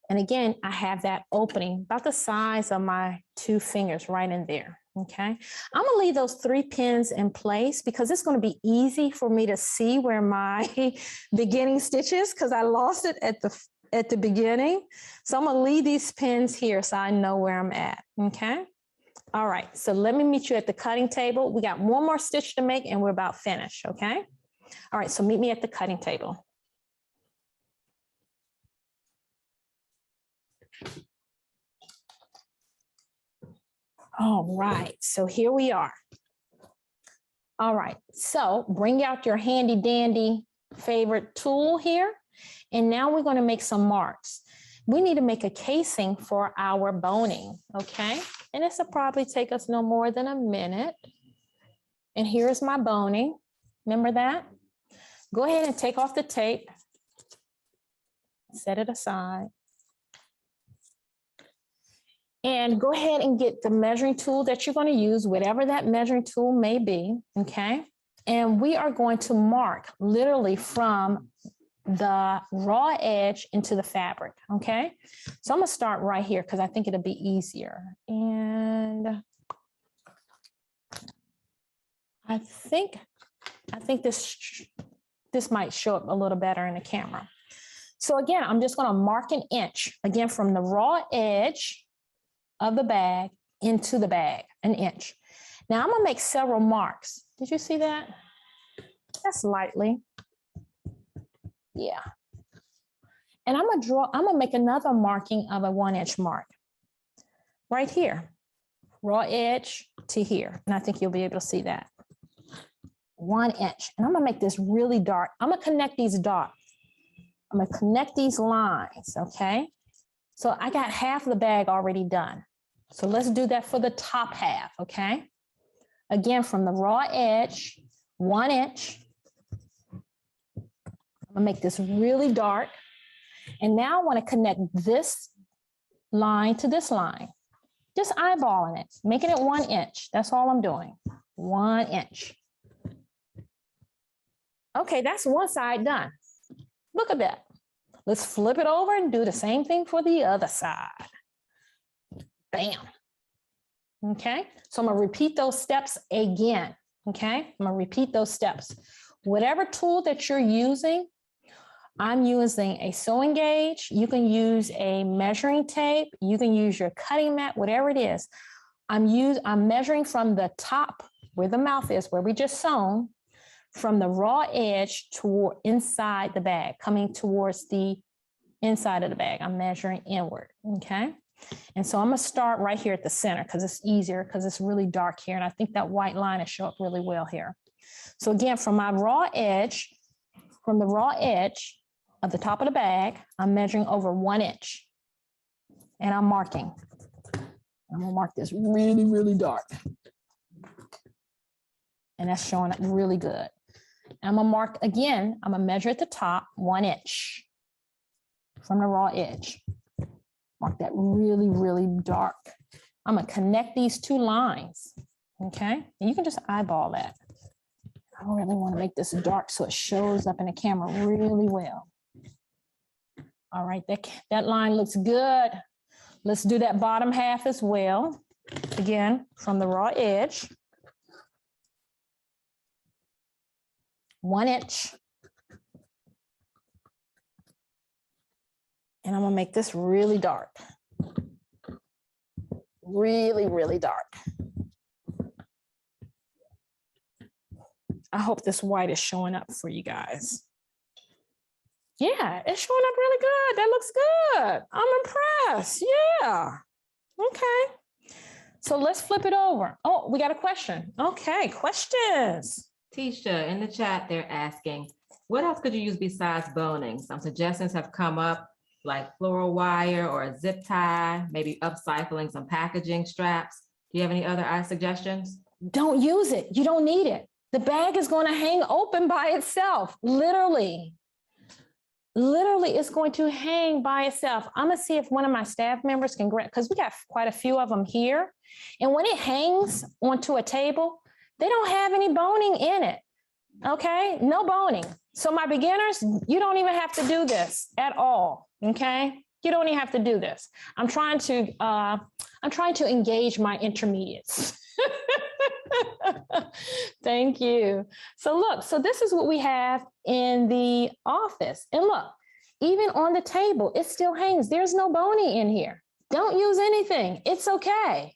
And again, I have that opening about the size of my 2 fingers right in there. Okay, I'm gonna leave those 3 pins in place because it's gonna be easy for me to see where my beginning stitch is because I lost it at the beginning. So I'm gonna leave these pins here so I know where I'm at, okay? All right, so let me meet you at the cutting table. We got 1 more stitch to make and we're about finished, okay? All right, so meet me at the cutting table. All right, so here we are. All right, so bring out your handy dandy favorite tool here. And now we're gonna make some marks. We need to make a casing for our boning, okay? And this will probably take us no more than a minute. And here's my boning, remember that? Go ahead and take off the tape. Set it aside. And go ahead and get the measuring tool that you're going to use, whatever that measuring tool may be, okay? And we are going to mark literally from the raw edge into the fabric, okay? So I'm going to start right here because I think it'll be easier. And I think this might show up a little better in the camera. So again, I'm just going to mark 1 inch, again, from the raw edge of the bag into the bag, 1 inch. Now I'm gonna make several marks. Did you see that? That's lightly. Yeah. And I'm gonna make another marking of a 1 inch mark right here, raw edge to here. And I think you'll be able to see that. 1 inch. And I'm gonna make this really dark. I'm gonna connect these dots. I'm gonna connect these lines, okay? So I got half the bag already done. So let's do that for the top half, okay? Again, from the raw edge, 1 inch. I'm gonna make this really dark. And now I wanna connect this line to this line. Just eyeballing it, making it 1 inch. That's all I'm doing, 1 inch. Okay, that's one side done. Look at that. Let's flip it over and do the same thing for the other side. Bam. Okay, so I'm gonna repeat those steps again. Okay, I'm gonna repeat those steps. Whatever tool that you're using, I'm using a sewing gauge. You can use a measuring tape. You can use your cutting mat, whatever it is. I'm measuring from the top where the mouth is, where we just sewn, from the raw edge toward inside the bag, coming towards the inside of the bag. I'm measuring inward, okay? And so I'm gonna start right here at the center because it's easier, because it's really dark here. And I think that white line will show up really well here. So again, from my raw edge, from the raw edge of the top of the bag, I'm measuring over 1 inch. And I'm marking. I'm gonna mark this really, really dark. And that's showing up really good. I'm gonna mark again, I'm gonna measure at the top 1 inch from the raw edge. Mark that really, really dark. I'm gonna connect these two lines, okay? And you can just eyeball that. I really wanna make this dark so it shows up in the camera really well. All right, that line looks good. Let's do that bottom half as well. Again, from the raw edge. 1 inch. And I'm gonna make this really dark. Really, really dark. I hope this white is showing up for you guys. Yeah, it's showing up really good. That looks good. I'm impressed. Yeah. Okay. So let's flip it over. Oh, we got a question. Okay, questions. Tisha, in the chat, they're asking, what else could you use besides boning? Some suggestions have come up, like floral wire or a zip tie, maybe upcycling some packaging straps. Do you have any other suggestions? Don't use it. You don't need it. The bag is going to hang open by itself, literally. Literally, it's going to hang by itself. I'm going to see if one of my staff members can grab, because we got quite a few of them here. And when it hangs onto a table, they don't have any boning in it. Okay, no boning. So my beginners, you don't even have to do this at all. Okay, you don't even have to do this. I'm trying to engage my intermediates. Thank you. So look, so this is what we have in the office. And look, even on the table, it still hangs. There's no bony in here. Don't use anything. It's okay.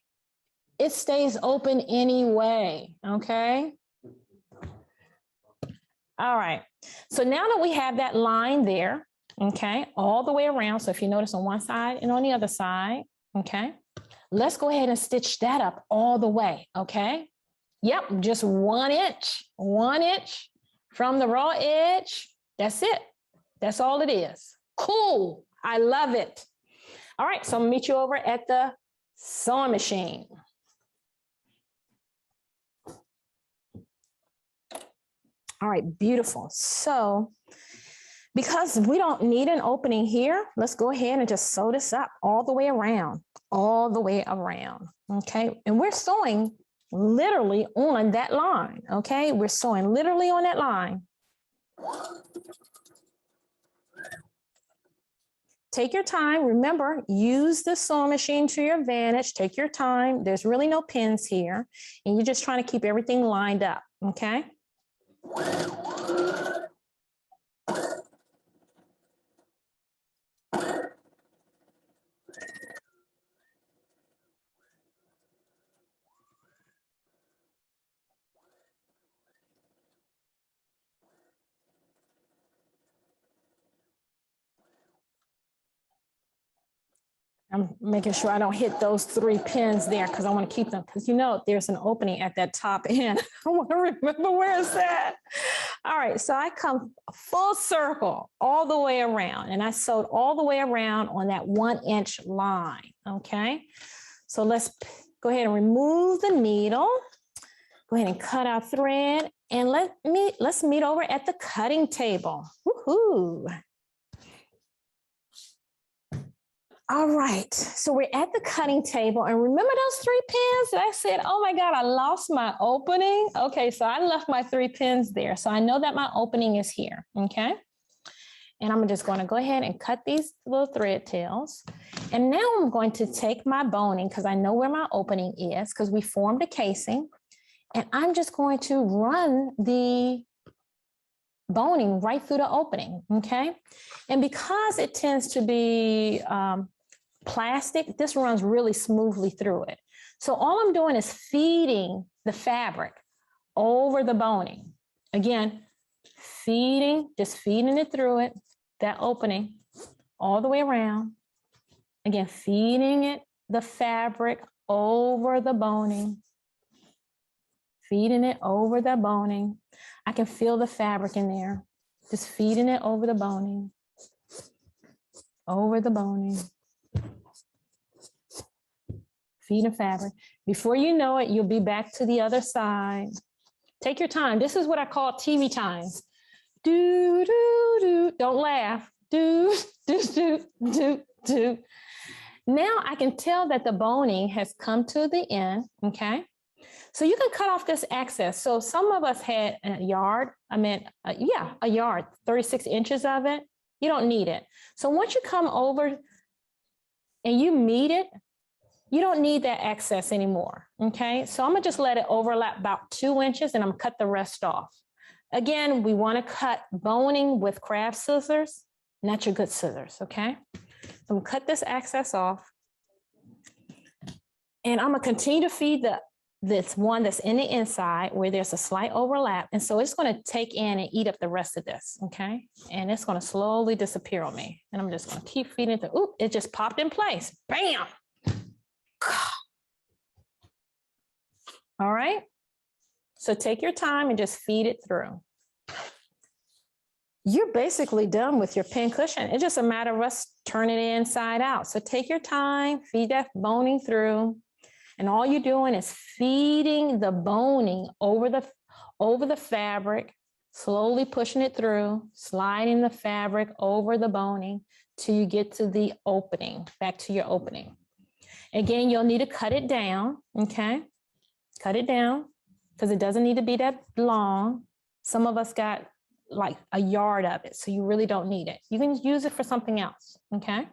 It stays open anyway, okay? All right. So now that we have that line there, okay, all the way around. So if you notice on one side and on the other side, okay, let's go ahead and stitch that up all the way, okay? Yep, just 1 inch from the raw edge. That's it. That's all it is. Cool. I love it. All right, so I'm gonna meet you over at the sewing machine. All right, beautiful. So because we don't need an opening here, let's go ahead and just sew this up all the way around, okay? And we're sewing literally on that line, okay? We're sewing literally on that line. Take your time. Remember, use the sewing machine to your advantage. Take your time. There's really no pins here. And you're just trying to keep everything lined up, okay? I'm making sure I don't hit those 3 pins there because I want to keep them, because you know there's an opening at that top end. I want to remember where it's at. All right, so I come full circle all the way around, and I sewed all the way around on that 1 inch line, okay? So let's go ahead and remove the needle. Go ahead and cut our thread, and let's meet over at the cutting table. Woohoo! All right, so we're at the cutting table, and remember those 3 pins that I said, oh my God, I lost my opening? Okay, so I left my 3 pins there. So I know that my opening is here, okay? And I'm just going to go ahead and cut these little thread tails. And now I'm going to take my boning because I know where my opening is because we formed a casing. And I'm just going to run the boning right through the opening, okay? And because it tends to be plastic, this runs really smoothly through it. So all I'm doing is feeding the fabric over the boning. Again, just feeding it through it, that opening, all the way around. Again, feeding the fabric over the boning. Feeding it over the boning. I can feel the fabric in there. Just feeding it over the boning. Over the boning. Feeding fabric. Before you know it, you'll be back to the other side. Take your time. This is what I call TV time. Do, do, do. Don't laugh. Do, do, do, do, do. Now I can tell that the boning has come to the end, okay? So you can cut off this excess. So some of us had a yard, a yard, 36 inches of it. You don't need it. So once you come over and you meet it, you don't need that excess anymore, okay? So I'm gonna just let it overlap about 2 inches and I'm gonna cut the rest off. Again, we wanna cut boning with craft scissors, not your good scissors, okay? So I'm gonna cut this excess off and I'm gonna continue to feed this one that's in the inside where there's a slight overlap. And so it's gonna take in and eat up the rest of this, okay? And it's gonna slowly disappear on me. And I'm just gonna keep feeding it. Oop, it just popped in place, bam. All right, so take your time and just feed it through. You're basically done with your pin cushion. It's just a matter of us turning it inside out. So take your time, feed that boning through. And all you're doing is feeding the boning over the fabric, slowly pushing it through, sliding the fabric over the boning till you get to the opening, back to your opening. Again, you'll need to cut it down, okay? Cut it down because it doesn't need to be that long. Some of us got like a yard of it, so you really don't need it. You can use it for something else, okay?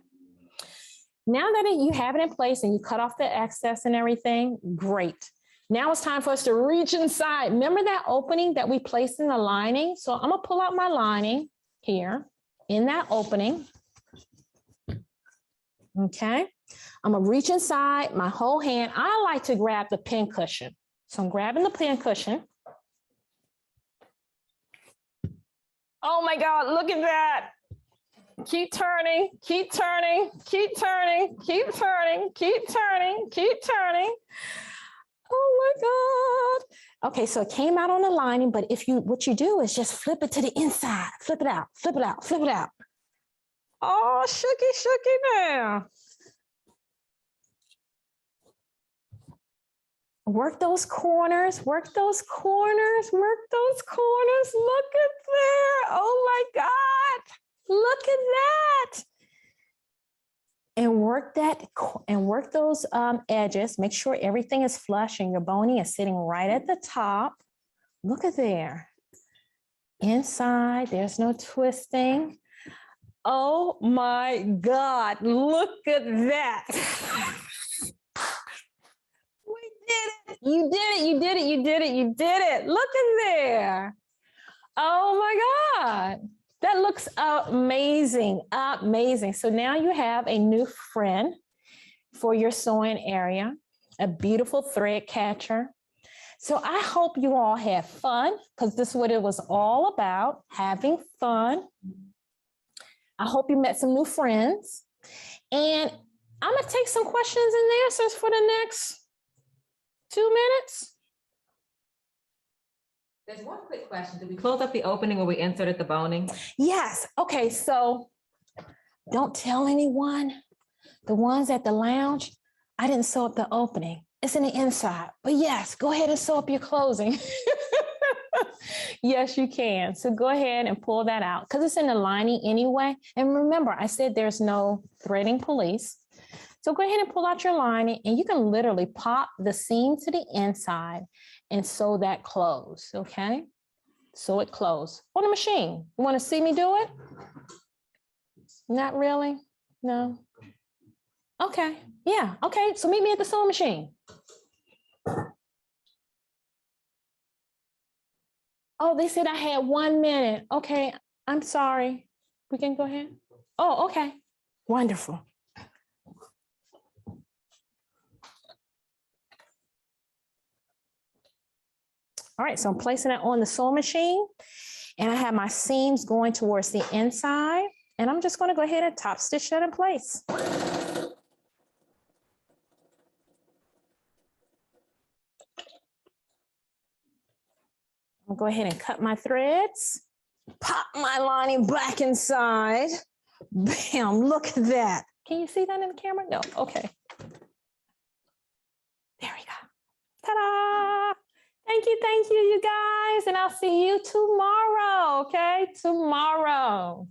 Now that you have it in place and you cut off the excess and everything, great. Now it's time for us to reach inside. Remember that opening that we placed in the lining? So I'm gonna pull out my lining here in that opening, okay? I'm gonna reach inside my whole hand. I like to grab the pin cushion. So I'm grabbing the pin cushion. Oh my God, look at that. Keep turning, keep turning, keep turning, keep turning, keep turning, keep turning. Oh my God. Okay, so it came out on the lining, but what you do is just flip it to the inside. Flip it out, flip it out, flip it out. Oh, shooky now. Work those corners, work those corners, work those corners. Look at there. Oh my God. Look at that. And work those edges. Make sure everything is flush and your boning is sitting right at the top. Look at there. Inside, there's no twisting. Oh my God. Look at that. You did it, you did it, you did it, you did it. Look at there. Oh my God. That looks amazing, amazing. So now you have a new friend for your sewing area, a beautiful thread catcher. So I hope you all have fun because this is what it was all about, having fun. I hope you met some new friends. And I'm gonna take some questions and answers for the next 2 minutes. There's one quick question. Did we close up the opening where we inserted the boning? Yes. Okay. So don't tell anyone. The ones at the lounge, I didn't sew up the opening. It's in the inside. But yes, go ahead and sew up your closing. Yes, you can. So go ahead and pull that out because it's in the lining anyway. And remember, I said there's no threading police. So go ahead and pull out your lining and you can literally pop the seam to the inside and sew that close, okay? Sew it close on the machine. You wanna see me do it? Not really? No. Okay. Yeah. Okay. So meet me at the sewing machine. Oh, they said I had 1 minute. Okay. I'm sorry. We can go ahead. Oh, okay. Wonderful. All right. So I'm placing it on the sewing machine and I have my seams going towards the inside. And I'm just going to go ahead and top stitch that in place. I'll go ahead and cut my threads. Pop my lining back inside. Bam, look at that. Can you see that in the camera? No, okay. There we go. Ta-da! Thank you, you guys. And I'll see you tomorrow, okay? Tomorrow.